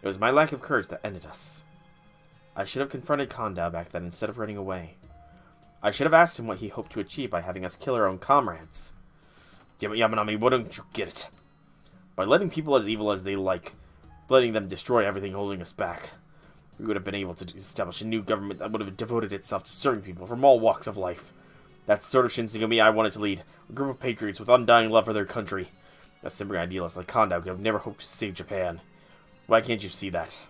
B: It was my lack of courage that ended us. I should have confronted Kondo back then instead of running away. I should have asked him what he hoped to achieve by having us kill our own comrades. Damn it, Yamanami, why don't you get it? By letting people as evil as they like, letting them destroy everything holding us back, we would have been able to establish a new government that would have devoted itself to serving people from all walks of life. That's the sort of Shinsengumi I wanted to lead, a group of patriots with undying love for their country. A simmering idealist like Kondo could have never hoped to save Japan. Why can't you see that?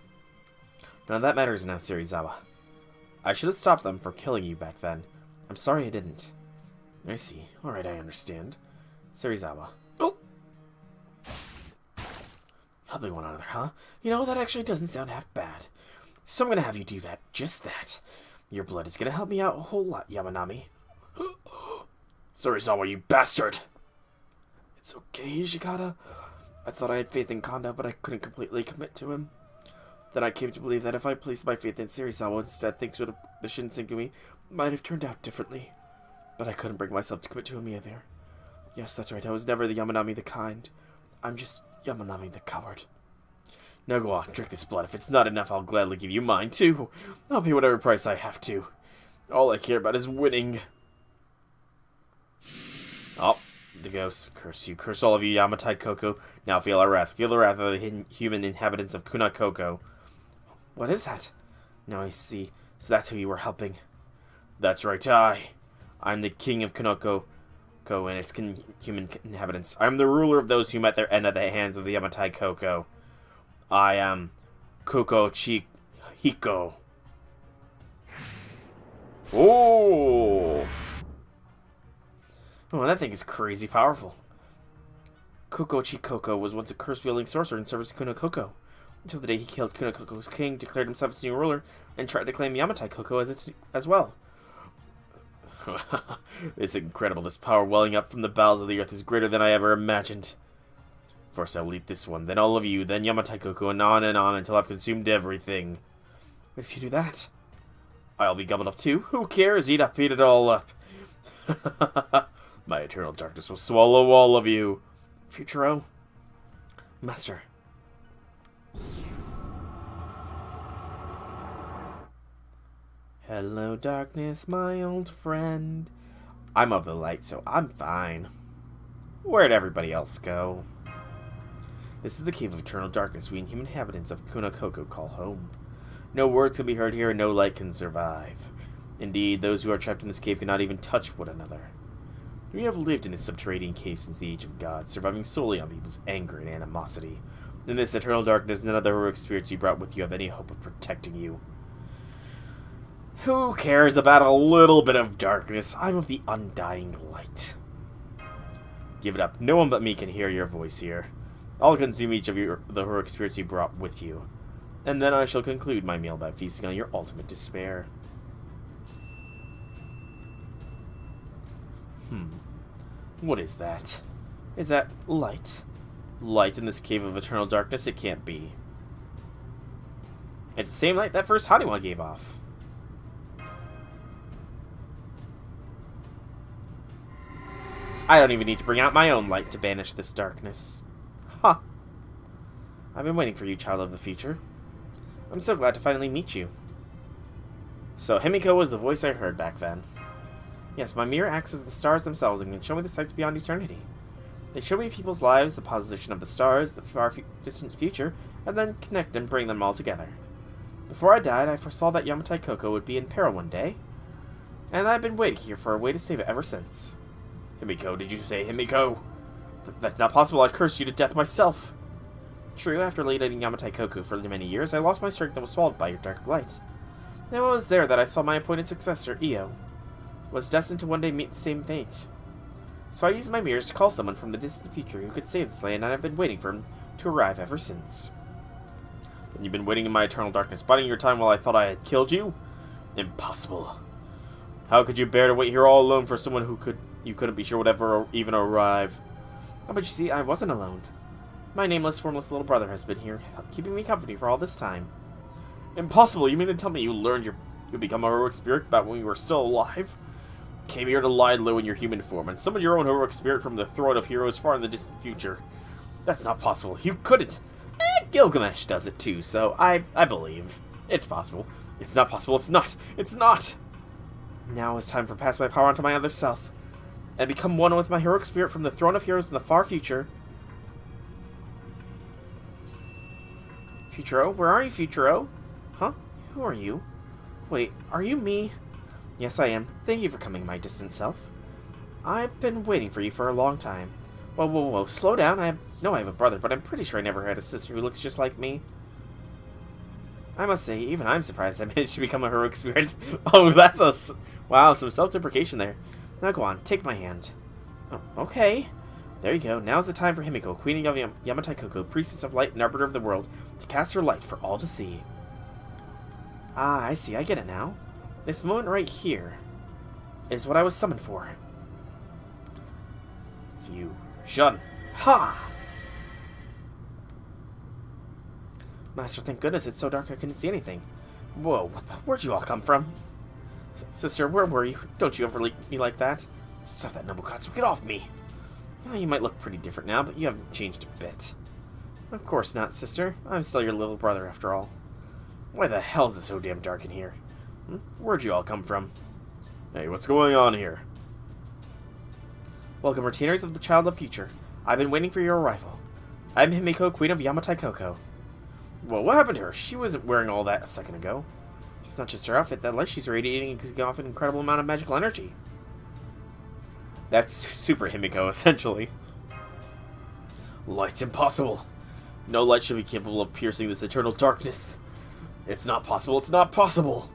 B: None of that matters now, Serizawa. I should have stopped them from killing you back then. I'm sorry I didn't. I see. Alright, I understand. Serizawa. Oh! Helping one another, huh? You know, that actually doesn't sound half bad. So I'm gonna have you do that. Just that. Your blood is gonna help me out a whole lot, Yamanami. Surizawa, you bastard! It's okay, Ishikata. I thought I had faith in Kanda, but I couldn't completely commit to him. Then I came to believe that if I placed my faith in Surizawa instead, things would have, the Shinsengumi might have turned out differently. But I couldn't bring myself to commit to him either. Yes, that's right, I was never the Yamanami the kind. I'm just Yamanami the coward. Now go on, drink this blood. If it's not enough, I'll gladly give you mine, too. I'll pay whatever price I have to. All I care about is winning. Oh, the ghost. Curse you. Curse all of you, Yamataikouko. Now feel our wrath. Feel the wrath of the human inhabitants of Kunakoko. What is that? Now I see. So that's who you were helping. That's right, I'm the king of Kunakoko and its human inhabitants. I'm the ruler of those who met their end at the hands of the Yamataikouko. I am Hiko. Oh, that thing is crazy powerful. Kokochikoko was once a curse-wielding sorcerer in service to Kunakoko, until the day he killed Kunakoko's king, declared himself its new ruler, and tried to claim Yamataikouko as well. It's incredible. This power welling up from the bowels of the earth is greater than I ever imagined. First I will eat this one, then all of you, then Yamataikouko, and on until I've consumed everything. But if you do that, I'll be gobbled up too. Who cares? Eat it all up. My eternal darkness will swallow all of you. Futuro. Master. Hello, darkness, my old friend. I'm of the light, so I'm fine. Where'd everybody else go? This is the cave of eternal darkness we inhuman inhabitants of Kunakoko call home. No words can be heard here, and no light can survive. Indeed, those who are trapped in this cave cannot even touch one another. We have lived in this subterranean cave since the age of gods, surviving solely on people's anger and animosity. In this eternal darkness, none of the heroic spirits you brought with you have any hope of protecting you. Who cares about a little bit of darkness? I'm of the undying light. Give it up. No one but me can hear your voice here. I'll consume each of the heroic spirits you brought with you. And then I shall conclude my meal by feasting on your ultimate despair. What is that? Is that light? Light in this cave of eternal darkness? It can't be. It's the same light that first Haniwa gave off. I don't even need to bring out my own light to banish this darkness. Huh. I've been waiting for you, child of the future. I'm so glad to finally meet you. So Himiko was the voice I heard back then. Yes, my mirror acts as the stars themselves and can show me the sights beyond eternity. They show me people's lives, the position of the stars, the far distant future, and then connect and bring them all together. Before I died, I foresaw that Yamataikouko would be in peril one day, and I've been waiting here for a way to save it ever since. Himiko, did you say Himiko? That's not possible, I cursed you to death myself. True, after leading Yamataikouko for many years, I lost my strength and was swallowed by your dark light. It was there that I saw my appointed successor, Io, was destined to one day meet the same fate. So I used my mirrors to call someone from the distant future who could save this land, and I've been waiting for him to arrive ever since. And you've been waiting in my eternal darkness, biding your time while I thought I had killed you? Impossible. How could you bear to wait here all alone for someone who you couldn't be sure would ever even arrive? Oh, but you see, I wasn't alone. My nameless, formless little brother has been here, keeping me company for all this time. Impossible! You mean to tell me you become a heroic spirit about when you were still alive? Came here to lie low in your human form, and summoned your own heroic spirit from the throne of heroes far in the distant future. That's not possible. You couldn't. Gilgamesh does it too, so I believe. It's possible. It's not possible. It's not. It's not! Now it's time for pass my power on to my other self, and become one with my heroic spirit from the throne of heroes in the far future. Futuro? Where are you, Futuro? Huh? Who are you? Wait, are you me? Yes, I am. Thank you for coming, my distant self. I've been waiting for you for a long time. Whoa, slow down. I have a brother, but I'm pretty sure I never had a sister who looks just like me. I must say, even I'm surprised I managed to become a heroic spirit. Oh, wow, some self-deprecation there. Now go on, take my hand. Oh, okay. There you go. Now's the time for Himiko, Queen of Yamataikouko, Priestess of Light and Arbiter of the World, to cast her light for all to see. Ah, I see. I get it now. This moment right here is what I was summoned for. Fusion. Ha! Master, thank goodness it's so dark I couldn't see anything. Whoa, where'd you all come from? Sister, where were you? Don't you ever leave me like that? Stop that, Nobukatsu. Get off me! Well, you might look pretty different now, but you haven't changed a bit. Of course not, sister. I'm still your little brother, after all. Why the hell is it so damn dark in here? Where'd you all come from? Hey, what's going on here? Welcome, retainers of the Child of Future. I've been waiting for your arrival. I'm Himiko, Queen of Yamataikouko. Well, what happened to her? She wasn't wearing all that a second ago. It's not just her outfit. That light she's radiating is giving off an incredible amount of magical energy. That's super Himiko, essentially. Light's impossible. No light should be capable of piercing this eternal darkness. It's not possible. It's not possible.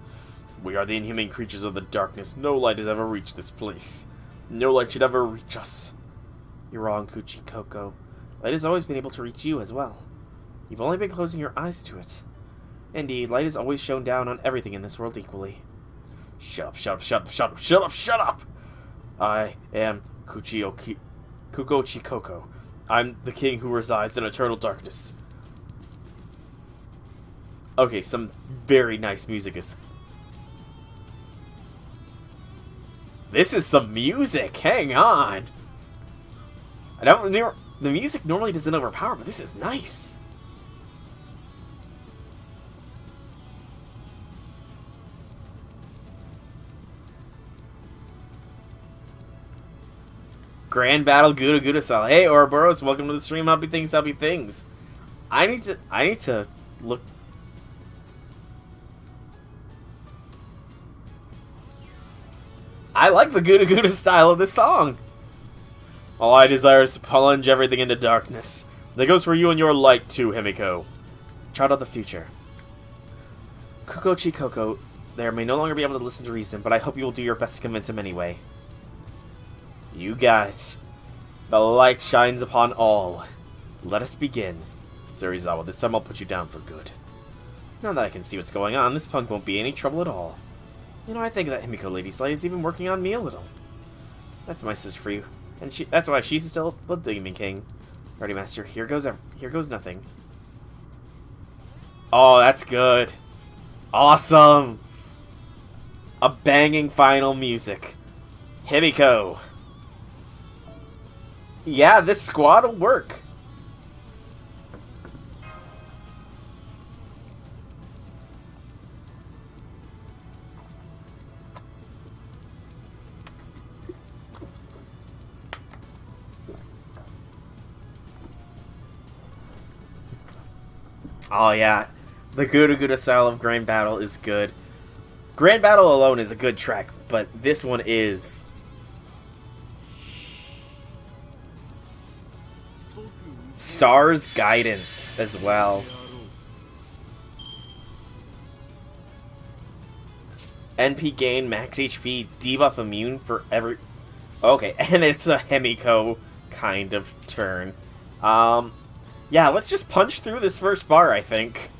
B: We are the inhuman creatures of the darkness. No light has ever reached this place. No light should ever reach us. You're wrong, Kuchikoko. Light has always been able to reach you as well. You've only been closing your eyes to it. Indeed, light has always shone down on everything in this world equally. Shut up, shut up, shut up, shut up, shut up, shut up! I am Kukochikoko. I'm the king who resides in eternal darkness. Okay, some very nice music is... This is some music! Hang on! The music normally doesn't overpower, but this is nice. Grand Battle GudaGuda style. Hey Ouroboros, welcome to the stream. Happy things, happy things. I need to look. I like the GudaGuda style of this song. All I desire is to plunge everything into darkness. That goes for you and your light too, Himiko. Child of the future. Kukochikoko there may no longer be able to listen to reason, but I hope you will do your best to convince him anyway. You got it. The light shines upon all. Let us begin. Serizawa, this time I'll put you down for good. Now that I can see what's going on, this punk won't be any trouble at all. You know, I think that Himiko Lady Slay is even working on me a little. That's my sister for you. And that's why she's still the Demon King. Ready, Master. Here goes nothing. Oh, that's good. Awesome. A banging final music. Himiko. Yeah, this squad will work. Oh yeah, the GudaGuda style of Grand Battle is good. Grand Battle alone is a good track, but this one is... Star's Guidance as well. NP gain, max HP, debuff immune for every... Okay, and it's a Himiko kind of turn. Yeah, let's just punch through this first bar, I think.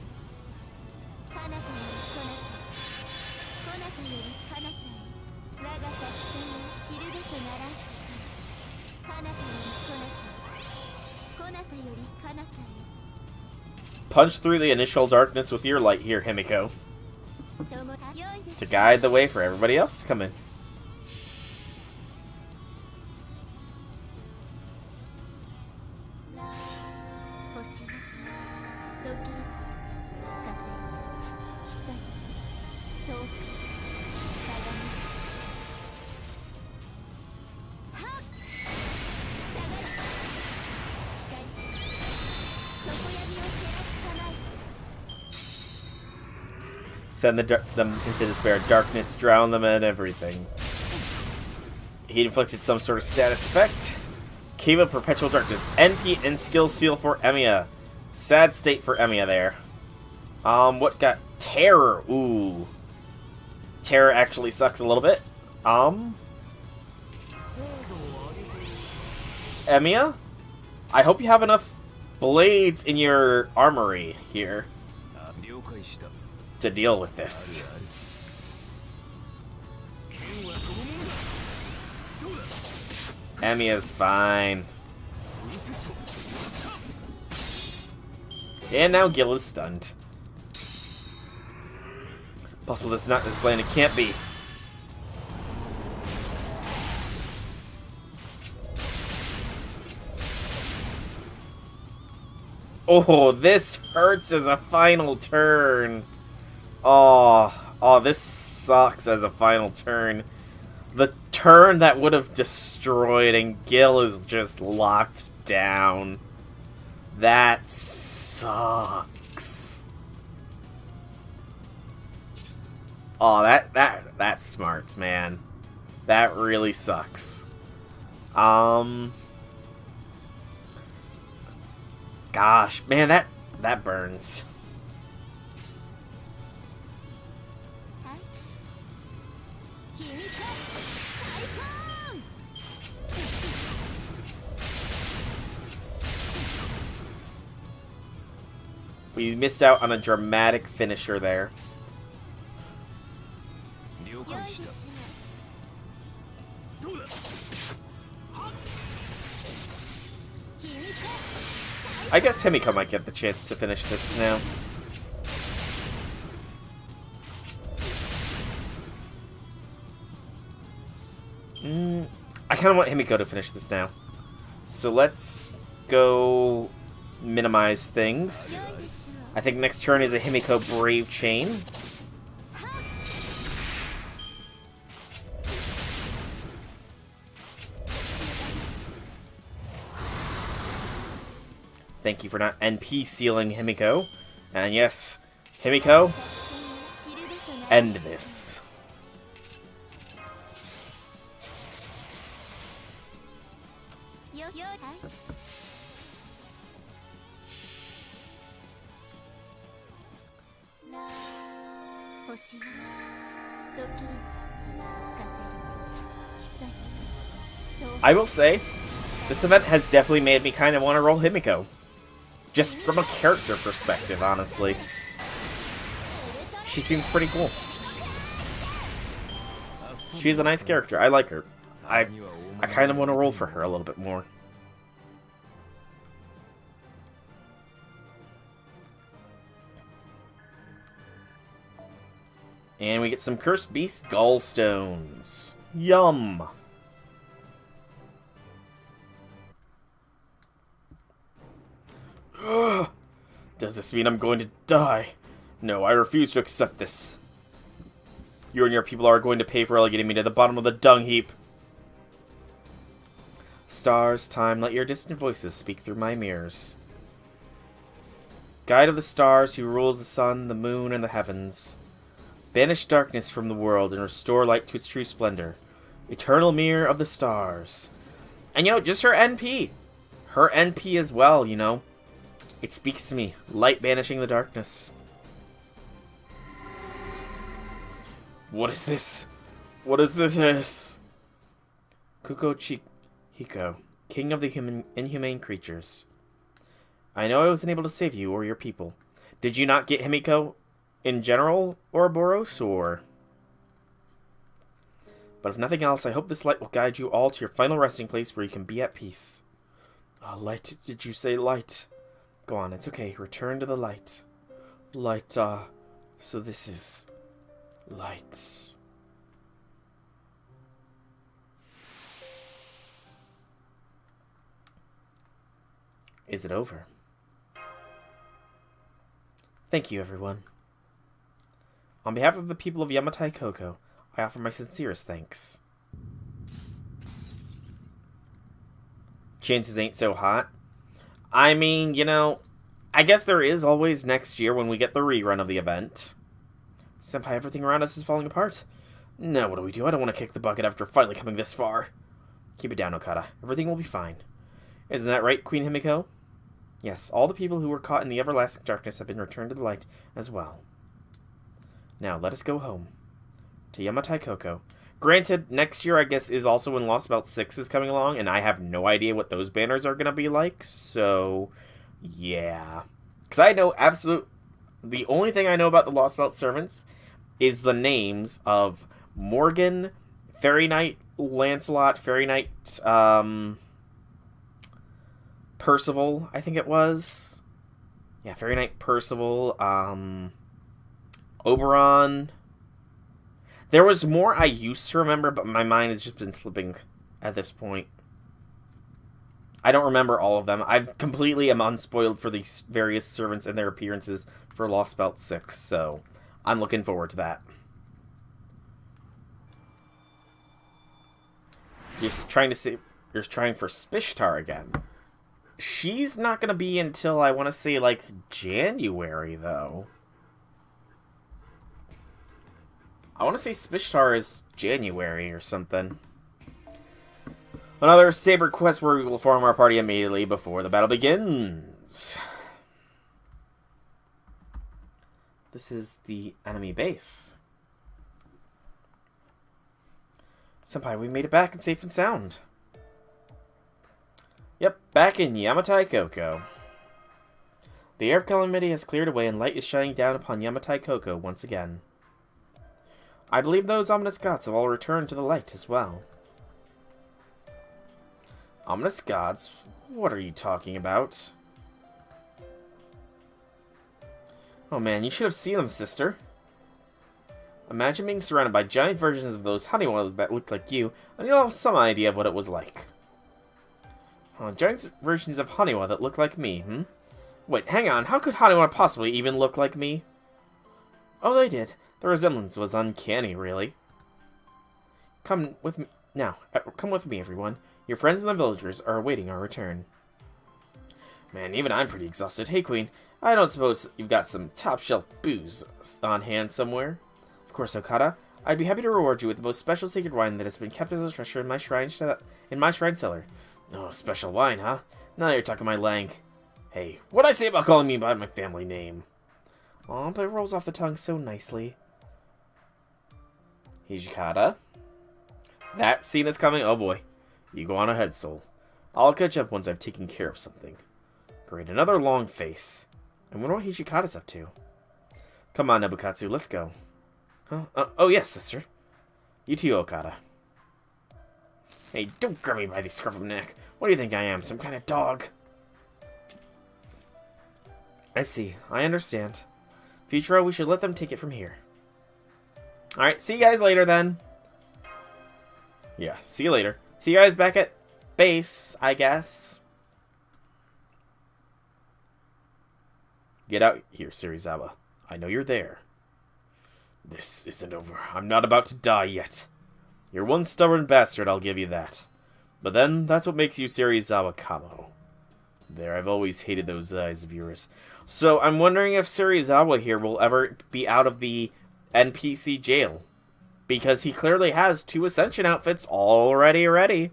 B: Punch through the initial darkness with your light here, Himiko. To guide the way for everybody else to come in. Send them into despair. Darkness, drown them, and everything. He inflicted some sort of status effect. Cave of Perpetual Darkness. NP and skill seal for Emiya. Sad state for Emiya there. What got... Terror. Ooh. Terror actually sucks a little bit. Emiya? I hope you have enough blades in your armory here to deal with this. Emiya's fine. And now Gil is stunned. Possible this is not his plan. It can't be. Oh, this hurts as a final turn. Oh, this sucks as a final turn. The turn that would have destroyed, and Gil is just locked down. That sucks. Oh, that's smart, man. That really sucks. Gosh, man, that burns. We missed out on a dramatic finisher there. I guess Himiko might get the chance to finish this now. I kind of want Himiko to finish this now. So let's go minimize things. I think next turn is a Himiko Brave Chain. Thank you for not NP sealing Himiko. And yes, Himiko, end this. I will say, this event has definitely made me kind of want to roll Himiko. Just from a character perspective, honestly. She seems pretty cool. She's a nice character. I like her. I kind of want to roll for her a little bit more. And we get some Cursed Beast Gallstones. Yum! Ugh. Does this mean I'm going to die? No, I refuse to accept this. You and your people are going to pay for relegating me to the bottom of the dung heap. Stars, time, let your distant voices speak through my mirrors. Guide of the stars who rules the sun, the moon, and the heavens. Banish darkness from the world and restore light to its true splendor. Eternal mirror of the stars. And you know, just her NP. Her NP as well, you know. It speaks to me. Light banishing the darkness. What is this? What is this? Kuko Hiko, king of the inhumane creatures. I know I wasn't able to save you or your people. Did you not get Himiko in general, Ouroboros, or... But if nothing else, I hope this light will guide you all to your final resting place where you can be at peace. Light, did you say light? Go on, it's okay. Return to the light. Light, so this is... light. Is it over? Thank you, everyone. On behalf of the people of Yamataikouko, I offer my sincerest thanks. Chances ain't so hot. I mean, you know, I guess there is always next year when we get the rerun of the event. Senpai, everything around us is falling apart. Now what do? I don't want to kick the bucket after finally coming this far. Keep it down, Okita. Everything will be fine. Isn't that right, Queen Himiko? Yes, all the people who were caught in the everlasting darkness have been returned to the light as well. Now, let us go home. To Yamataikouko. Granted, next year, I guess, is also when Lost Belt 6 is coming along, and I have no idea what those banners are going to be like, so... yeah. Because I know The only thing I know about the Lost Belt servants is the names of Morgan, Fairy Knight Lancelot, Fairy Knight Percival, I think it was. Yeah, Fairy Knight Percival, Oberon. There was more I used to remember, but my mind has just been slipping at this point. I don't remember all of them. I completely am unspoiled for these various servants and their appearances for Lost Belt 6, so I'm looking forward to that. You're trying for Spishtar again. She's not going to be until, I want to say, like, January, though. I want to say Spishtar is January or something. Another Saber quest where we will form our party immediately before the battle begins. This is the enemy base. Senpai, we made it back and safe and sound. Yep, back in Yamataikouko. The air calamity has cleared away and light is shining down upon Yamataikouko once again. I believe those ominous gods have all returned to the light as well. Ominous gods? What are you talking about? Oh man, you should have seen them, sister. Imagine being surrounded by giant versions of those honeywells that look like you, and you'll have some idea of what it was like. Giant versions of Honeywell that look like me, Wait, hang on, how could Honeywell possibly even look like me? Oh, they did. The resemblance was uncanny, really. Come with me now. Come with me, everyone. Your friends and the villagers are awaiting our return. Man, even I'm pretty exhausted. Hey, Queen, I don't suppose you've got some top-shelf booze on hand somewhere? Of course, Okita. I'd be happy to reward you with the most special sacred wine that has been kept as a treasure in my shrine cellar. Oh, special wine, huh? Now you're talking my lang. Hey, what'd I say about calling me by my family name? Aw, but it rolls off the tongue so nicely. Hijikata. That scene is coming? Oh boy. You go on ahead, soul. I'll catch up once I've taken care of something. Great, another long face. I wonder what Hijikata's up to. Come on, Nobukatsu, let's go. Huh? Oh yes, sister. You too, Okada. Hey, don't grab me by the scruff of the neck. What do you think I am, some kind of dog? I see. I understand. Futuro, we should let them take it from here. Alright, see you guys later then. Yeah, see you later. See you guys back at base, I guess. Get out here, Serizawa. I know you're there. This isn't over. I'm not about to die yet. You're one stubborn bastard, I'll give you that. But then, that's what makes you Serizawa Kamo. There, I've always hated those eyes of yours. So, I'm wondering if Serizawa here will ever be out of the NPC jail. Because he clearly has 2 Ascension outfits already ready.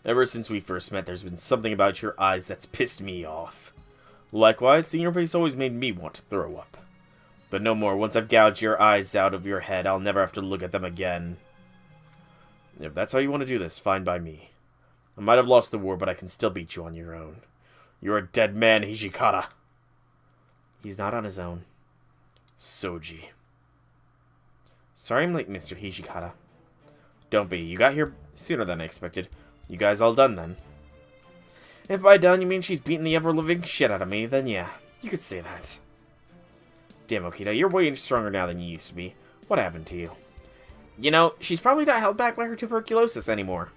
B: Ever since we first met, there's been something about your eyes that's pissed me off. Likewise, seeing your face always made me want to throw up. But no more. Once I've gouged your eyes out of your head, I'll never have to look at them again. If that's how you want to do this, fine by me. I might have lost the war, but I can still beat you on your own. You're a dead man, Hijikata. He's not on his own. Soji. Sorry I'm late, Mr. Hijikata. Don't be. You got here sooner than I expected. You guys all done, then? If by done you mean she's beating the ever-living shit out of me, then yeah, you could say that. Damn, Okita, you're way stronger now than you used to be. What happened to you? You know, she's probably not held back by her tuberculosis anymore.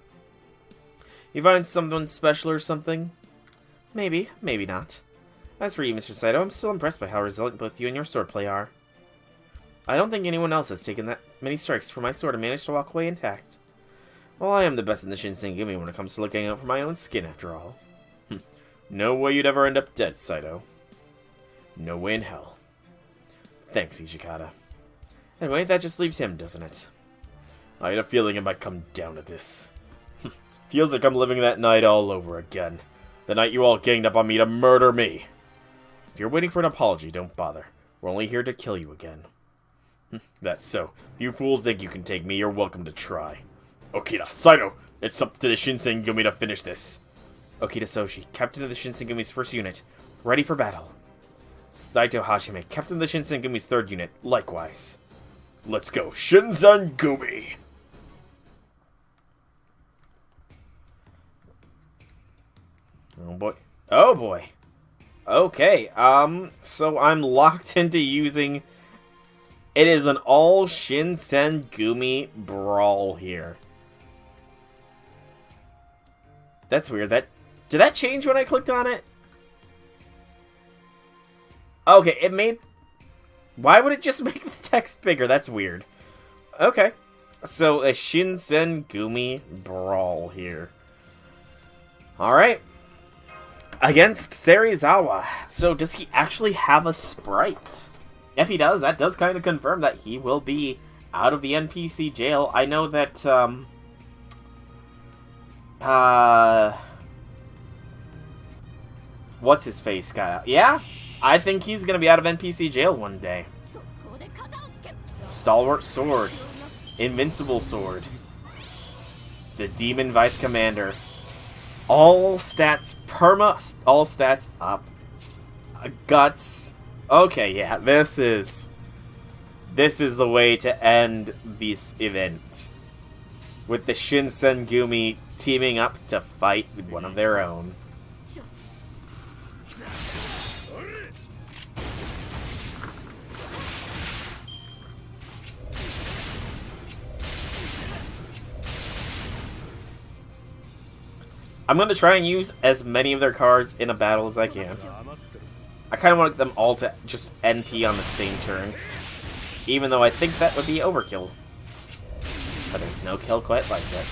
B: You find someone special or something? Maybe, maybe not. As for you, Mr. Saito, I'm still impressed by how resilient both you and your swordplay are. I don't think anyone else has taken that many strikes for my sword and managed to walk away intact. Well, I am the best in the Shinsengumi when it comes to looking out for my own skin, after all. No way you'd ever end up dead, Saito. No way in hell. Thanks, Hijikata. Anyway, that just leaves him, doesn't it? I had a feeling it might come down to this. Feels like I'm living that night all over again. The night you all ganged up on me to murder me. If you're waiting for an apology, don't bother. We're only here to kill you again. That's so. If you fools think you can take me, you're welcome to try. Okita, Saito, it's up to the Shinsengumi to finish this. Okita Soji, captain of the Shinsengumi's first unit, ready for battle. Saito Hajime, Captain of the Shinsengumi's 3rd unit, likewise. Let's go, Shinsengumi! Oh boy. Oh boy. Okay, so I'm locked into using... It is an all Shinsengumi brawl here. That's weird. Did that change when I clicked on it? Okay, it made... Why would it just make the text bigger? That's weird. Okay. So, a Shinsengumi brawl here. Alright. Against Serizawa. So, does he actually have a sprite? If he does, that does kind of confirm that he will be out of the NPC jail. I know that, what's his face got out? Yeah? I think he's gonna be out of NPC jail one day. Stalwart Sword. Invincible Sword. The Demon Vice Commander. All stats all stats up. Guts. Okay, yeah, this is the way to end this event. With the Shinsengumi teaming up to fight with one of their own. I'm going to try and use as many of their cards in a battle as I can. I kind of want them all to just NP on the same turn. Even though I think that would be overkill. But there's no kill quite like that.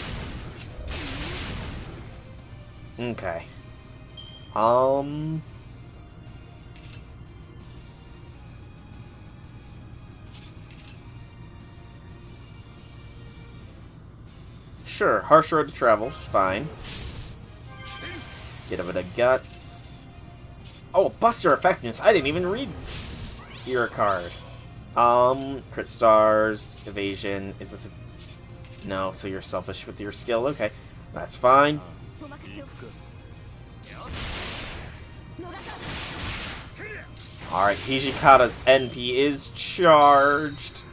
B: Okay. Sure, harsh road to travel is fine. Get a bit of guts. Oh, Buster Effectiveness. I didn't even read your card. Crit stars, evasion. Is this a... No, so you're selfish with your skill. Okay, that's fine. Alright, Hijikata's NP is charged.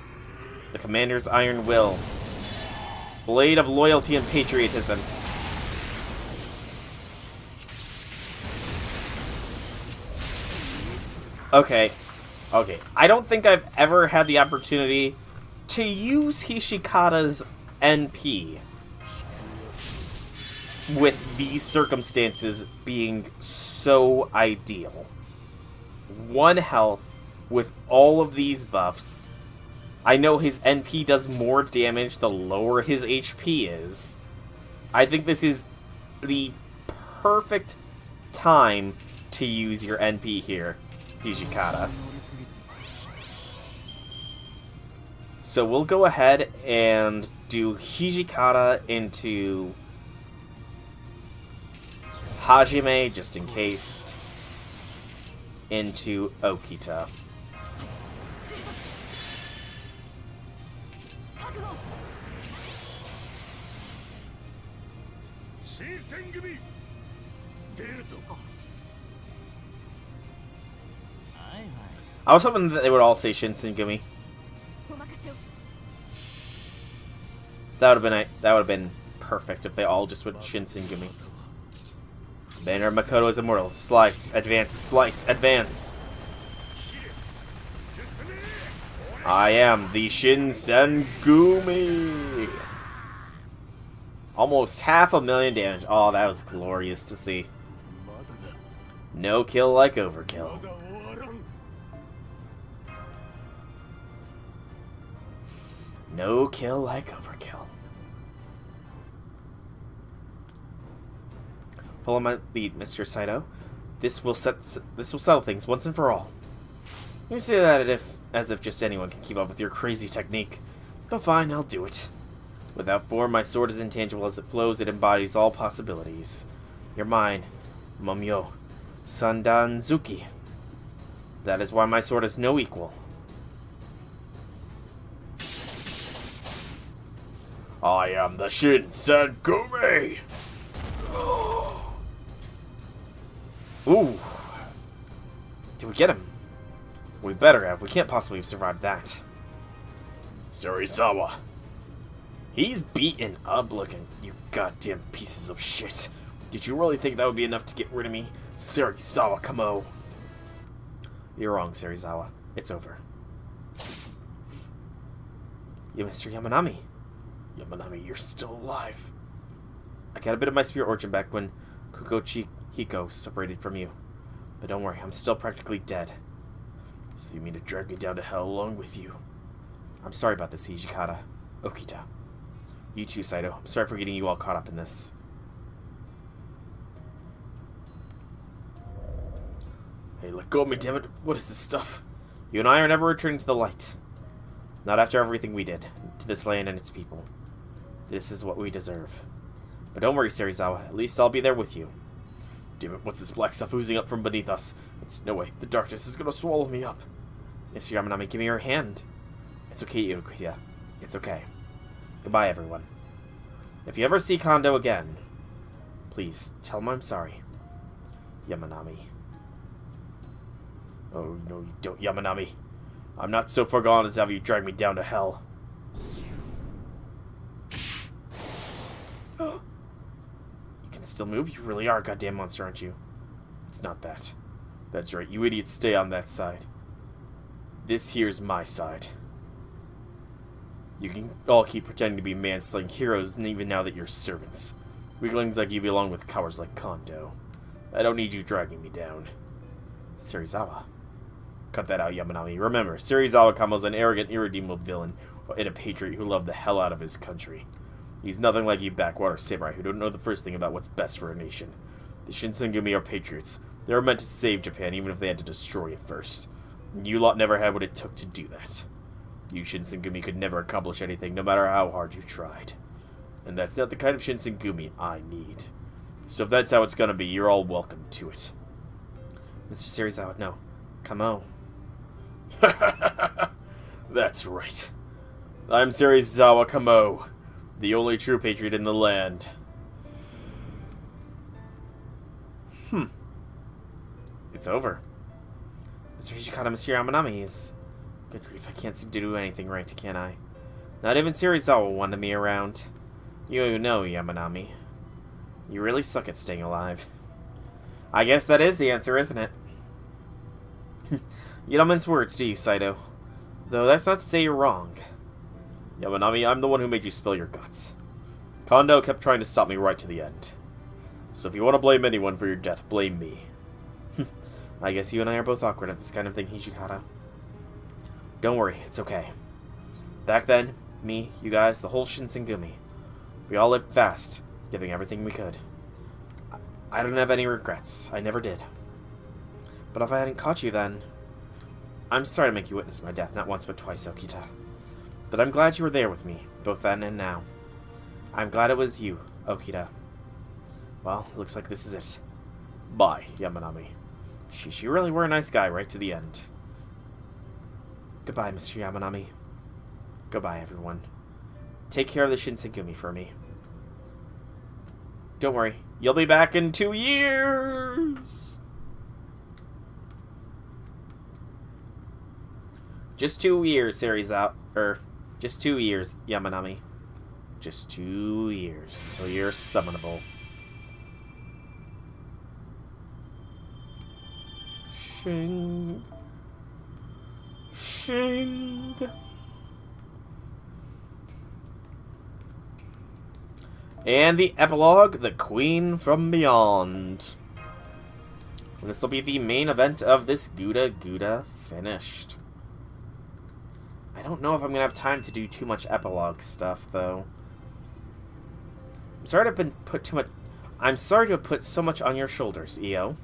B: The Commander's Iron Will. Blade of Loyalty and Patriotism. Okay. Okay. I don't think I've ever had the opportunity to use Hijikata's NP with these circumstances being so ideal. 1 health with all of these buffs. I know his NP does more damage the lower his HP is. I think this is the perfect time to use your NP here, Hijikata. So we'll go ahead and do Hijikata into Hajime, just in case, into Okita. I was hoping that they would all say Shinsengumi. That would have been perfect if they all just went Shinsengumi. Banner of Makoto is immortal. Slice, advance, slice, advance. I am the Shinsengumi. Almost 500,000 damage. Oh, that was glorious to see. No kill like overkill. No kill like overkill. Follow my lead, Mr. Saito. This will settle things once and for all. You say that as if just anyone can keep up with your crazy technique. Go fine, I'll do it. Without form, my sword is intangible. As it flows, it embodies all possibilities. You're mine, Momyo Sandanzuki. That is why my sword has no equal. I am the Shinsengumi! Ooh. Did we get him? We better have. We can't possibly have survived that.
C: Serizawa.
B: He's beaten up looking. You goddamn pieces of shit. Did you really think that would be enough to get rid of me? Serizawa, come on. You're wrong, Serizawa. It's over. You, Mr. Yamanami.
C: Yamanami, you're still alive.
B: I got a bit of my spirit origin back when Hiko separated from you. But don't worry, I'm still practically dead.
C: So you mean to drag me down to hell along with you?
B: I'm sorry about this, Hijikata. Okita. You too, Saito. I'm sorry for getting you all caught up in this.
C: Hey, let go of me, dammit. What is this stuff?
B: You and I are never returning to the light. Not after everything we did to this land and its people. This is what we deserve. But don't worry, Serizawa. At least I'll be there with you.
C: Damn it, what's this black stuff oozing up from beneath us? It's no way. The darkness is gonna swallow me up.
B: Mr. Yamanami, give me your hand. It's okay, Okita. It's okay. Goodbye, everyone. If you ever see Kondo again, please tell him I'm sorry. Yamanami.
C: Oh, no, you don't, Yamanami. I'm not so far gone as to have you drag me down to hell.
B: You can still move? You really are a goddamn monster, aren't you?
C: It's not that. That's right, you idiots stay on that side. This here's my side. You can all keep pretending to be man-slaying heroes, and even now that you're servants. Weaklings like you belong with cowards like Kondo. I don't need you dragging me down.
B: Serizawa.
C: Cut that out, Yamanami. Remember, Serizawa Kamo's an arrogant, irredeemable villain, and a patriot who loved the hell out of his country. He's nothing like you backwater samurai who don't know the first thing about what's best for a nation. The Shinsengumi are patriots. They were meant to save Japan, even if they had to destroy it first. You lot never had what it took to do that. You Shinsengumi could never accomplish anything, no matter how hard you tried. And that's not the kind of Shinsengumi I need. So if that's how it's gonna be, you're all welcome to it.
B: Mr. Serizawa, no. Come on.
C: That's right. I'm Serizawa Kamo, the only true patriot in the land.
B: It's over. Mr. Hijikata, Mr. Yamanami is... Good grief, I can't seem to do anything right, can I? Not even Serizawa wanted me around. You know, Yamanami. You really suck at staying alive. I guess that is the answer, isn't it? You don't mince words, do you, Saito? Though that's not to say you're wrong.
C: Yamanami, I'm the one who made you spill your guts. Kondo kept trying to stop me right to the end. So if you want to blame anyone for your death, blame me.
B: I guess you and I are both awkward at this kind of thing, Hijikata. Don't worry, it's okay. Back then, me, you guys, the whole Shinsengumi, we all lived fast, giving everything we could. I don't have any regrets. I never did. But if I hadn't caught you then... I'm sorry to make you witness my death, not once but twice, Okita. But I'm glad you were there with me, both then and now. I'm glad it was you, Okita. Well, looks like this is it.
C: Bye, Yamanami.
B: You really were a nice guy right to the end. Goodbye, Mr. Yamanami. Goodbye, everyone. Take care of the Shinsengumi for me. Don't worry, you'll be back in 2 years! Just 2 years, Serizawa. Just 2 years, Yamanami. Just 2 years until you're summonable. Shing. Shing. And the epilogue, The Queen from Beyond. And this will be the main event of this GudaGuda finished. I don't know if I'm going to have time to do too much epilogue stuff, though. I'm sorry to have put so much on your shoulders, Io.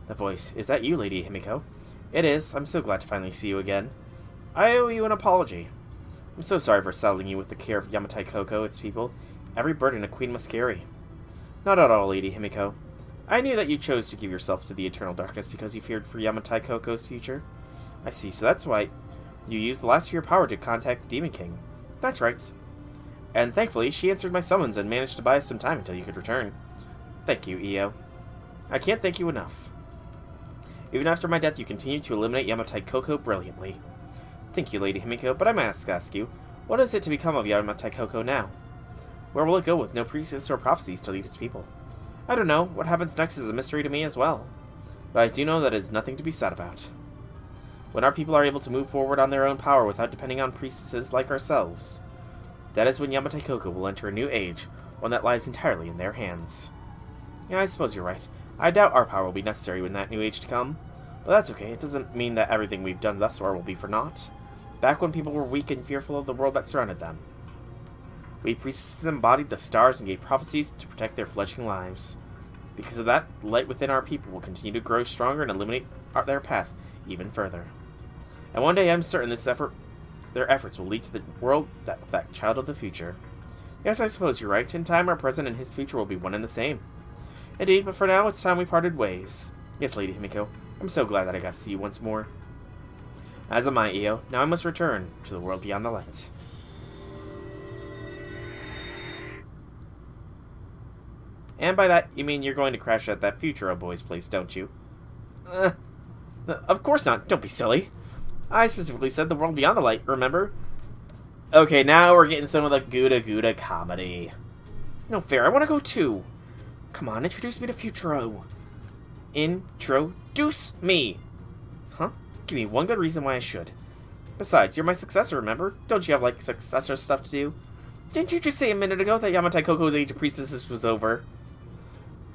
B: The voice. Is that you, Lady Himiko? It is. I'm so glad to finally see you again. I owe you an apology. I'm so sorry for saddling you with the care of Yamataikouko, its people. Every burden a queen must carry. Not at all, Lady Himiko. I knew that you chose to give yourself to the eternal darkness because you feared for Yamataikouko's future. I see, so that's why you used the last of your power to contact the Demon King. That's right. And thankfully, she answered my summons and managed to buy us some time until you could return. Thank you, Io. I can't thank you enough. Even after my death, you continue to eliminate Yamataikouko brilliantly. Thank you, Lady Himiko, but I must ask you, what is it to become of Yamataikouko now? Where will it go with no priestess or prophecies to lead its people? I don't know. What happens next is a mystery to me as well. But I do know that it is nothing to be sad about. When our people are able to move forward on their own power without depending on priestesses like ourselves, that is when Yamataikouko will enter a new age, one that lies entirely in their hands. Yeah, I suppose you're right. I doubt our power will be necessary when that new age to come. But that's okay. It doesn't mean that everything we've done thus far will be for naught. Back when people were weak and fearful of the world that surrounded them, we priestesses embodied the stars and gave prophecies to protect their fledgling lives. Because of that, the light within our people will continue to grow stronger and illuminate their path even further. And one day I'm certain their efforts will lead to the world that child of the future. Yes, I suppose you're right. In time, our present and his future will be one and the same. Indeed, but for now, it's time we parted ways. Yes, Lady Himiko, I'm so glad that I got to see you once more. As am I, Io. Now I must return to the world beyond the light. And by that, you mean you're going to crash at that Futuro boy's place, don't you? Of course not. Don't be silly. I specifically said the world beyond the light, remember? Okay, now we're getting some of the GudaGuda comedy. No fair, I want to go too. Come on, introduce me to Futuro. Introduce me! Huh? Give me one good reason why I should. Besides, you're my successor, remember? Don't you have, like, successor stuff to do? Didn't you just say a minute ago that Yamataikouko's age of priestesses was over?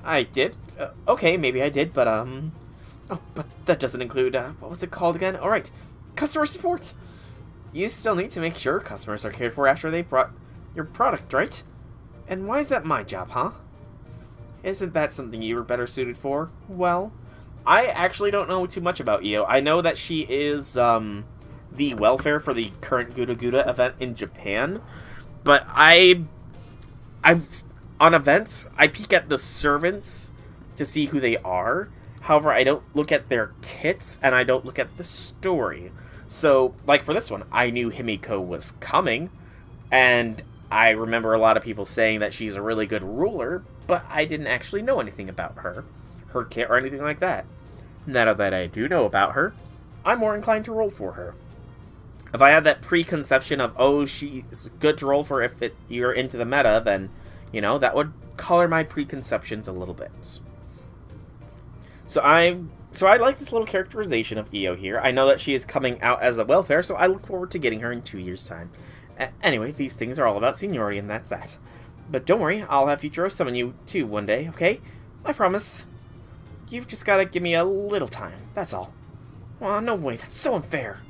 B: I did? Okay, maybe I did, but, Oh, but that doesn't include, what was it called again? Alright, customer support! You still need to make sure customers are cared for after they brought your product, right? And why is that my job, huh? Isn't that something you were better suited for? Well, I actually don't know too much about Io. I know that she is, the welfare for the current GudaGuda event in Japan, but I've on events, I peek at the servants to see who they are. However, I don't look at their kits, and I don't look at the story. So, like for this one, I knew Himiko was coming, and I remember a lot of people saying that she's a really good ruler, but I didn't actually know anything about her kit, or anything like that. Now that I do know about her, I'm more inclined to roll for her. If I had that preconception of, oh, she's good to roll for if you're into the meta, then, you know, that would color my preconceptions a little bit. So I like this little characterization of Io here. I know that she is coming out as a welfare, so I look forward to getting her in 2 years' time. Anyway, these things are all about seniority, and that's that. But don't worry, I'll have Futuro summon you too one day, okay? I promise. You've just gotta give me a little time, that's all. Aw, no way, that's so unfair.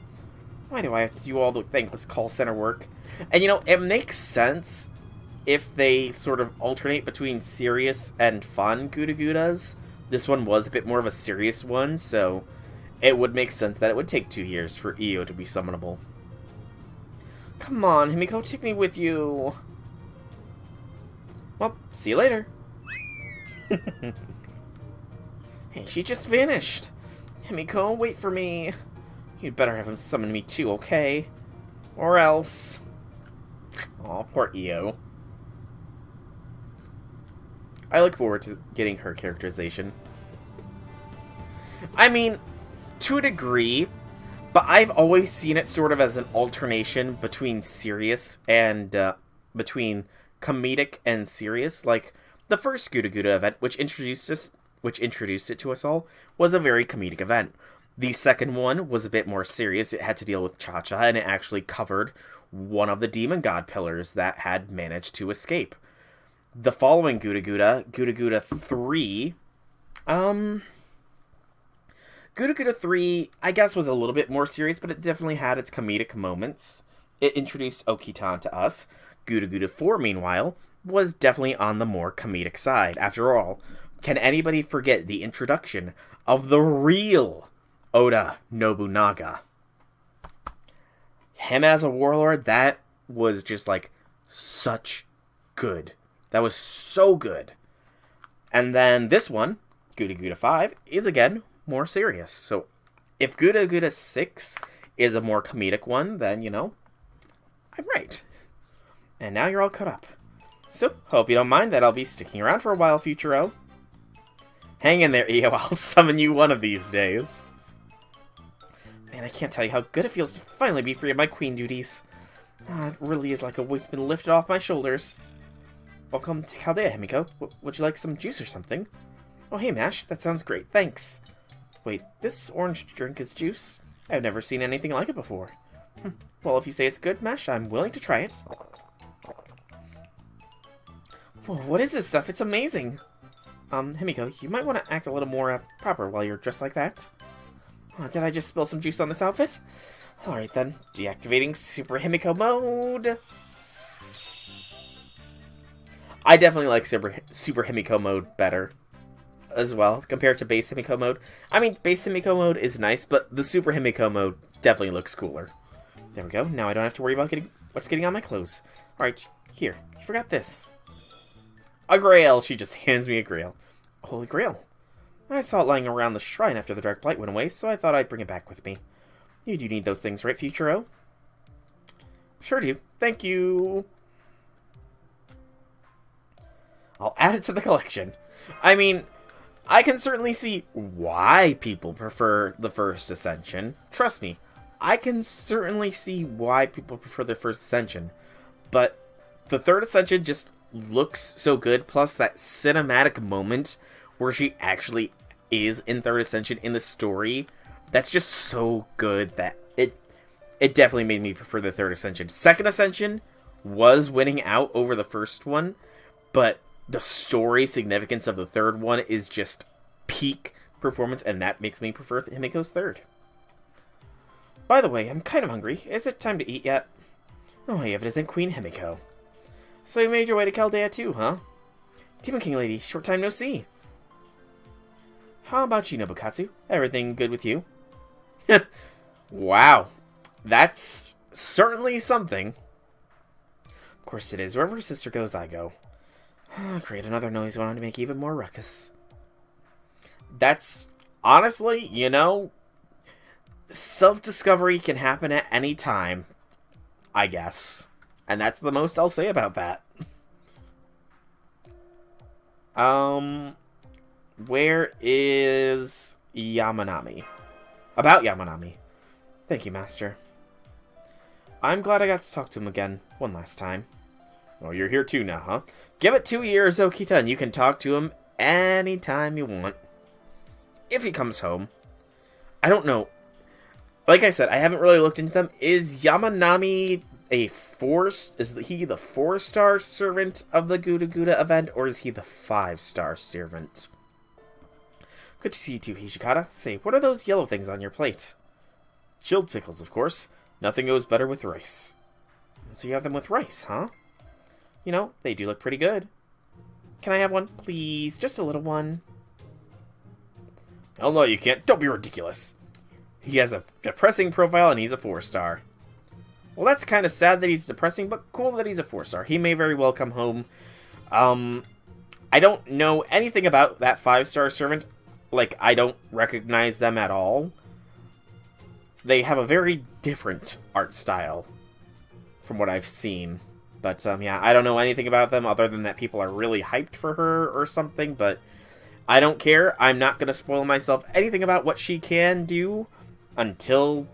B: Why do I have to do all the thankless call center work? And you know, it makes sense if they sort of alternate between serious and fun GudaGudas. This one was a bit more of a serious one, so it would make sense that it would take 2 years for Io to be summonable. Come on, Himiko, take me with you. Well, see you later. Hey, she just vanished. Himiko, wait for me. You'd better have him summon me too, okay? Or else. Aw, poor Io. I look forward to getting her characterization. I mean, to a degree, but I've always seen it sort of as an alternation between serious and, between comedic and serious. Like, the first GudaGuda event, which introduced it to us all, was a very comedic event. The second one was a bit more serious. It had to deal with Cha-Cha, and it actually covered one of the demon god pillars that had managed to escape. The following GudaGuda, GudaGuda 3, GudaGuda 3, I guess, was a little bit more serious, but it definitely had its comedic moments. It introduced Okita to us. GudaGuda 4, meanwhile, was definitely on the more comedic side. After all, can anybody forget the introduction of the real Oda Nobunaga? Him as a warlord, that was just, like, such good. That was so good. And then this one, GudaGuda 5, is again more serious. So if GudaGuda 6 is a more comedic one, then, you know, I'm right. And now you're all caught up. So, hope you don't mind that I'll be sticking around for a while, Futuro. Hang in there, Io. I'll summon you one of these days. Man, I can't tell you how good it feels to finally be free of my queen duties. It really is like a weight's been lifted off my shoulders. Welcome to Chaldea, Himiko. Would you like some juice or something? Oh, hey, Mash. That sounds great. Thanks. Wait, this orange drink is juice? I've never seen anything like it before. Well, if you say it's good, Mash, I'm willing to try it. Whoa, what is this stuff? It's amazing. Himiko, you might want to act a little more proper while you're dressed like that. Oh, did I just spill some juice on this outfit? Alright then, deactivating Super Himiko mode. I definitely like Super Himiko mode better as well, compared to base Himiko mode. I mean, base Himiko mode is nice, but the Super Himiko mode definitely looks cooler. There we go. Now I don't have to worry about what's getting on my clothes. Alright, here. You forgot this. A grail! She just hands me a grail. A holy grail. I saw it lying around the shrine after the dark blight went away, so I thought I'd bring it back with me. You do need those things, right, Futuro? Sure do. Thank you. I'll add it to the collection. I mean, I can certainly see why people prefer the First Ascension. Trust me, I can certainly see why people prefer the First Ascension. But the Third Ascension just looks so good, plus that cinematic moment where she actually is in Third Ascension in the story, that's just so good that it definitely made me prefer the Third Ascension. Second Ascension was winning out over the first one, but the story significance of the third one is just peak performance, and that makes me prefer Himiko's third. By the way, I'm kind of hungry. Is it time to eat yet? Oh, yeah, if it isn't Queen Himiko. So you made your way to Chaldea too, huh? Demon King Lady, short time no see. How about you, Nobukatsu? Everything good with you? Wow. That's certainly something. Of course it is. Wherever her sister goes, I go. Create another noise one to make even more ruckus. That's, honestly, you know, self-discovery can happen at any time, I guess. And that's the most I'll say about that. Where is Yamanami? About Yamanami. Thank you, Master. I'm glad I got to talk to him again, one last time. Oh, you're here too now, huh? Give it 2 years, Okita, and you can talk to him anytime you want. If he comes home. I don't know. Like I said, I haven't really looked into them. Is Yamanami is he the 4-star servant of the GudaGuda event, or is he the 5-star servant? Good to see you too, Hijikata. Say, what are those yellow things on your plate? Chilled pickles, of course. Nothing goes better with rice. So you have them with rice, huh? You know, they do look pretty good. Can I have one, please? Just a little one. Hell no, you can't. Don't be ridiculous. He has a depressing profile, and he's a 4-star. Well, that's kind of sad that he's depressing, but cool that he's a 4-star. He may very well come home. I don't know anything about that 5-star servant. Like, I don't recognize them at all. They have a very different art style from what I've seen. But, yeah, I don't know anything about them other than that people are really hyped for her or something, but I don't care. I'm not going to spoil myself anything about what she can do until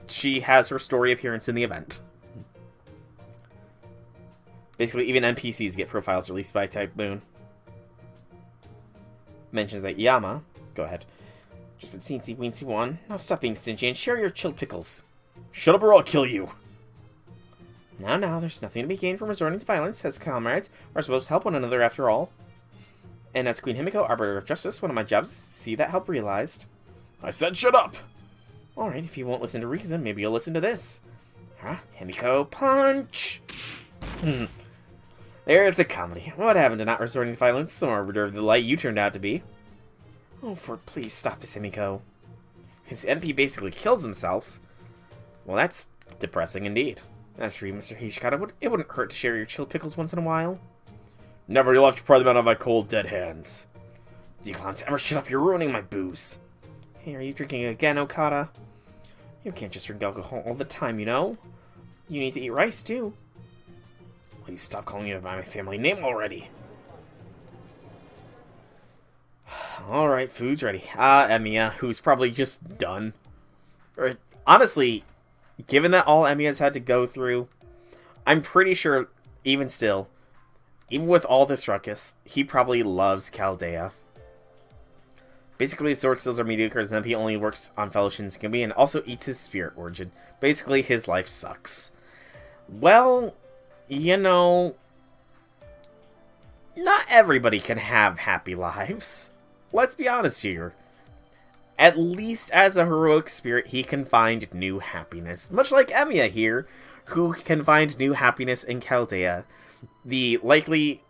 B: she has her story appearance in the event. Basically, even NPCs get profiles released by Type Moon. Mentions that Yama... Go ahead. Just a teensy weensy one. Now stop being stingy and share your chilled pickles. Shut up or I'll kill you! Now, there's nothing to be gained from resorting to violence, as comrades are supposed to help one another after all. And as Queen Himiko, Arbiter of Justice, one of my jobs is to see that help realized. I said shut up! Alright, if you won't listen to reason, maybe you'll listen to this. Huh? Himiko, punch! There's the comedy. What happened to not resorting to violence? Some Arbiter of the Light you turned out to be. Oh, please stop this, Himiko. His MP basically kills himself. Well, that's depressing indeed. As for you, Mr. Hijikata, it wouldn't hurt to share your chilled pickles once in a while. Never, you'll have to pry them out of my cold, dead hands. Do you clowns ever shut up? You're ruining my booze. Hey, are you drinking again, Okada? You can't just drink alcohol all the time, you know? You need to eat rice, too. Will you stop calling me by my family name already? Alright, food's ready. Emiya, who's probably just done. Or, honestly, given that all Emiya's had to go through, I'm pretty sure, even still, even with all this ruckus, he probably loves Chaldea. Basically, his sword skills are mediocre, as he only works on fellow Shinsengumi and also eats his spirit origin. Basically, his life sucks. Well, you know, not everybody can have happy lives. Let's be honest here. At least as a heroic spirit, he can find new happiness. Much like Emiya here, who can find new happiness in Chaldea. Likely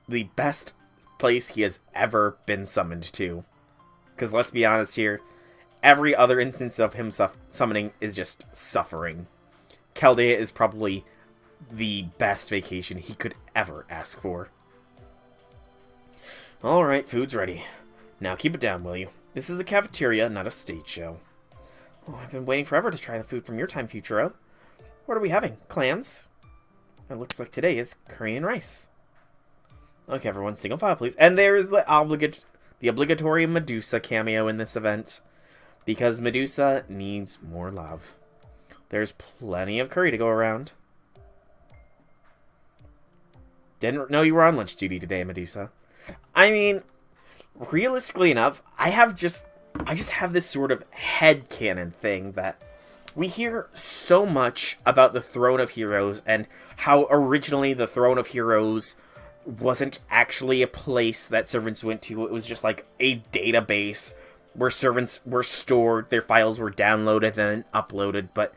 B: the best place he has ever been summoned to. Because let's be honest here, every other instance of him summoning is just suffering. Chaldea is probably the best vacation he could ever ask for. Alright, food's ready. Now keep it down, will you? This is a cafeteria, not a stage show. Oh, I've been waiting forever to try the food from your time, Futuro. What are we having? Clams? It looks like today is curry and rice. Okay, everyone, single file, please. And there's the obligatory Medusa cameo in this event. Because Medusa needs more love. There's plenty of curry to go around. Didn't know you were on lunch duty today, Medusa. I mean, realistically enough, I just have this sort of headcanon thing that we hear so much about the Throne of Heroes and how originally the Throne of Heroes wasn't actually a place that servants went to. It was just like a database where servants were stored, their files were downloaded, then uploaded. But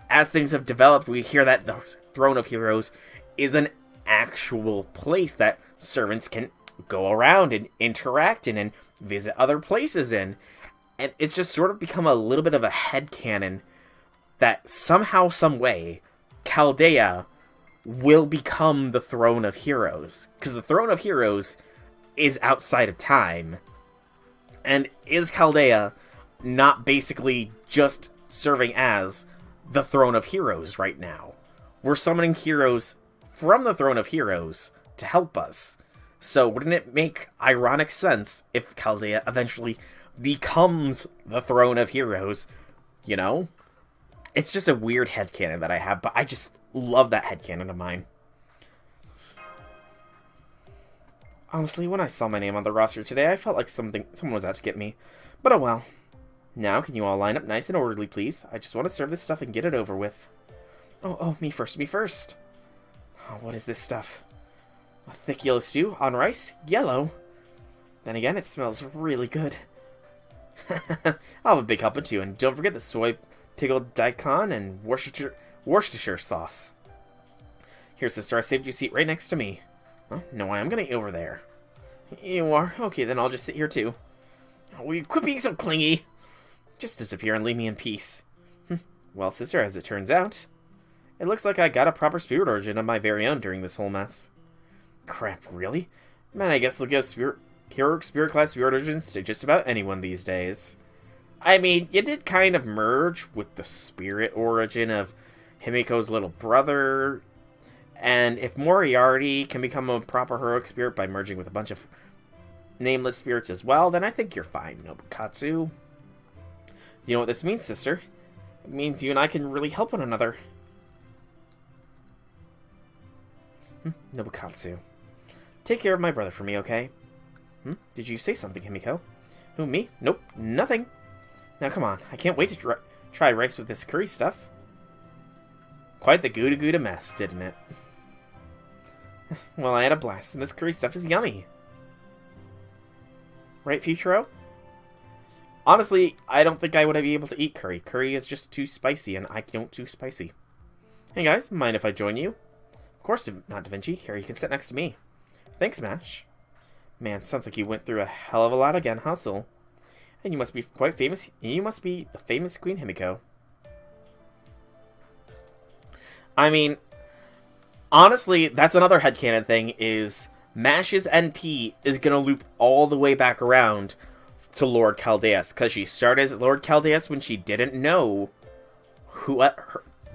B: as things have developed, we hear that the Throne of Heroes is an actual place that servants can go around and interact in and visit other places in. And it's just sort of become a little bit of a headcanon that somehow, some way, Chaldea will become the Throne of Heroes. Because the Throne of Heroes is outside of time. And is Chaldea not basically just serving as the Throne of Heroes right now? We're summoning heroes from the Throne of Heroes to help us. So wouldn't it make ironic sense if Chaldea eventually becomes the Throne of Heroes? You know? It's just a weird headcanon that I have, but I just love that headcanon of mine. Honestly, when I saw my name on the roster today, I felt like someone was out to get me. But oh well. Now, can you all line up nice and orderly, please? I just want to serve this stuff and get it over with. Oh, me first, me first. Oh, what is this stuff? A thick yellow stew on rice? Yellow? Then again, it smells really good. I'll have a big help of two, and don't forget the soy pickled daikon and Worcestershire sauce. Here, sister, I saved you a seat right next to me. Oh, no, I am going to eat over there. You are? Okay, then I'll just sit here too. Oh, will you quit being so clingy? Just disappear and leave me in peace. Well, sister, as it turns out, it looks like I got a proper spirit origin of my very own during this whole mess. Crap, really? Man, I guess they'll give heroic spirit class spirit origins to just about anyone these days. I mean, you did kind of merge with the spirit origin of Himiko's little brother, and if Moriarty can become a proper heroic spirit by merging with a bunch of nameless spirits as well, then I think you're fine, Nobukatsu. You know what this means, sister? It means you and I can really help one another. Nobukatsu. Take care of my brother for me, okay? Did you say something, Himiko? Who, me? Nope, nothing. Now come on, I can't wait to try rice with this curry stuff. Quite the GudaGuda mess, didn't it? Well, I had a blast, and this curry stuff is yummy. Right, Futuro? Honestly, I don't think I would be able to eat curry. Curry is just too spicy, and I don't do spicy. Hey guys, mind if I join you? Of course not, Da Vinci. Here, you can sit next to me. Thanks, Mash. Man, sounds like you went through a hell of a lot again, Hustle. And you must be quite famous. You must be the famous Queen Himiko. I mean, honestly, that's another headcanon thing, is Mash's NP is going to loop all the way back around to Lord Chaldeus, because she started as Lord Chaldeus when she didn't know what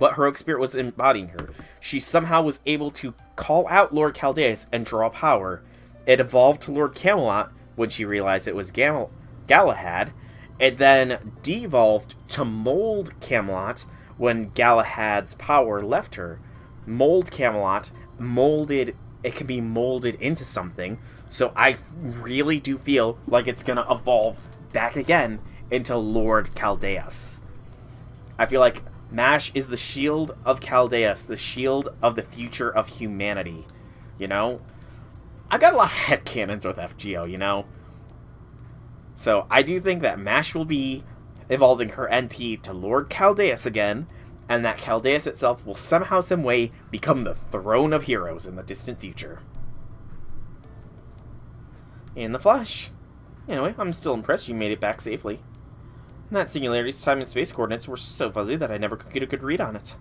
B: heroic spirit was embodying her. She somehow was able to call out Lord Chaldeus and draw power. It evolved to Lord Camelot,
A: when she realized it was Galahad. It then devolved to mold Camelot when Galahad's power left her. Mold Camelot, molded, it can be molded into something. So I really do feel like it's going to evolve back again into Lord Chaldeus. I feel like MASH is the shield of Chaldeus, the shield of the future of humanity. You know? I got a lot of headcanons with FGO, you know? So I do think that MASH will be evolving her NP to Lord Chaldeus again, and that Chaldeus itself will somehow, some way, become the throne of heroes in the distant future. In the flesh. Anyway, I'm still impressed you made it back safely. That singularity's time and space coordinates were so fuzzy that I never could get a good read on it.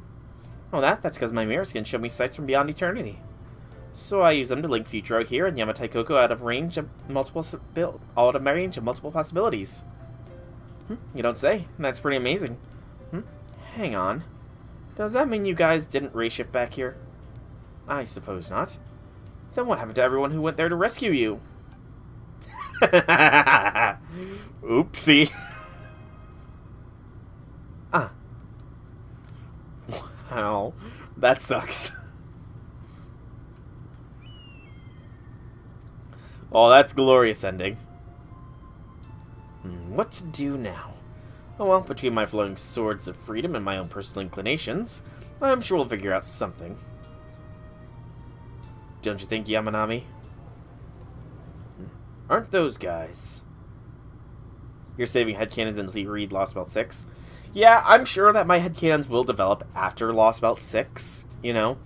A: Oh, that's because my mirror skin showed me sights from beyond eternity. So I use them to link future out here and Yamataikouko out of range of multiple possibilities. You don't say. That's pretty amazing. Hang on. Does that mean you guys didn't ray shift back here? I suppose not. Then what happened to everyone who went there to rescue you?
C: Oopsie.
A: Wow. That sucks.
C: Oh, that's glorious ending.
A: What to do now? Oh well, between my flowing swords of freedom and my own personal inclinations, I'm sure we'll figure out something. Don't you think, Yamanami? Aren't those guys? You're saving headcanons until you read Lost Belt 6? Yeah, I'm sure that my headcanons will develop after Lost Belt 6, you know?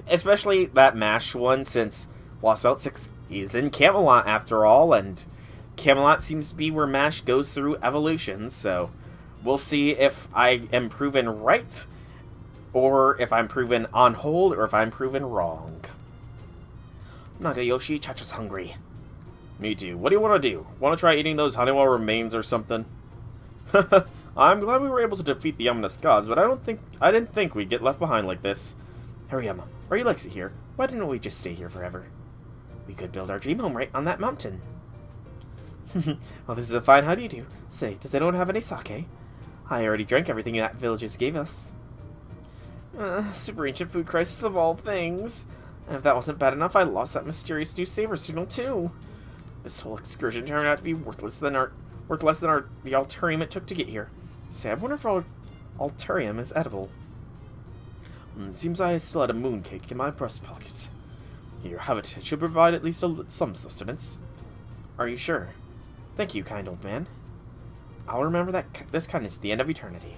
A: Especially that MASH one, since Lost Belt 6 is in Camelot after all, and Camelot seems to be where MASH goes through evolution, so we'll see if I am proven right, or if I'm proven on hold, or if I'm proven wrong. Nagayoshi, Chacha's hungry.
C: Me too. What do you want to do? Want to try eating those Honeywell remains or something? I'm glad we were able to defeat the ominous gods, but I didn't think we'd get left behind like this.
A: Hariyama, are you Lexi here? Why didn't we just stay here forever? We could build our dream home right on that mountain. Well, this is a fine how do you do. Say, does anyone have any sake? I already drank everything that villagers gave us. Super ancient food crisis of all things. And if that wasn't bad enough, I lost that mysterious new saber signal too. This whole excursion turned out to be worth less than the altarium it took to get here. Say, I wonder if our altarium is edible. Seems I still had a mooncake in my breast pocket. Here, have it. It should provide at least some sustenance. Are you sure? Thank you, kind old man. I'll remember that this kindness to the end of eternity.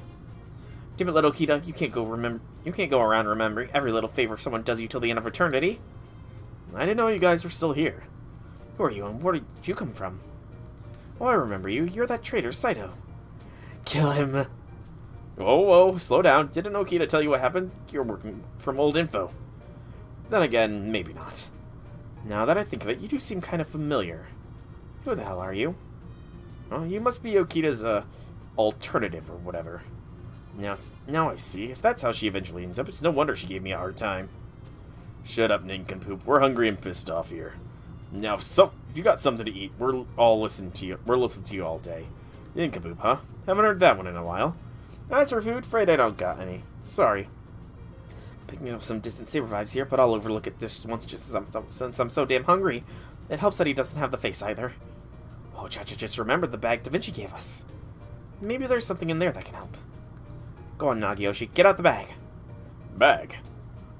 A: Damn it, little Okita, you can't go around remembering every little favor someone does you till the end of eternity. I didn't know you guys were still here. Who are you and where did you come from? Oh, I remember you. You're that traitor, Saito. Kill him.
C: Whoa, slow down. Didn't Okita tell you what happened? You're working from old info.
A: Then again, maybe not. Now that I think of it, you do seem kind of familiar. Who the hell are you?
C: Oh, you must be Okita's, alternative or whatever.
A: Now I see. If that's how she eventually ends up, it's no wonder she gave me a hard time.
C: Shut up, nincompoop. We're hungry and pissed off here. Now, if you got something to eat, we're listening to you all day. Nincompoop, huh? Haven't heard that one in a while. As for food, afraid I don't got any. Sorry.
A: Picking up some distant saber vibes here, but I'll overlook it this once just since I'm so damn hungry. It helps that he doesn't have the face either. Oh, Chacha just remembered the bag Da Vinci gave us. Maybe there's something in there that can help. Go on, Nagiyoshi, get out the bag.
C: Bag?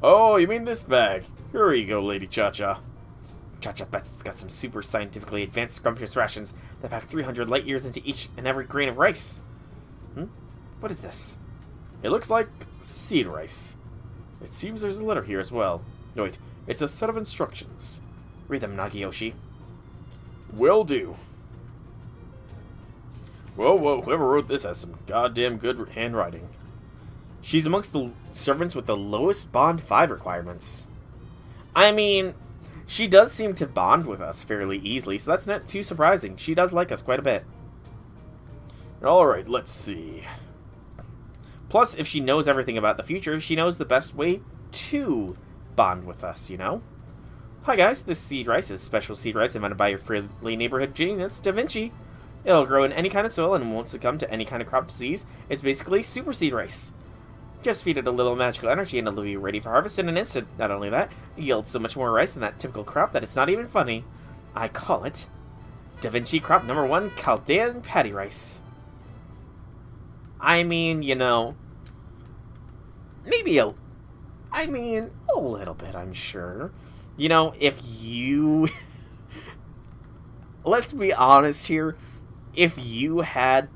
C: Oh, you mean this bag? Here you go, Lady Cha-Cha.
A: Cha-Cha bets it's got some super scientifically advanced scrumptious rations that pack 300 light years into each and every grain of rice. What is this?
C: It looks like seed rice. It seems there's a letter here as well. No, wait, it's a set of instructions.
A: Read them, Nagiyoshi.
C: Will do. Whoa, whoever wrote this has some goddamn good handwriting.
A: She's amongst the servants with the lowest Bond 5 requirements. I mean, she does seem to bond with us fairly easily, so that's not too surprising. She does like us quite a bit.
C: Alright, let's see.
A: Plus, if she knows everything about the future, she knows the best way to bond with us, you know?
B: Hi guys, this seed rice is special seed rice invented by your friendly neighborhood genius, Da Vinci. It'll grow in any kind of soil and won't succumb to any kind of crop disease. It's basically super seed rice. Just feed it a little magical energy and it'll be ready for harvest in an instant. Not only that, it yields so much more rice than that typical crop that it's not even funny. I call it Da Vinci crop number 1 Chaldean patty rice. I mean, you know, maybe a little bit, I'm sure. You know, if you... Let's be honest here. If you had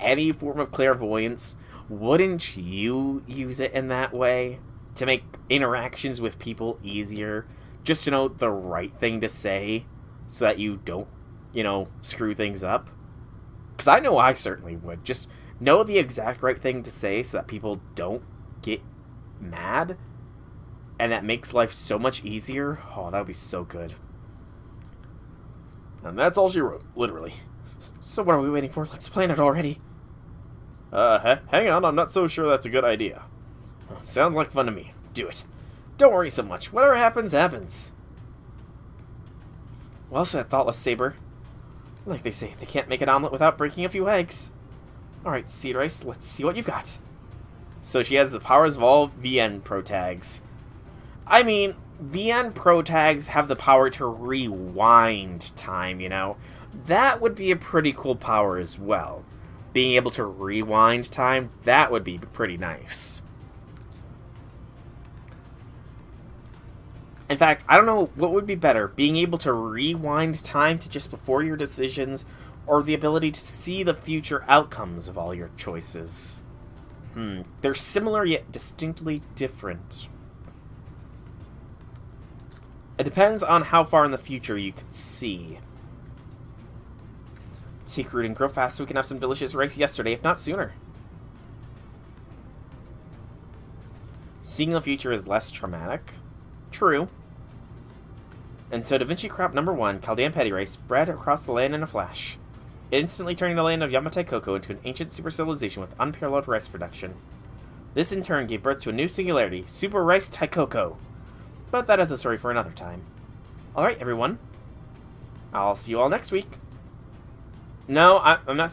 B: any form of clairvoyance, wouldn't you use it in that way? To make interactions with people easier? Just to know the right thing to say, so that you don't, you know, screw things up? Because I know I certainly would. Just know the exact right thing to say so that people don't get mad. And that makes life so much easier. Oh, that would be so good.
C: And that's all she wrote, literally.
B: So what are we waiting for? Let's plan it already.
C: Hang on, I'm not so sure that's a good idea.
B: Sounds like fun to me. Do it. Don't worry so much. Whatever happens, happens. Well said, Thoughtless Saber. Like they say, they can't make an omelet without breaking a few eggs. Alright, Seed Rice, let's see what you've got. So she has the powers of all VN Pro tags. I mean, VN Pro tags have the power to rewind time, you know? That would be a pretty cool power as well. Being able to rewind time, that would be pretty nice. In fact, I don't know what would be better, being able to rewind time to just before your decisions, or the ability to see the future outcomes of all your choices. They're similar yet distinctly different. It depends on how far in the future you could see. Take root and grow fast so we can have some delicious rice yesterday, if not sooner. Seeing the future is less traumatic. True. And so Da Vinci crop number 1, Chaldean petty rice, spread across the land in a flash, instantly turning the land of Yamataikouko into an ancient super civilization with unparalleled rice production. This in turn gave birth to a new singularity, Super Rice Taikouko. But that is a story for another time. Alright, everyone. I'll see you all next week. No, I'm not...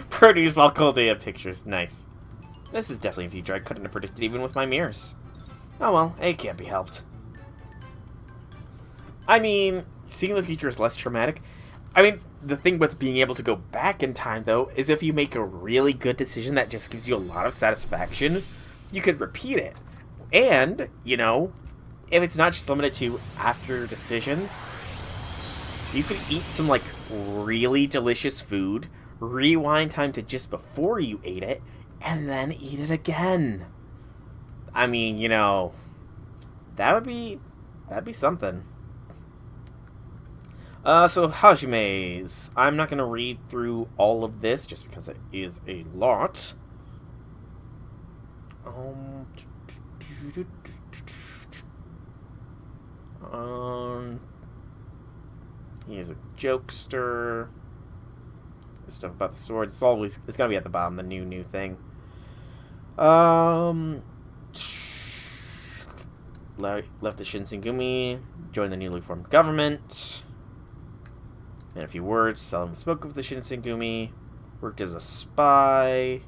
B: Produced while Chaldean pictures. Nice. This is definitely a future I couldn't have predicted even with my mirrors. Oh well, it can't be helped. I mean, seeing the future is less traumatic. I mean, the thing with being able to go back in time, though, is if you make a really good decision that just gives you a lot of satisfaction, you could repeat it. And, you know, if it's not just limited to after decisions, you could eat some, like, really delicious food, rewind time to just before you ate it, and then eat it again. I mean, you know, that'd be something. So Hajime's. I'm not going to read through all of this just because it is a lot. He is a jokester. This stuff about the swords. It's gotta be at the bottom, the new thing. Left the Shinsengumi, joined the newly formed government. In a few words, seldom spoke with the Shinsengumi, worked as a spy,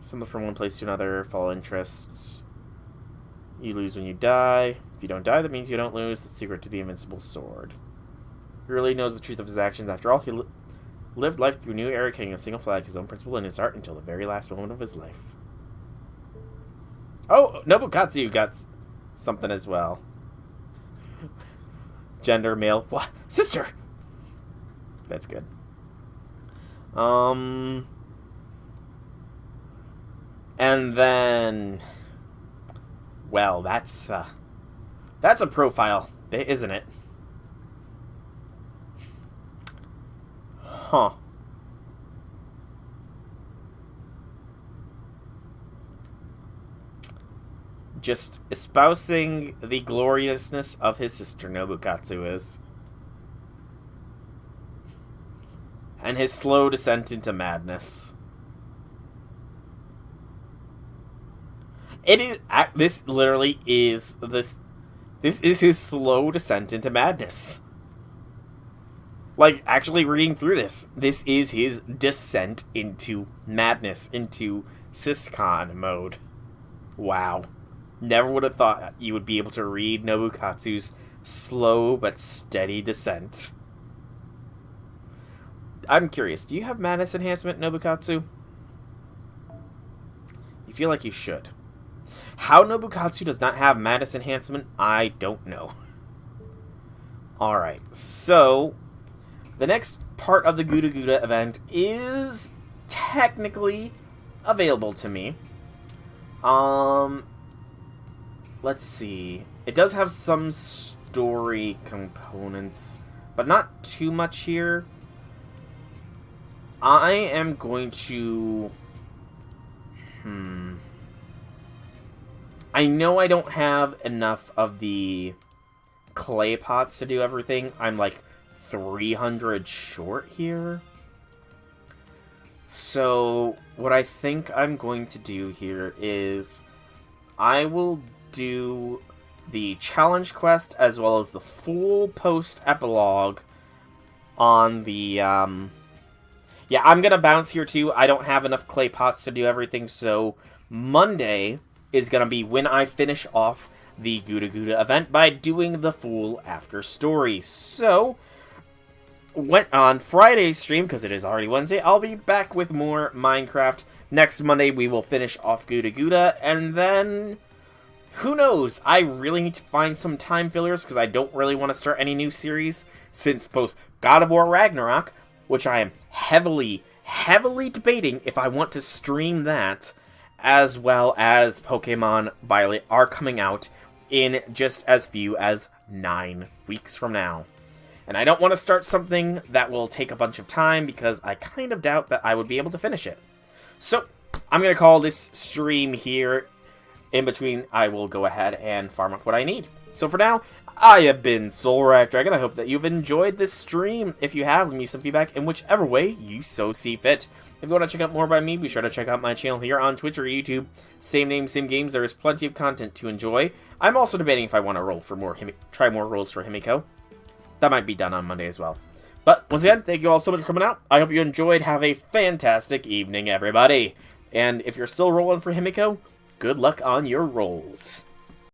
B: stumbled from one place to another, follow interests. You lose when you die. If you don't die, that means you don't lose. The secret to the invincible sword. He really knows the truth of his actions. After all, he lived life through a new era, carrying a single flag, his own principle in his heart, until the very last moment of his life. Oh, Nobukatsu got something as well. Gender, male. What? Sister! That's good. And then... Well, that's a profile bit, isn't it? Huh. Just espousing the gloriousness of his sister, Nobukatsu is. And his slow descent into madness. It is... This literally is... This is his slow descent into madness. Like, actually reading through this is his descent into madness, into Siscon mode. Wow. Never would have thought you would be able to read Nobukatsu's slow but steady descent. I'm curious, do you have madness enhancement, Nobukatsu? You feel like you should. How Nobukatsu does not have madness enhancement, I don't know. Alright, so the next part of the GudaGuda event is technically available to me. Let's see. It does have some story components, but not too much here. I am going to... I know I don't have enough of the clay pots to do everything. I'm like 300 short here. So what I think I'm going to do here is I will do the challenge quest as well as the full post epilogue on the yeah, I'm gonna bounce here too. I don't have enough clay pots to do everything, so Monday is gonna be when I finish off the GudaGuda event by doing the full after story. So went on Friday's stream, because it is already Wednesday, I'll be back with more Minecraft. Next Monday we will finish off GudaGuda, and then who knows? I really need to find some time fillers, because I don't really want to start any new series, since both God of War Ragnarok, which I am heavily debating if I want to stream that, as well as Pokemon Violet are coming out in just as few as 9 weeks from now. And I don't want to start something that will take a bunch of time, because I kind of doubt that I would be able to finish it. So, I'm going to call this stream here. In between, I will go ahead and farm up what I need. So for now, I have been SoulRackDragon. I hope that you've enjoyed this stream. If you have, leave me some feedback in whichever way you so see fit. If you want to check out more by me, be sure to check out my channel here on Twitch or YouTube. Same name, same games. There is plenty of content to enjoy. I'm also debating if I want to roll for try more rolls for Himiko. That might be done on Monday as well. But once again, thank you all so much for coming out. I hope you enjoyed. Have a fantastic evening, everybody. And if you're still rolling for Himiko, good luck on your rolls.